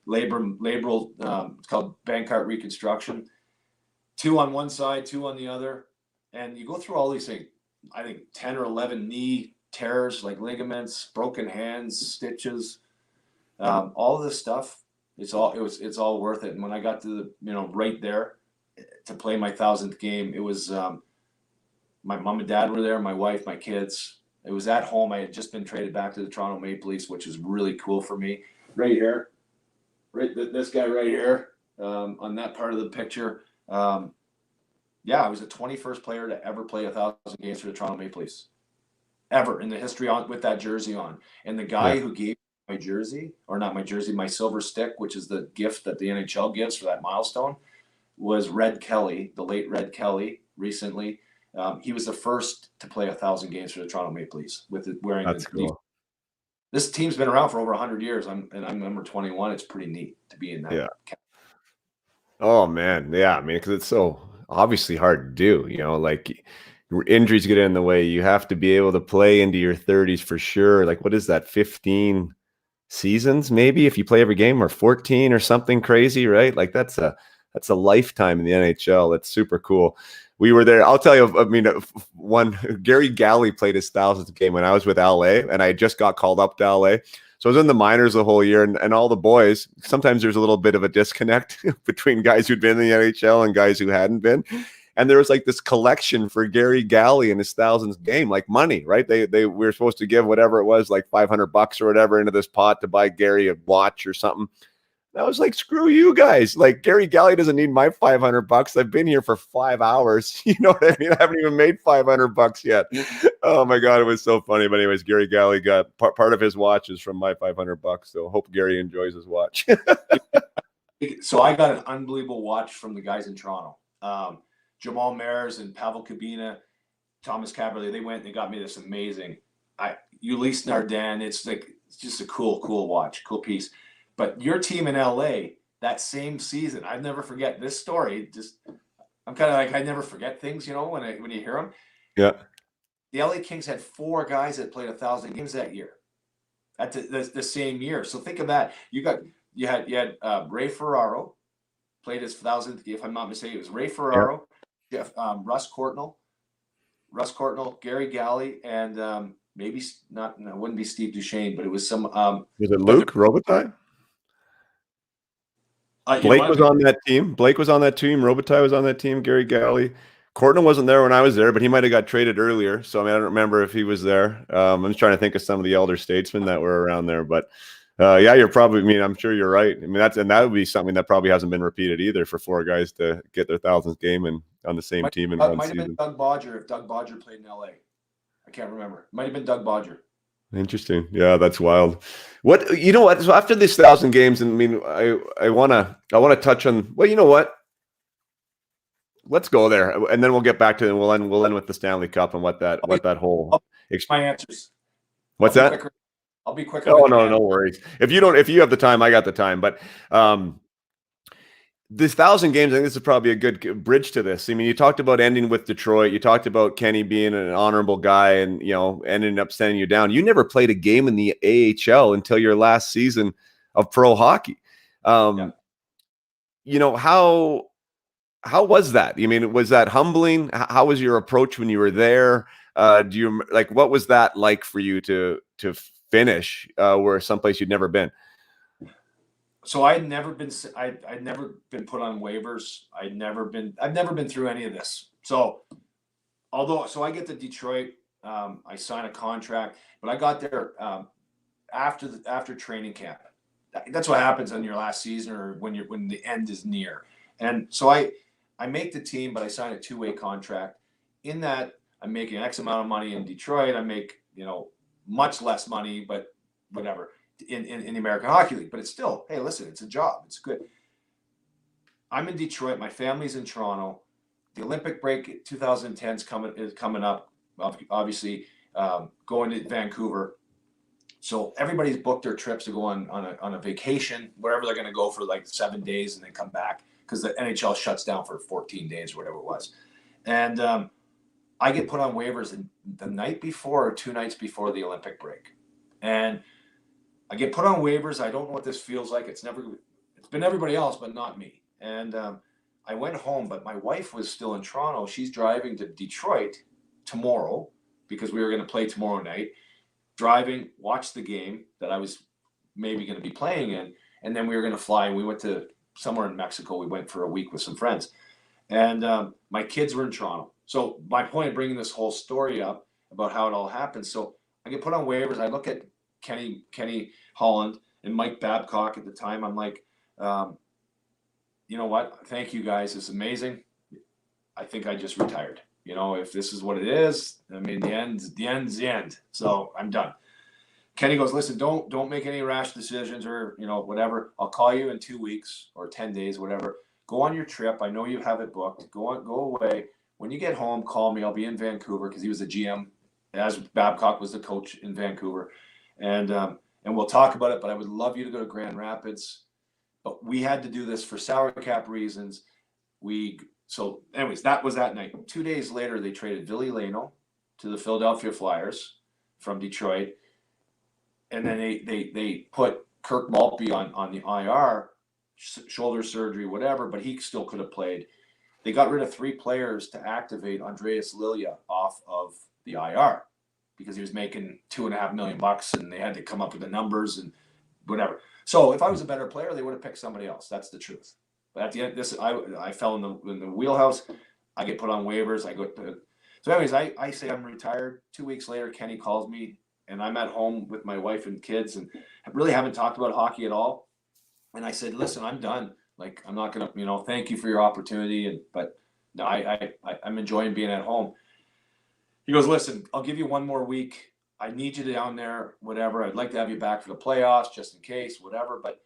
labral. It's called Bankart reconstruction. 2 on one side, 2 on the other, and you go through all these things. I think 10 or 11 knee tears, like ligaments, broken hands, stitches, all this stuff. It's all worth it. And when I got to right there to play my 1,000th game, it was my mom and dad were there, my wife, my kids. It was at home. I had just been traded back to the Toronto Maple Leafs, which is really cool for me. Right here, this guy right here, on that part of the picture. I was the 21st player to ever play 1,000 games for the Toronto Maple Leafs, ever in the history with that jersey on. And the guy who gave my jersey, or not my jersey, my silver stick, which is the gift that the NHL gives for that milestone, was Red Kelly, the late Red Kelly, recently. He was the first to play 1,000 games for the Toronto Maple Leafs wearing That's cool. This team's been around for over 100 years. I'm number 21. It's pretty neat to be in that. Yeah. Oh man, yeah. I mean, because it's so obviously hard to do. Like injuries get in the way. You have to be able to play into your 30s for sure. Like, what is that? 15 seasons, maybe, if you play every game, or 14 or something crazy, right? Like that's a lifetime in the NHL. That's super cool. We were there. I'll tell you, I mean, Gary Galley played his 1,000th game when I was with LA, and I just got called up to LA. So I was in the minors the whole year, and all the boys, sometimes there's a little bit of a disconnect between guys who'd been in the NHL and guys who hadn't been. And there was like this collection for Gary Galley in his 1,000th game, like money, right? They were supposed to give whatever it was, like $500 or whatever, into this pot to buy Gary a watch or something. And I was like, screw you guys. Like, Gary Galley doesn't need my $500. I've been here for 5 hours. You know what I mean? I haven't even made $500 yet. Oh my God, it was so funny. But anyways, Gary Galley got part of his watch is from my $500. So hope Gary enjoys his watch. So I got an unbelievable watch from the guys in Toronto. Jamal Mares and Pavel Kabina, Thomas Caberlet, they went and they got me this amazing Ulysse Nardin. It's just a cool watch, cool piece. But your team in LA that same season, I'd never forget this story. I'm kind of like, I never forget things, when you hear them. Yeah. The LA Kings had 4 guys that played 1,000 games that year, at the same year. So think of that. You had Ray Ferraro played his 1,000th, if I'm not mistaken. It was Ray Ferraro, Jeff, Russ Courtnall, Gary Galley, and maybe not. No, it wouldn't be Steve Duchesne, but it was some. Was it Luke Robitaille? Blake was on that team. Robitaille was on that team. Gary Galley. Courtnall wasn't there when I was there, but he might have got traded earlier. So I don't remember if he was there. I'm just trying to think of some of the elder statesmen that were around there. But you're probably. I mean, I'm sure you're right. I mean, that would be something that probably hasn't been repeated either for 4 guys to get their 1,000th game and on the same team in one season. Might have been Doug Bodger if Doug Bodger played in LA. I can't remember. Might have been Doug Bodger. Interesting. Yeah, that's wild. What So after this 1,000 games, and I mean, I wanna touch on. Well, you know what? Let's go there, and then we'll get back to it. We'll end with the Stanley Cup and what that whole. My answers. What's that? I'll be quicker. Oh no worries. If you have the time, I got the time. But this 1,000 games, I think this is probably a good bridge to this. I mean, you talked about ending with Detroit. You talked about Kenny being an honorable guy and, ending up sending you down. You never played a game in the AHL until your last season of pro hockey. How was that? I mean, was that humbling? How was your approach when you were there? What was that like for you to finish where someplace you'd never been? So I'd never been put on waivers. I've never been through any of this. So I get to Detroit, I sign a contract, but I got there after training camp. That's what happens on your last season or when the end is near. And so I make the team, but I sign a 2-way contract. In that, I'm making X amount of money in Detroit. I make much less money, but whatever. In the American Hockey League, but it's still, hey, listen, it's a job. It's good. I'm in Detroit. My family's in Toronto. The Olympic break 2010 is coming up. Obviously, going to Vancouver. So everybody's booked their trips to go on a vacation, wherever they're going to go for like 7 days and then come back because the NHL shuts down for 14 days or whatever it was. And I get put on waivers the night before or 2 nights before the Olympic break, and I get put on waivers. I don't know what this feels like. It's been everybody else, but not me. And I went home, but my wife was still in Toronto. She's driving to Detroit tomorrow because we were going to play tomorrow night. Driving, watch the game that I was maybe going to be playing in, and then we were going to fly. We went to somewhere in Mexico. We went for a week with some friends, and my kids were in Toronto. So my point of bringing this whole story up about how it all happened. So I get put on waivers. I look at Kenny Holland and Mike Babcock at the time. I'm like, you know what? Thank you guys. It's amazing. I think I just retired. If this is what it is, I mean, the end's the end. So I'm done. Kenny goes, listen, don't make any rash decisions or, whatever. I'll call you in 2 weeks or 10 days, whatever. Go on your trip. I know you have it booked. Go away. When you get home, call me. I'll be in Vancouver because he was the GM as Babcock was the coach in Vancouver. And we'll talk about it, but I would love you to go to Grand Rapids. But we had to do this for salary cap reasons. So anyways, that was that night. 2 days later, they traded Ville Laino to the Philadelphia Flyers from Detroit. And then they put Kirk Maltby on the IR, shoulder surgery, whatever, but he still could have played. They got rid of 3 players to activate Andreas Lilia off of the IR because he was making $2.5 million and they had to come up with the numbers and whatever. So if I was a better player, they would have picked somebody else. That's the truth. But at the end, I fell in the wheelhouse. I get put on waivers. So anyways, I say I'm retired. 2 weeks later, Kenny calls me and I'm at home with my wife and kids and really haven't talked about hockey at all. And I said, listen, I'm done. Like, I'm not going to, thank you for your opportunity. But no, I'm enjoying being at home. He goes, listen, I'll give you one more week. I need you down there, whatever. I'd like to have you back for the playoffs, just in case, whatever. But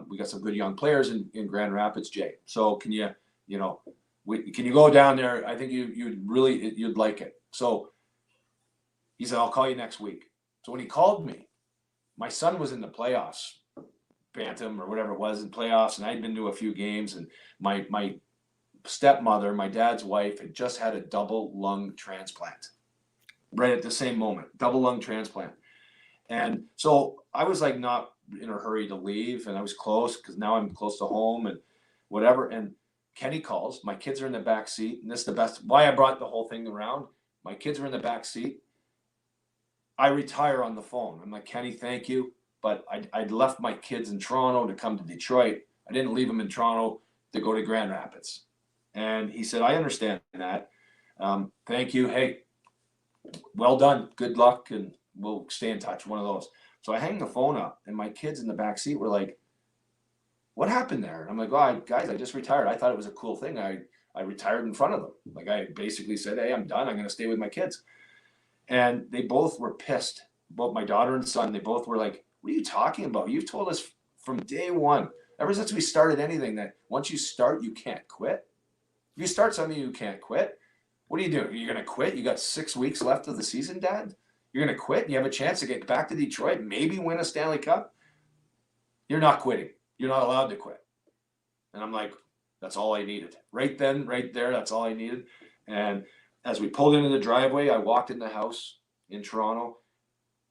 we got some good young players in Grand Rapids, Jay. So can you go down there? I think you'd like it. So he said, I'll call you next week. So when he called me, my son was in the playoffs, Bantam or whatever it was in playoffs, and I'd been to a few games. And my stepmother, my dad's wife, had just had a double lung transplant. Right at the same moment, double lung transplant. And so I was like not in a hurry to leave, and I was close because now I'm close to home and whatever. And Kenny calls, my kids are in the back seat, and this is the best, why I brought the whole thing around. My kids are in the back seat. I retire on the phone. I'm like, Kenny, thank you. But I'd left my kids in Toronto to come to Detroit. I didn't leave them in Toronto to go to Grand Rapids. And he said, I understand that. Thank you. Hey, well done. Good luck. And we'll stay in touch. One of those. So I hang the phone up, and my kids in the back seat were like, what happened there? And I'm like, oh, guys, I just retired. I thought it was a cool thing. I retired in front of them. Like, I basically said, hey, I'm done. I'm going to stay with my kids. And they both were pissed. Both my daughter and son, they both were like, what are you talking about? You've told us from day one, ever since we started anything, that once you start, you can't quit. If you start something, you can't quit. What are you doing? You're going to quit? You got 6 weeks left of the season, Dad? You're going to quit? And you have a chance to get back to Detroit, maybe win a Stanley Cup? You're not quitting. You're not allowed to quit. And I'm like, that's all I needed. Right then, right there, that's all I needed. And as we pulled into the driveway, I walked in the house in Toronto.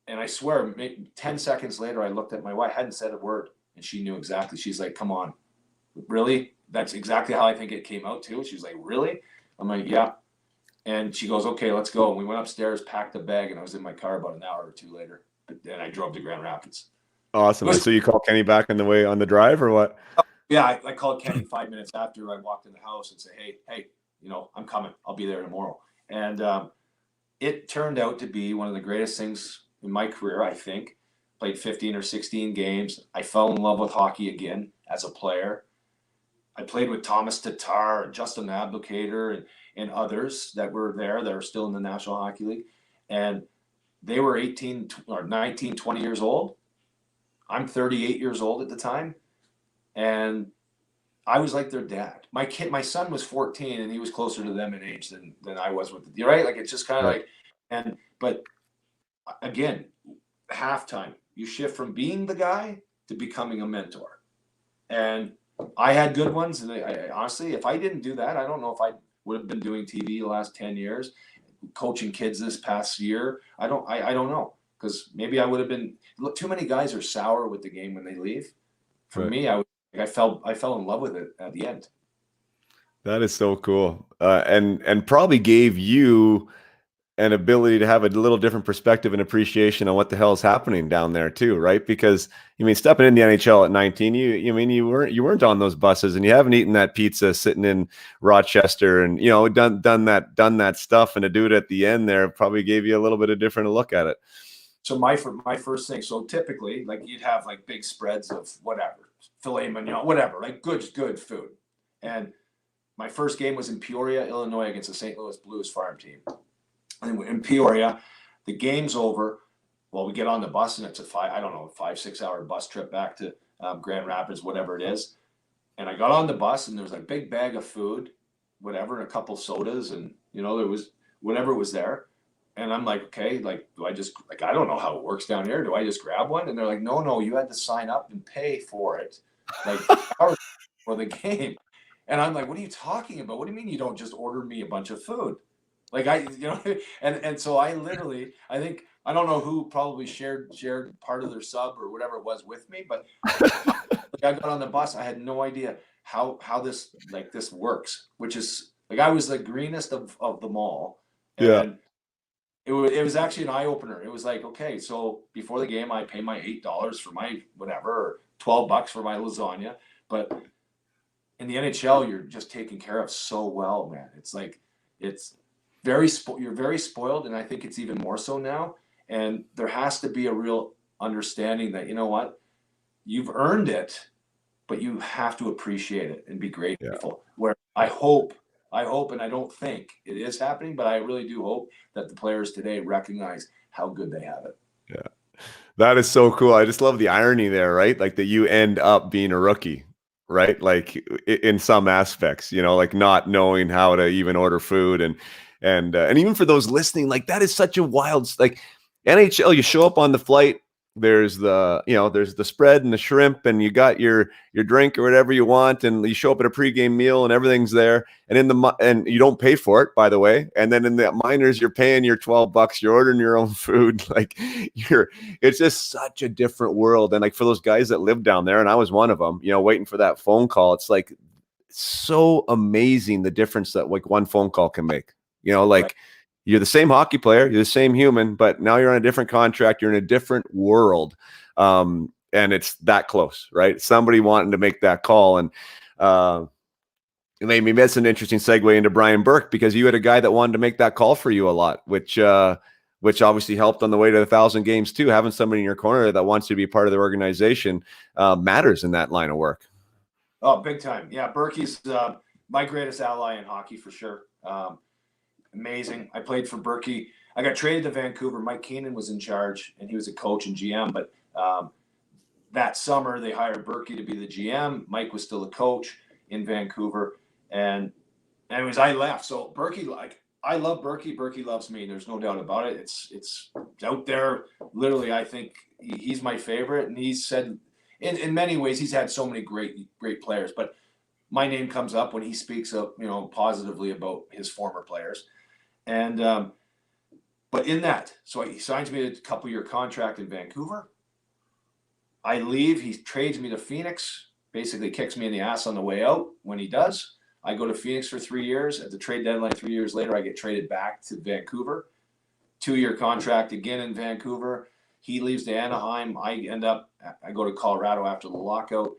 And I swear, 10 seconds later, I looked at my wife. I hadn't said a word. And she knew exactly. She's like, come on. Really? That's exactly how I think it came out, too. She was like, really? I'm like, yeah. And she goes, okay, let's go. And we went upstairs, packed a bag, and I was in my car about an hour or two later. But then I drove to Grand Rapids. Awesome. So you call Kenny back on the way on the drive or what? Yeah, I called Kenny 5 minutes after I walked in the house and said, hey, I'm coming. I'll be there tomorrow. And it turned out to be one of the greatest things in my career, I think. Played 15 or 16 games. I fell in love with hockey again as a player. I played with Thomas Tatar and Justin Ablocator and others that were there that are still in the National Hockey League. And they were 18 or 19, 20 years old. I'm 38 years old at the time. And I was like their dad. My son was 14, and he was closer to them in age than I was with the, right? Like, it's just kind of like, but again, halftime, you shift from being the guy to becoming a mentor. And I had good ones. And I honestly, if I didn't do that, I don't know if I would have been doing TV the last 10 years, coaching kids this past year. I don't know, because maybe I would have been. Look, too many guys are sour with the game when they leave. For me, I fell in love with it at the end. That is so cool, and probably gave you an ability to have a little different perspective and appreciation on what the hell is happening down there too, right? Because stepping in the NHL at 19, you weren't on those buses, and you haven't eaten that pizza sitting in Rochester, and done that stuff, and to do it at the end there probably gave you a little bit of different look at it. So my first thing, so typically, like, you'd have like big spreads of whatever, filet mignon, whatever, like good food. And my first game was in Peoria, Illinois, against the St. Louis Blues farm team. And in Peoria, the game's over. Well, we get on the bus, and it's a 5-6 hour bus trip back to Grand Rapids, whatever it is. And I got on the bus, and there was a big bag of food, whatever, and a couple sodas, and there was whatever was there. And I'm like, okay, like, do I just, like, I don't know how it works down here. Do I just grab one? And they're like, no, you had to sign up and pay for it, like, for the game. And I'm like, what are you talking about? What do you mean you don't just order me a bunch of food? Like, and so I literally, I think, I don't know who probably shared part of their sub or whatever it was with me, but I got on the bus. I had no idea how this works, which is like, I was the greenest of them all. And yeah. It was actually an eye opener. It was like, okay, so before the game, I pay my $8 for my whatever, or $12 for my lasagna. But in the NHL, you're just taken care of so well, man. It's like, it's you're very spoiled, and I think it's even more so now. And there has to be a real understanding that, you know what, you've earned it. but you have to appreciate it and be Yeah. grateful. Where I hope, and I don't think it is happening, but I really do hope that the players today recognize how good they have it. Yeah. That is so cool. I just love the irony there, right? Like that you end up being a rookie, right? Like in some aspects, you know, like not knowing how to even order food and even for those listening, like that is such a wild, like NHL, you show up on the flight, there's there's the spread and the shrimp and you got your drink or whatever you want. And you show up at a pregame meal and everything's there. And and you don't pay for it, by the way. And then in the minors, you're paying your $12, you're ordering your own food. Like it's just such a different world. And like for those guys that live down there, and I was one of them, waiting for that phone call, it's like so amazing the difference that like one phone call can make. Right. You're the same hockey player, you're the same human, but now you're on a different contract, you're in a different world. And it's that close, right? Somebody wanting to make that call. And it made me miss an interesting segue into Brian Bourque, because you had a guy that wanted to make that call for you a lot, which obviously helped on the way to 1,000 games too. Having somebody in your corner that wants you to be part of the organization matters in that line of work. Oh, big time. Yeah, Bourque's my greatest ally in hockey for sure. Amazing. I played for Bourque. I got traded to Vancouver. Mike Keenan was in charge, and he was a coach and GM. But that summer, they hired Bourque to be the GM. Mike was still a coach in Vancouver. And anyways, I left. So Bourque, I love Bourque. Bourque loves me. There's no doubt about it. It's out there. Literally, I think he's my favorite. And he's said, in many ways, he's had so many great players. But my name comes up when he speaks up, positively about his former players. And but in that, so he signs me a couple-year contract in Vancouver. I leave. He trades me to Phoenix. Basically, kicks me in the ass on the way out. When he does, I go to Phoenix for 3 years. At the trade deadline, 3 years later, I get traded back to Vancouver. 2-year contract again in Vancouver. He leaves to Anaheim. I go to Colorado after the lockout,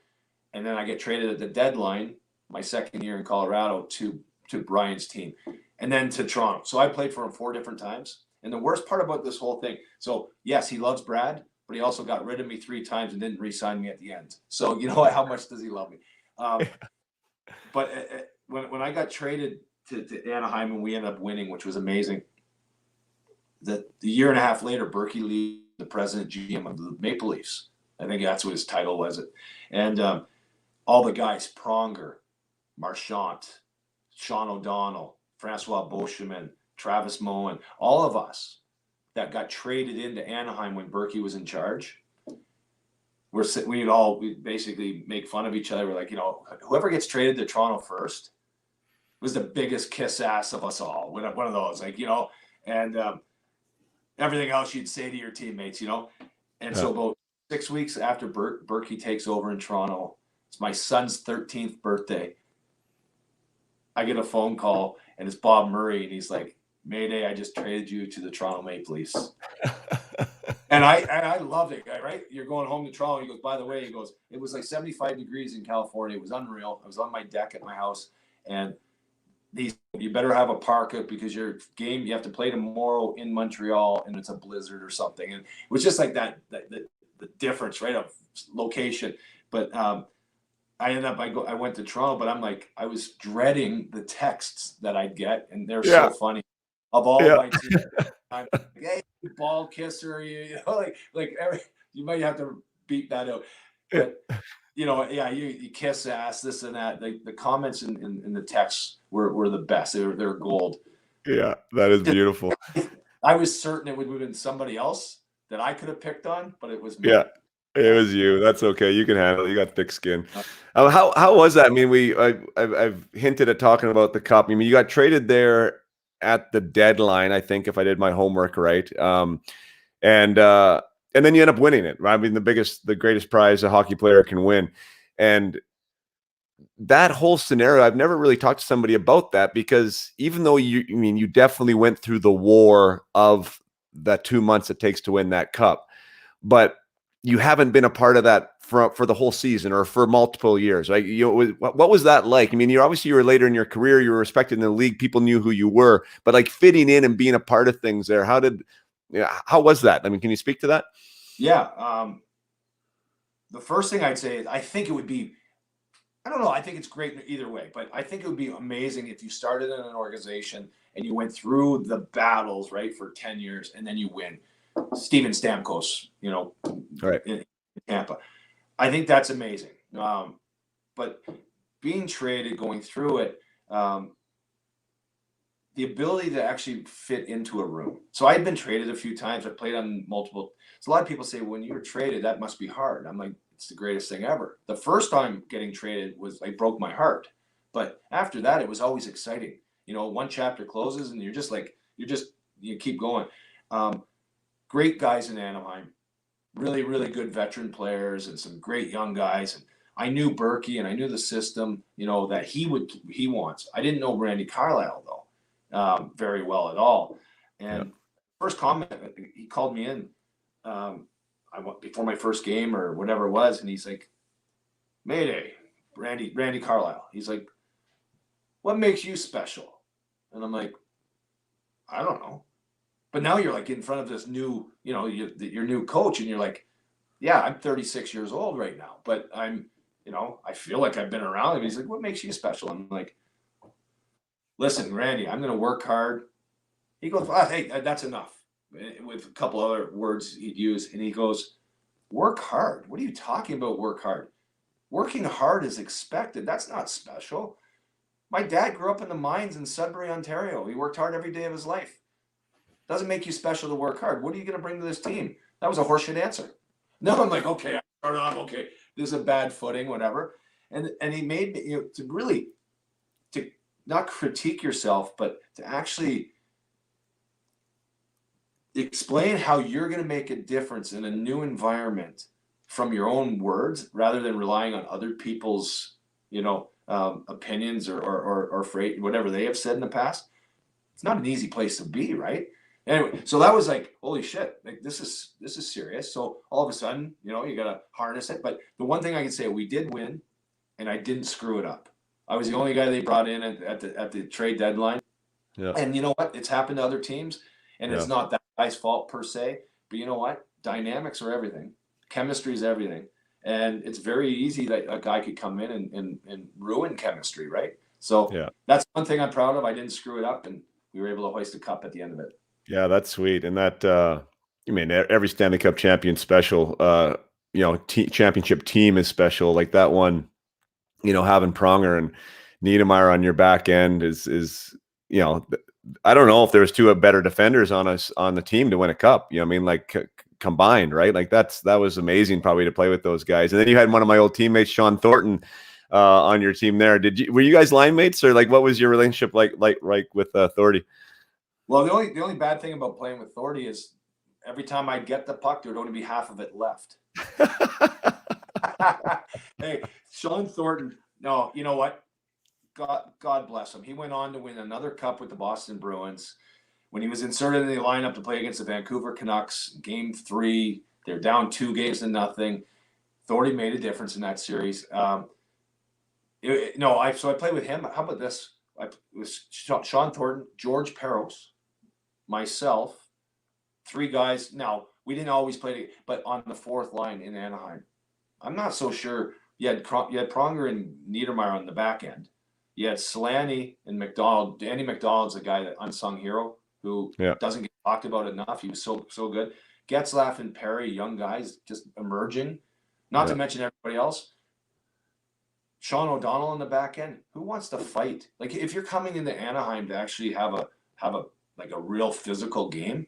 and then I get traded at the deadline, my second year in Colorado, to Brian's team, and then to Toronto. So I played for him 4 different times. And the worst part about this whole thing, so yes, he loves Brad, but he also got rid of me 3 times and didn't re-sign me at the end. So how much does he love me? But when I got traded to Anaheim and we ended up winning, which was amazing, the year and a half later, Bourque leaves the president GM of the Maple Leafs. I think that's what his title was. And all the guys, Pronger, Marchant, Sean O'Donnell, Francois Beauchemin, Travis Moen, all of us that got traded into Anaheim when Bourque was in charge, we'd basically make fun of each other. We're like, whoever gets traded to Toronto first was the biggest kiss ass of us all. One of those, and everything else you'd say to your teammates, And so about 6 weeks after Bourque takes over in Toronto, it's my son's 13th birthday. I get a phone call, and it's Bob Murray, and he's like, "Mayday, I just traded you to the Toronto Maple Leafs." And I loved it, right? You're going home to Toronto. He goes, by the way, it was like 75 degrees in California. It was unreal. I was on my deck at my house, and you better have a parka because your game, you have to play tomorrow in Montreal, and it's a blizzard or something. And it was just like that the difference, right, of location. But I went to Toronto, but I was dreading the texts that I'd get, and they're so funny. Of all my team, I'm like, "Hey, ball kisser," you might have to beat that out. But you kiss ass, this and that. The comments in the texts were the best. They're gold. Yeah, that is beautiful. I was certain it would have been somebody else that I could have picked on, but it was me. Yeah. It was you. That's okay. You can handle it. You got thick skin. How was that? I mean, I've hinted at talking about the cup. I mean, you got traded there at the deadline, I think, if I did my homework right. And then you end up winning it. Right? I mean, the greatest prize a hockey player can win. And that whole scenario, I've never really talked to somebody about that, because even though you definitely went through the war of the 2 months it takes to win that cup, but you haven't been a part of that for the whole season or for multiple years. Like, what was that like? I mean, you were later in your career, you were respected in the league, people knew who you were, but like fitting in and being a part of things there, how was that? I mean, can you speak to that? Yeah. The first thing I'd say is I think it would be I don't know. I think it's great either way, but I think it would be amazing if you started in an organization and you went through the battles, right, for 10 years and then you win. Steven Stamkos, Right. in Tampa. I think that's amazing. But being traded, going through it, the ability to actually fit into a room. So I've been traded a few times. I've played on multiple. So a lot of people say, when you're traded, that must be hard. I'm like, it's the greatest thing ever. The first time getting traded was like broke my heart. But after that, it was always exciting. One chapter closes and you keep going. Great guys in Anaheim, really, really good veteran players and some great young guys. And I knew Bourque and I knew the system, that he wants. I didn't know Randy Carlyle though. Very well at all. And first comment, he called me in before my first game or whatever it was, and he's like, Mayday, Randy Carlyle. He's like, what makes you special? And I'm like, I don't know. But now you're like in front of this new, your new coach, and you're like, yeah, I'm 36 years old right now, but I'm, I feel like I've been around him. He's like, what makes you special? I'm like, listen, Randy, I'm going to work hard. He goes, hey, that's enough. With a couple other words he'd use. And he goes, work hard. What are you talking about, work hard? Working hard is expected. That's not special. My dad grew up in the mines in Sudbury, Ontario. He worked hard every day of his life. Doesn't make you special to work hard. What are you going to bring to this team? That was a horseshit answer. No, I'm like, okay, I started off, okay, this is a bad footing, whatever. And he made me, to not critique yourself, but to actually explain how you're going to make a difference in a new environment from your own words, rather than relying on other people's, opinions or freight, whatever they have said in the past. It's not an easy place to be, right? Anyway, so that was like, holy shit, like this is serious. So all of a sudden, you got to harness it. But the one thing I can say, we did win, and I didn't screw it up. I was the only guy they brought in at the trade deadline. Yeah. And you know what? It's happened to other teams, and it's not that guy's fault per se. But you know what? Dynamics are everything. Chemistry is everything. And it's very easy that a guy could come in and ruin chemistry, right? So that's one thing I'm proud of. I didn't screw it up, and we were able to hoist a cup at the end of it. Yeah, that's sweet. And that, every Stanley Cup champion special, championship team is special. Like that one, having Pronger and Niedermayer on your back end is, I don't know if there's two better defenders on the team to win a cup. Combined, right? Like that was amazing probably to play with those guys. And then you had one of my old teammates, Sean Thornton, on your team there. Were you guys line mates, or like what was your relationship like with Thordy? Well, the only bad thing about playing with Thordy is every time I'd get the puck, there would only be half of it left. Hey, Sean Thornton. No, you know what? God bless him. He went on to win another cup with the Boston Bruins. When he was inserted in the lineup to play against the Vancouver Canucks, Game 3, they're down 2-0. Thordy made a difference in that series. So I played with him. How about this? It was Sean Thornton, George Peros, myself, 3 guys. Now, we didn't always play, but on the 4th line in Anaheim. I'm not so sure. You had Pronger and Niedermayer on the back end. You had Slaney and McDonald. Danny McDonald's a guy, that unsung hero who doesn't get talked about enough. He was so good. Getzlaf and Perry, young guys just emerging. Not to mention everybody else. Sean O'Donnell on the back end. Who wants to fight? Like, if you're coming into Anaheim to actually have a real physical game,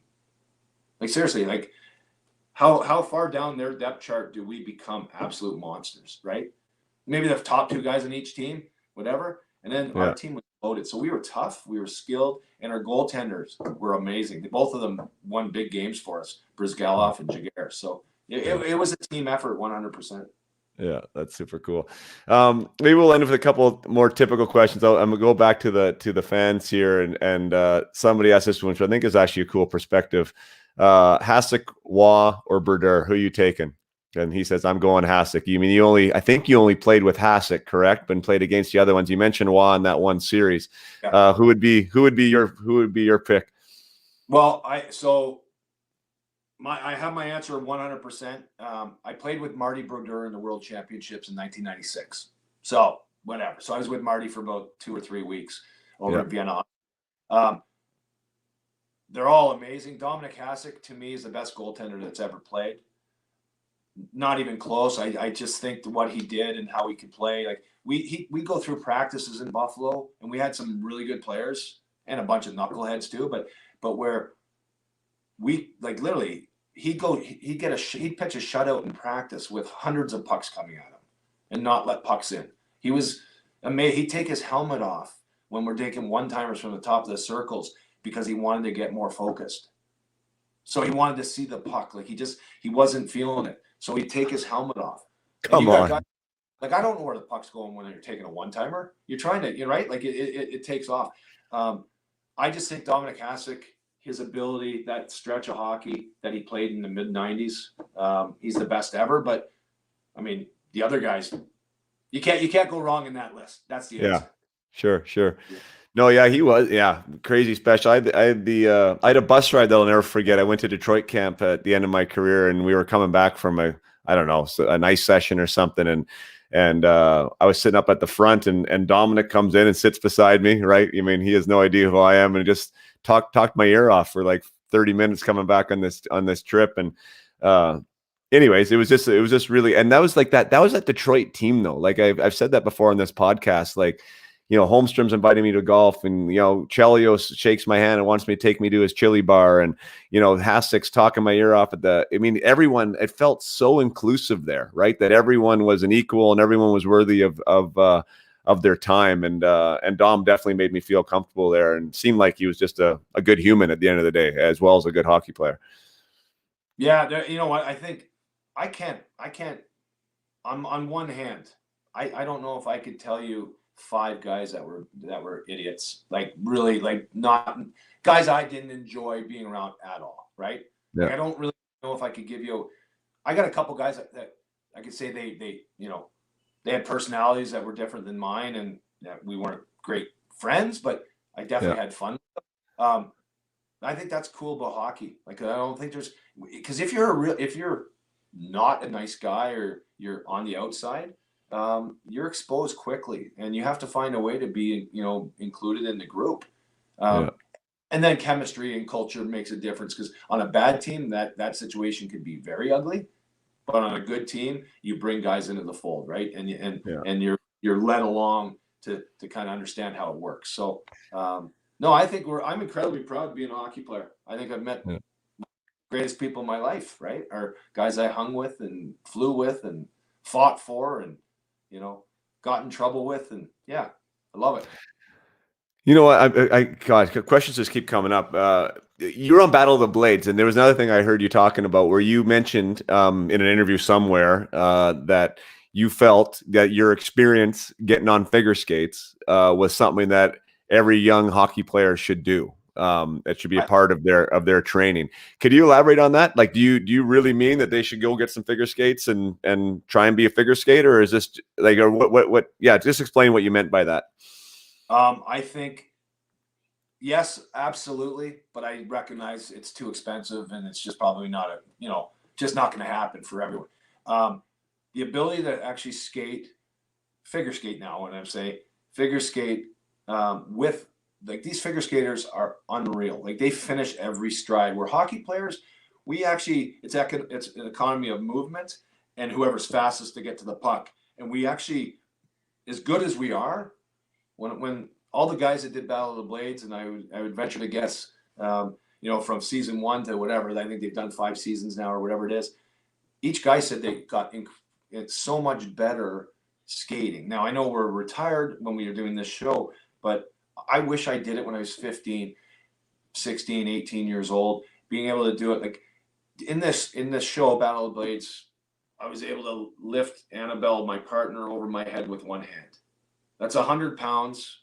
like seriously, like how far down their depth chart do we become absolute monsters, right? Maybe the top 2 guys on each team, whatever. And then our team was loaded. So we were tough, we were skilled, and our goaltenders were amazing. Both of them won big games for us, Brizgalov and Jaguar. So it was a team effort, 100%. Yeah, that's super cool. Maybe we'll end with a couple more typical questions. I'm gonna go back to the fans here, and somebody asked this one, which I think is actually a cool perspective. Hasek, Waugh, or Brodeur, who are you taking? And he says, I'm going Hasek. I think you only played with Hasek, correct? But played against the other ones. You mentioned Waugh in that one series. Yeah. Who would be your pick? Well, I have my answer 100%. I played with Marty Brodeur in the World Championships in 1996. So whatever. So I was with Marty for about 2 or 3 weeks over Yeah. at Vienna. They're all amazing. Dominic Hasek, to me, is the best goaltender that's ever played. Not even close. I just think what he did and how he could play. Like we go through practices in Buffalo, and we had some really good players and a bunch of knuckleheads too. But where we like literally he'd pitch a shutout in practice with hundreds of pucks coming at him and not let pucks in. He was amazing. He'd take his helmet off when we're taking one-timers from the top of the circles because he wanted to get more focused. So he wanted to see the puck. Like he wasn't feeling it. So he'd take his helmet off. Come on. Guys, like I don't know where the puck's going when you're taking a one-timer. You're trying to, you're right. Like it takes off. I just think Dominic Hasek, his ability, that stretch of hockey that he played in the mid-90s, he's the best ever. But I mean, the other guys, you can't go wrong in that list. That's the answer. Sure. Yeah. No, yeah, he was, crazy special. I had a bus ride that I'll never forget. I went to Detroit camp at the end of my career, and we were coming back from a nice session or something, and I was sitting up at the front, and Dominic comes in and sits beside me. Right? I mean, he has no idea who I am, and just talked my ear off for like 30 minutes coming back on this trip, and anyways, it was just really, and that was like that was that Detroit team though. Like I've said that before on this podcast, like. Holmstrom's inviting me to golf, and, Chelios shakes my hand and wants me to take me to his chili bar. And, Hasek's talking my ear off everyone, it felt so inclusive there, right? That everyone was an equal and everyone was worthy of their time. And Dom definitely made me feel comfortable there and seemed like he was just a good human at the end of the day, as well as a good hockey player. Yeah. You know what? I think I can't, on one hand, I don't know if I could tell you 5 guys that were idiots, like really, like not guys I didn't enjoy being around at all, right? Yeah. Like I don't really know if I could give you. I got a couple guys that I could say they had personalities that were different than mine, and we weren't great friends, but I definitely had fun. I think that's cool about hockey. Like I don't think there's, because if you're not a nice guy or you're on the outside. You're exposed quickly, and you have to find a way to be, included in the group. And then chemistry and culture makes a difference, because on a bad team, that situation could be very ugly, but on a good team, you bring guys into the fold, right? And you're led along to kind of understand how it works. So, no, I think I'm incredibly proud to be a hockey player. I think I've met the greatest people in my life, right? Are guys I hung with and flew with and fought for and got in trouble with, and I love it. You know what? God, questions just keep coming up. You're on Battle of the Blades, and there was another thing I heard you talking about where you mentioned in an interview somewhere that you felt that your experience getting on figure skates was something that every young hockey player should do. That should be a part of their training. Could you elaborate on that? Like, do you really mean that they should go get some figure skates and try and be a figure skater, or is this like, or what? Yeah, just explain what you meant by that. I think yes, absolutely, but I recognize it's too expensive, and it's just probably not just not going to happen for everyone. The ability to actually figure skate now, when I say figure skate with. Like these figure skaters are unreal. Like they finish every stride. Where hockey players, it's an economy of movement and whoever's fastest to get to the puck. And we actually, as good as we are, when all the guys that did Battle of the Blades, and I would venture to guess, from season 1 to whatever, I think they've done 5 seasons now or whatever it is. Each guy said they got it's so much better skating. Now I know we're retired when we were doing this show, but I wish I did it when I was 15, 16, 18 years old, being able to do it. Like in this show, Battle of the Blades, I was able to lift Annabelle, my partner, over my head with one hand. That's 100 pounds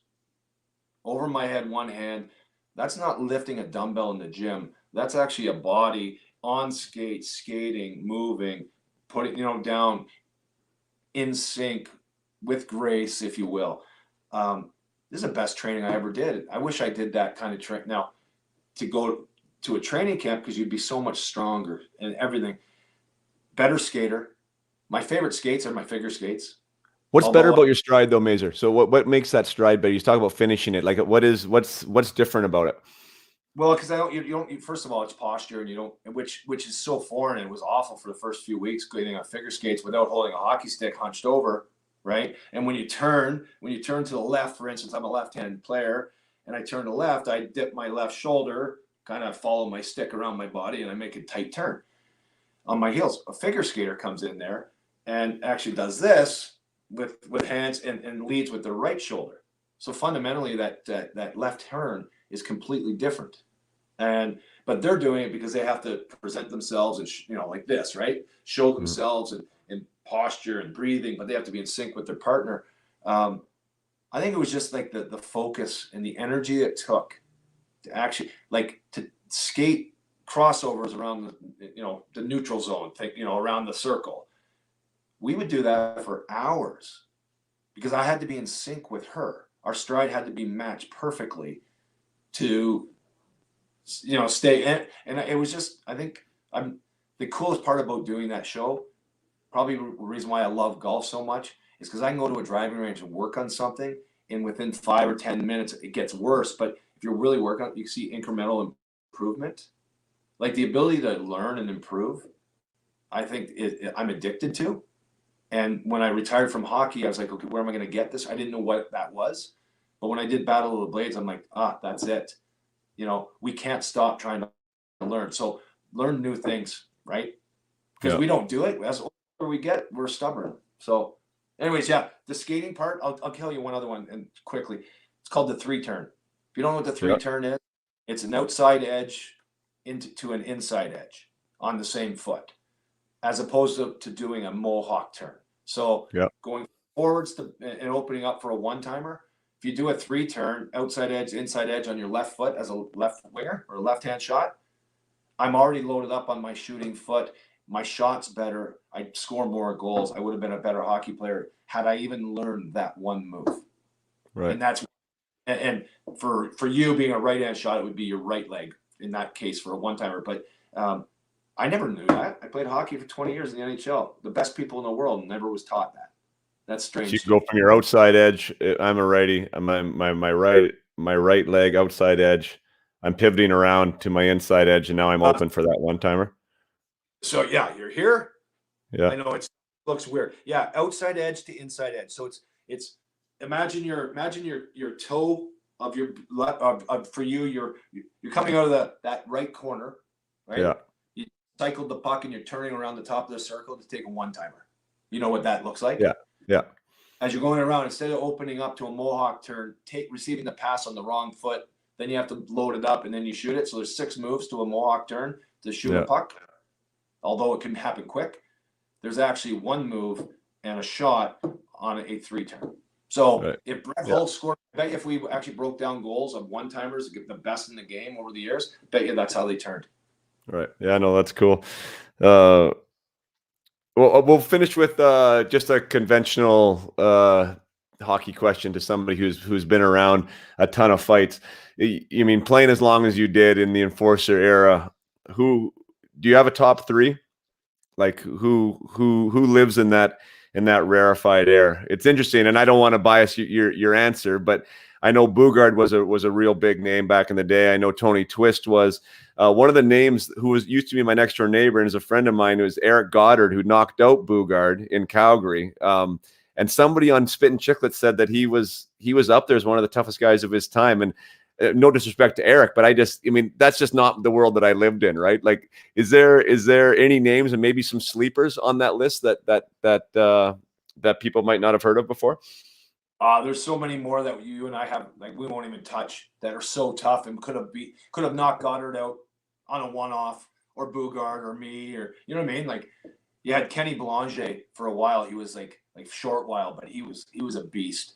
over my head, one hand. That's not lifting a dumbbell in the gym. That's actually a body on skates, skating, moving, putting, down in sync with grace, if you will. This is the best training I ever did. I wish I did that kind of training. Now, to go to a training camp, because you'd be so much stronger and everything. Better skater. My favorite skates are my figure skates. What's better Although, about your stride though, Mazer? So what makes that stride better? You talk about finishing it. Like what's different about it? well, because I don't, you don't. First of all, it's posture, and you don't, which is so foreign. And it was awful for the first few weeks getting on figure skates without holding a hockey stick hunched over, right? And when you turn to the left, for instance, I'm a left-handed player, and I turn to left, I dip my left shoulder, kind of follow my stick around my body, and I make a tight turn on my heels. A figure skater comes in there and actually does this with hands and leads with the right shoulder. So fundamentally, that left turn is completely different. But they're doing it because they have to present themselves and like this, right? Show themselves and posture and breathing, but they have to be in sync with their partner. I think it was just like the focus and the energy it took to actually like to skate crossovers around the neutral zone, around the circle. We would do that for hours because I had to be in sync with her. Our stride had to be matched perfectly to stay in. And it was just, I think the coolest part about doing that show, probably the reason why I love golf so much, is because I can go to a driving range and work on something, and within 5 or 10 minutes it gets worse. But if you're really working on it, you see incremental improvement, like the ability to learn and improve. I think I'm addicted to. And when I retired from hockey, I was like, okay, where am I going to get this? I didn't know what that was. But when I did Battle of the Blades, I'm like, that's it. We can't stop trying to learn. So learn new things, right? Because we don't do it. As older we get, we're stubborn. So anyways, yeah, the skating part, I'll tell you one other one and quickly. It's called the 3-turn. If you don't know what the 3-turn is, it's an outside edge to an inside edge on the same foot, as opposed to doing a mohawk turn. So going forwards and opening up for a one-timer, if you do a 3-turn, outside edge, inside edge on your left foot as a left winger or a left-hand shot, I'm already loaded up on my shooting foot. My shot's better. I score more goals. I would have been a better hockey player had I even learned that one move. Right. And that's and for you being a right-hand shot, it would be your right leg in that case for a one-timer. But I never knew that. I played hockey for 20 years in the NHL. The best people in the world never was taught that. That's strange. So you go from your outside edge. I'm a righty. My right leg outside edge. I'm pivoting around to my inside edge, and now I'm open for that one timer. So yeah, you're here. Yeah, I know it looks weird. Yeah, outside edge to inside edge. So it's imagine your toe of your for you. You're coming out of that right corner, right? Yeah. You cycled the puck and you're turning around the top of the circle to take a one timer. You know what that looks like? Yeah. Yeah. As you're going around, instead of opening up to a mohawk turn, receiving the pass on the wrong foot, then you have to load it up and then you shoot it. So there's 6 moves to a mohawk turn to shoot a puck. Although it can happen quick, there's actually 1 move and a shot on a 3-turn. So if Brett Holt scored, I bet if we actually broke down goals of one-timers, the best in the game over the years, I bet you that's how they turned. Right. Yeah, no, that's cool. We'll finish with just a conventional hockey question to somebody who's been around a ton of fights. You mean playing as long as you did in the enforcer era? Who do you have a top 3? Like who lives in that rarefied air? It's interesting, and I don't want to bias your answer, but I know Boogaard was a real big name back in the day. I know Tony Twist was. One of the names who used to be my next door neighbor and is a friend of mine was Eric Goddard, who knocked out Boogaard in Calgary. And somebody on Spit and Chiclet said that he was up there as one of the toughest guys of his time. And no disrespect to Eric, but I mean, that's just not the world that I lived in, right? Like, is there any names and maybe some sleepers on that list that people might not have heard of before? There's so many more that you and I have, like, we won't even touch, that are so tough and could have knocked Goddard out on a one-off, or Boogaard or me, or you know what I mean? Like, you had Kenny Belanger for a while. He was like short while, but he was a beast.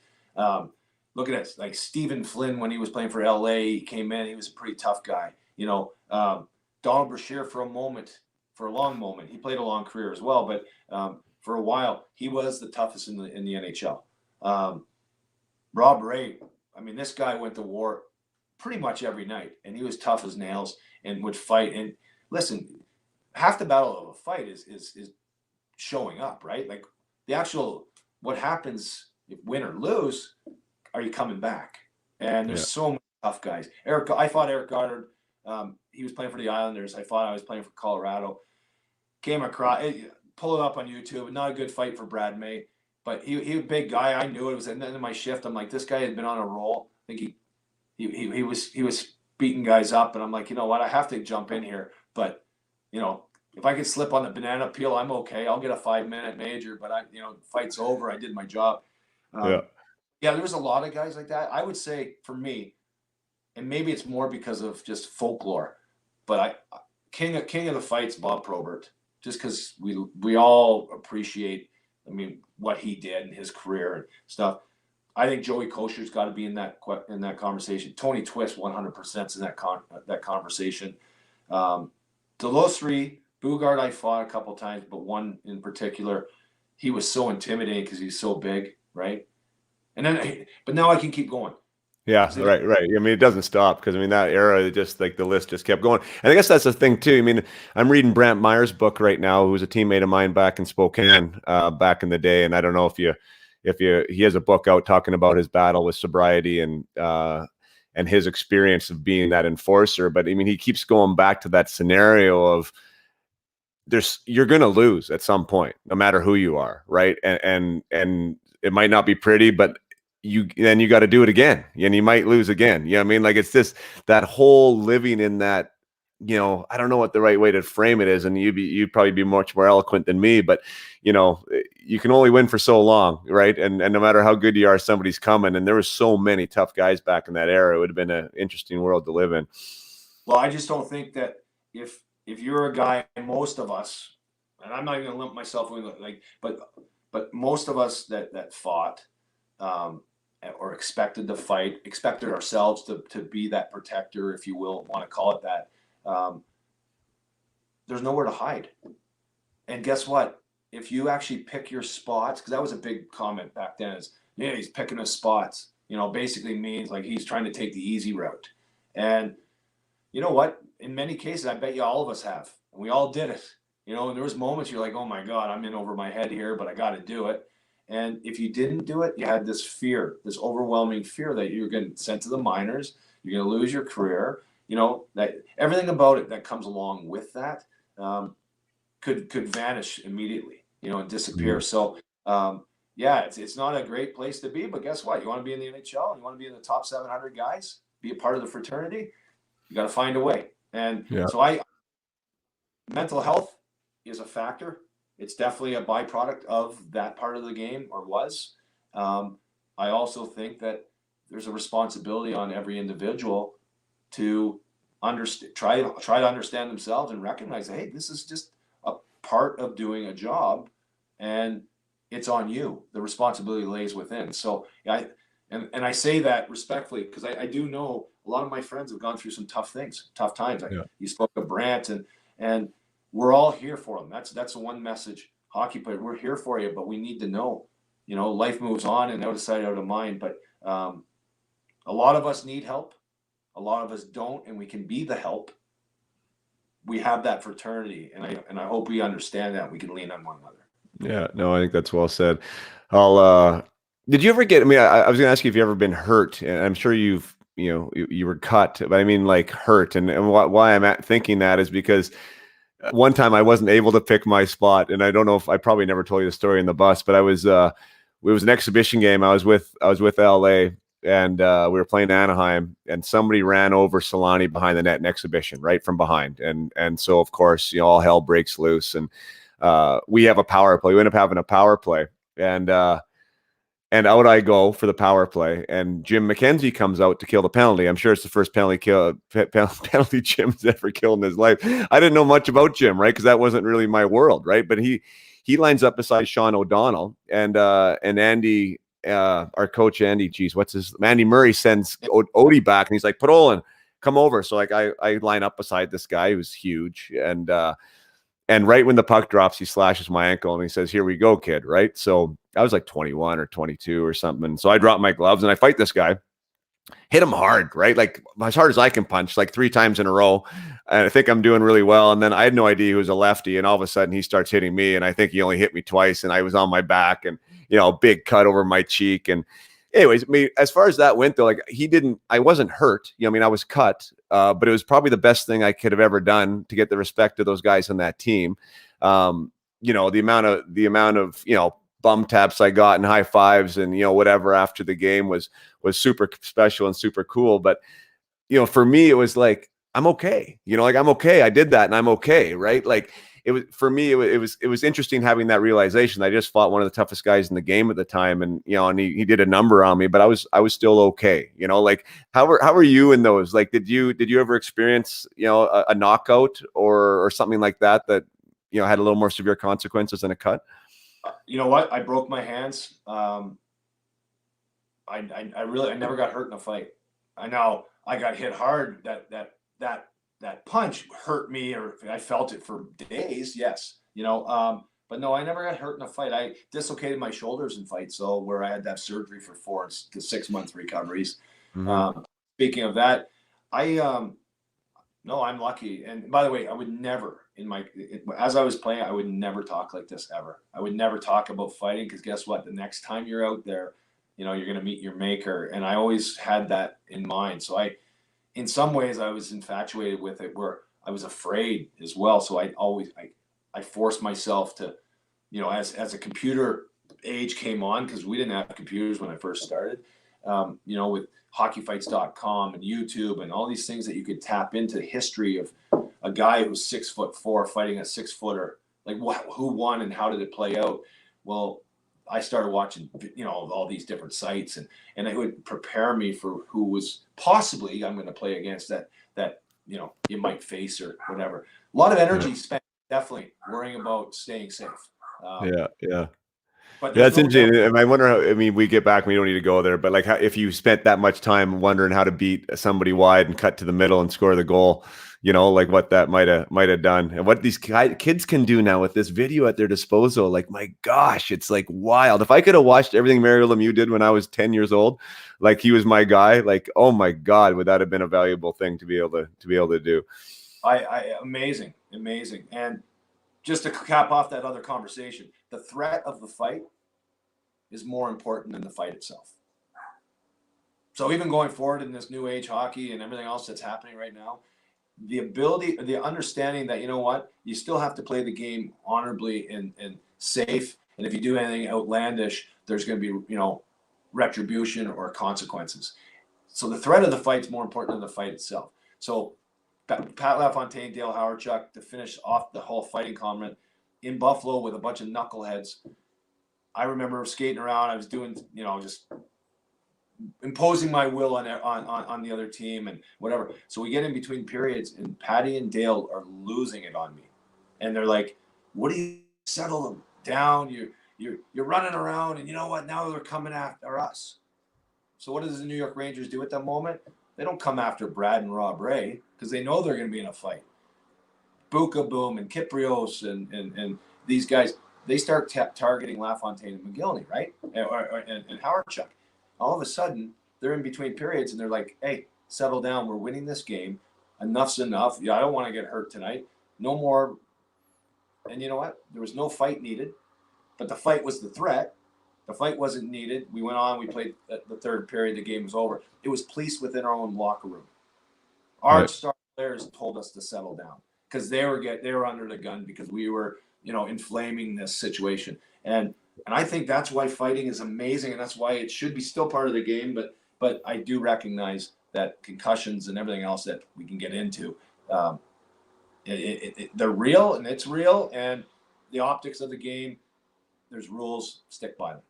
Looking at like Stephen Flynn when he was playing for LA, he came in. He was a pretty tough guy. Donald Brashear for a long moment. He played a long career as well, but for a while he was the toughest in the NHL. Rob Ray, I mean, this guy went to war pretty much every night, and he was tough as nails and would fight. And listen, half the battle of a fight is showing up, right? Like the actual what happens if win or lose? Are you coming back? And there's so many tough guys. I fought Eric Goddard. He was playing for the Islanders. I thought I was playing for Colorado. Came across, pull it up on YouTube. Not a good fight for Brad May, but he was a big guy. I knew it. It was at the end of my shift. I'm like, this guy had been on a roll. I think he was beating guys up, and I'm like, you know what? I have to jump in here. But if I could slip on the banana peel, I'm okay. I'll get a 5-minute major. But fight's over. I did my job. Yeah, there was a lot of guys like that. I would say for me, and maybe it's more because of just folklore, but king of the fights, Bob Probert, just because we all appreciate, what he did in his career and stuff. I think Joey Kosher's got to be in that conversation. Tony Twist, 100% in that conversation. Those three, Bugard I fought a couple times, but one in particular, he was so intimidating because he's so big, right? And then, but now I can keep going. Yeah, right. It doesn't stop because that era, just like the list just kept going. And I guess that's the thing too. I'm reading Brant Meyer's book right now, who was a teammate of mine back in Spokane back in the day. And I don't know if he has a book out talking about his battle with sobriety and his experience of being that enforcer. But he keeps going back to that scenario of you're going to lose at some point, no matter who you are, right? And it might not be pretty, but you got to do it again, and you might lose again. Like it's just that whole living in that. I don't know what the right way to frame it is, and you'd probably be much more eloquent than me, but you can only win for so long, right? And no matter how good you are, somebody's coming. And there were so many tough guys back in that era. It would have been an interesting world to live in. Well, I just don't think that if you're a guy, most of us, and I'm not even gonna lump myself in but most of us that fought or expected to fight, expected ourselves to be that protector, if you will, want to call it that. There's nowhere to hide. And guess what? If you actually pick your spots, because that was a big comment back then, is he's picking his spots. Basically means like he's trying to take the easy route. And you know what? In many cases, I bet you all of us have, and we all did it. And there was moments you're like, oh my God, I'm in over my head here, but I got to do it. And if you didn't do it, you had this fear, this overwhelming fear that you're getting sent to the minors, you're going to lose your career. That everything about it that comes along with that could vanish immediately, and disappear. Mm-hmm. So, it's not a great place to be, but guess what? You want to be in the NHL, you want to be in the top 700 guys, be a part of the fraternity, you got to find a way. And so mental health is a factor. It's definitely a byproduct of that part of the game, or was. I also think that there's a responsibility on every individual to try to understand themselves and recognize that, hey, this is just a part of doing a job, and it's on you. The responsibility lays within. So I say that respectfully because I do know a lot of my friends have gone through some tough things, tough times. You spoke of Brant, and we're all here for them. That's the one message. Hockey player, we're here for you, but we need to know, life moves on and out of sight, out of mind. But a lot of us need help. A lot of us don't, and we can be the help. We have that fraternity, and I hope we understand that we can lean on one another. Yeah, no, I think that's well said. Did you ever get? I was going to ask you if you ever been hurt, and I'm sure you were cut, but like hurt, and why I'm thinking that is because one time I wasn't able to pick my spot, and I don't know if I probably never told you the story in the bus, but it was an exhibition game. I was with LA. And we were playing Anaheim, and somebody ran over Solani behind the net in exhibition, right from behind. And so, of course, all hell breaks loose. And we have a power play. We end up having a power play. And out I go for the power play. And Jim McKenzie comes out to kill the penalty. I'm sure it's the first penalty Jim's ever killed in his life. I didn't know much about Jim, right? Because that wasn't really my world, right? But he lines up beside Sean O'Donnell, and Andy, our coach Andy, Andy Murray sends Odie back, and he's like, Podolin, come over. So I line up beside this guy who's huge, and right when the puck drops, he slashes my ankle and he says, here we go, kid. Right. So I was like 21 or 22 or something. And so I drop my gloves and I fight this guy, hit him hard, right? Like as hard as I can punch, like 3 times in a row. And I think I'm doing really well. And then I had no idea he was a lefty. And all of a sudden he starts hitting me. And I think he only hit me twice. And I was on my back and, big cut over my cheek. And anyways, I mean, as far as that went though, like I wasn't hurt. I was cut, but it was probably the best thing I could have ever done to get the respect of those guys on that team. The amount of, bum taps I got and high fives and, whatever after the game was super special and super cool. But, for me, it was like, I'm okay, I'm okay. I did that and I'm okay. Right. Like it was, for me, it was interesting having that realization. I just fought one of the toughest guys in the game at the time. And, and he did a number on me, but I was still okay. Like how are you in those? Like, did you ever experience, a knockout or something like that, had a little more severe consequences than a cut? You know what? I broke my hands. I never got hurt in a fight. I know I got hit hard. That punch hurt me, or I felt it for days. Yes, but no, I never got hurt in a fight. I dislocated my shoulders in fights, so where I had to have surgery for 4 to 6 month recoveries. Mm-hmm. Speaking of that, no, I'm lucky. And by the way, I would never as I was playing, I would never talk like this ever. I would never talk about fighting, because guess what? The next time you're out there, you're going to meet your maker. And I always had that in mind. So in some ways I was infatuated with it, where I was afraid as well. So I forced myself to, as a computer age came on, because we didn't have computers when I first started, with hockeyfights.com and YouTube and all these things that you could tap into the history of a guy who's 6'4" fighting a 6-footer. Like who won and how did it play out? Well, I started watching, all these different sites, and it would prepare me for who was possibly I'm going to play against that you might face or whatever. A lot of energy spent definitely worrying about staying safe. Yeah. But that's interesting. And I wonder how, we get back, we don't need to go there, but like if you spent that much time wondering how to beat somebody wide and cut to the middle and score the goal, like what that might have done, and what these kids can do now with this video at their disposal. Like, my gosh, it's like wild. If I could have watched everything Mario Lemieux did when I was 10 years old, like he was my guy, like, oh my God, would that have been a valuable thing to be able to do? Amazing. And just to cap off that other conversation, the threat of the fight is more important than the fight itself. So even going forward in this new age hockey and everything else that's happening right now, the understanding that, you still have to play the game honorably and safe. And if you do anything outlandish, there's going to be, retribution or consequences. So the threat of the fight is more important than the fight itself. So Pat LaFontaine, Dale Howardchuk, to finish off the whole fighting comment in Buffalo with a bunch of knuckleheads. I remember skating around. I was doing, just imposing my will on the other team and whatever. So we get in between periods, and Patty and Dale are losing it on me, and they're like, "What do you settle them down? You're running around, and you know what? Now they're coming after us." So what does the New York Rangers do at that moment? They don't come after Brad and Rob Ray, because they know they're going to be in a fight. Buka Boom and Kiprios and these guys, they start targeting LaFontaine and McGillney, right? And Howardchuk. All of a sudden, they're in between periods, and they're like, "Hey, settle down. We're winning this game. Enough's enough. Yeah, I don't want to get hurt tonight. No more." And you know what? There was no fight needed, but the fight was the threat. The fight wasn't needed. We went on. We played the third period. The game was over. It was police within our own locker room. Our star players told us to settle down, because they were under the gun, because we were, inflaming this situation. And I think that's why fighting is amazing, and that's why it should be still part of the game. But I do recognize that concussions and everything else that we can get into, they're real, and it's real, and the optics of the game, there's rules, stick by them.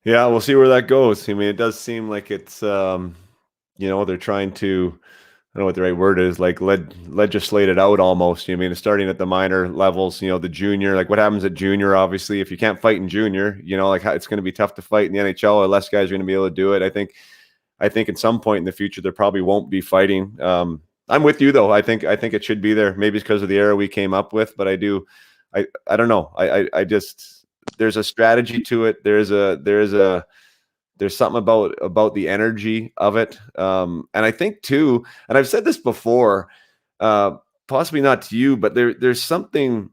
Yeah, we'll see where that goes. It does seem like it's, they're trying to, I don't know what the right word is, like legislate it out almost. It's starting at the minor levels, the junior, like what happens at junior, obviously, if you can't fight in junior, like it's going to be tough to fight in the NHL, or less guys are going to be able to do it. I think at some point in the future, there probably won't be fighting. I'm with you though. I think it should be there. Maybe it's because of the era we came up with, but I don't know. I just, there's a strategy to it. There is a There's something about the energy of it. And I think too, and I've said this before, possibly not to you, but there's something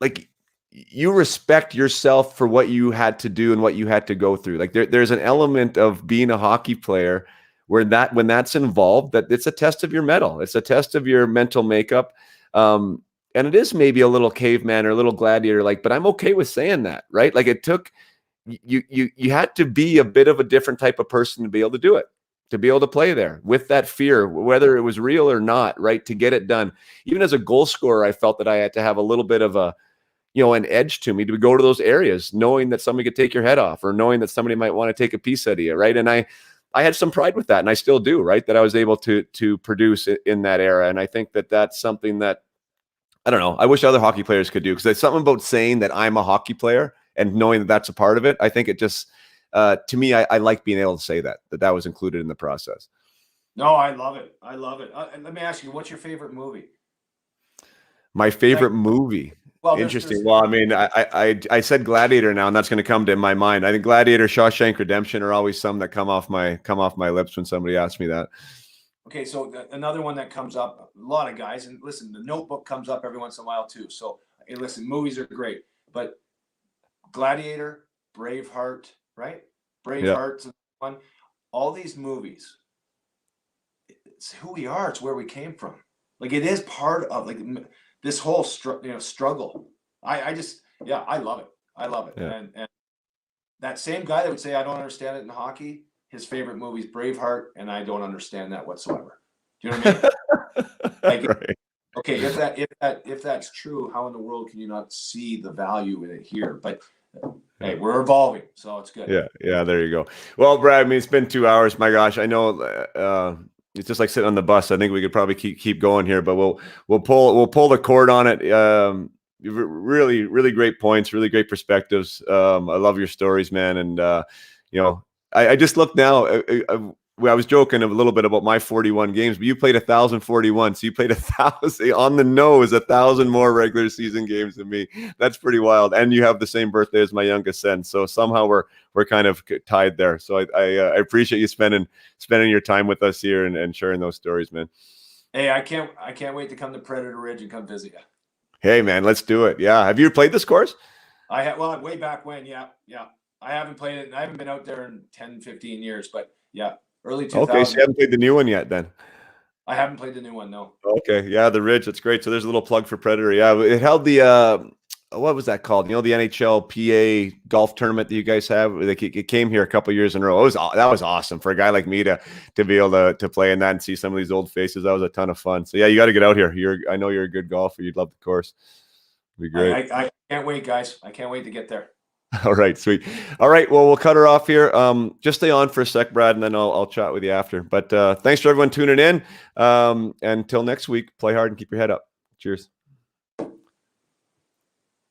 like you respect yourself for what you had to do and what you had to go through. Like there's an element of being a hockey player where when that's involved, that it's a test of your mettle. It's a test of your mental makeup. And it is maybe a little caveman or a little gladiator, like, but I'm okay with saying that, right? Like it took, you had to be a bit of a different type of person to be able to do it, to be able to play there with that fear, whether it was real or not, right? To get it done. Even as a goal scorer, I felt that I had to have a little bit of a, an edge to me to go to those areas, knowing that somebody could take your head off or knowing that somebody might want to take a piece out of you, right? And I had some pride with that, and I still do, right? That I was able to produce in that era. And I think that that's something that, I don't know, I wish other hockey players could do, because there's something about saying that I'm a hockey player and knowing that that's a part of it. I think it just, to me, I like being able to say that was included in the process. No, I love it. I love it. And let me ask you, what's your favorite movie? My favorite movie. Well, interesting. Well, I mean, I said Gladiator now, and that's going to come to my mind. I think Gladiator, Shawshank Redemption are always some that come off my lips when somebody asks me that. Okay, so another one that comes up, a lot of guys, and listen, The Notebook comes up every once in a while too. So, hey, listen, movies are great, but Gladiator, Braveheart, right? Braveheart's one. All these movies, it's who we are. It's where we came from. Like it is part of this whole struggle. I love it. I love it. Yeah. And that same guy that would say I don't understand it in hockey, his favorite movie is Braveheart, and I don't understand that whatsoever. Do you know what I mean? Right. Okay, if that's true, how in the world can you not see the value in it here? But hey, we're evolving, so it's good. Yeah, there you go. Well, Brad, I mean, it's been 2 hours. My gosh, I know it's just like sitting on the bus. I think we could probably keep going here, but we'll pull the cord on it. Really, really great points, really great perspectives. I love your stories, man, and I just looked now. I was joking a little bit about my 41 games, but you played 1,041. So you played 1,000 on the nose, 1,000 more regular season games than me. That's pretty wild. And you have the same birthday as my youngest son. So somehow we're kind of tied there. So I appreciate you spending your time with us here and sharing those stories, man. Hey, I can't wait to come to Predator Ridge and come visit you. Hey, man, let's do it. Yeah. Have you played this course? I have. Well, way back when. Yeah. I haven't played it. I haven't been out there in 10, 15 years, but yeah, early 2000s. Okay, so you haven't played the new one yet then? I haven't played the new one, no. Okay, yeah, the Ridge, that's great. So there's a little plug for Predator. Yeah, it held the, what was that called? The NHL PA golf tournament that you guys have? It came here a couple of years in a row. That was awesome for a guy like me to be able to play in that and see some of these old faces. That was a ton of fun. So yeah, you got to get out here. I know you're a good golfer. You'd love the course. It'd be great. I can't wait, guys. I can't wait to get there. All right, sweet. All right, well, we'll cut her off here. Just stay on for a sec, Brad, and then I'll chat with you after. But thanks for everyone tuning in. Until next week, play hard and keep your head up. Cheers.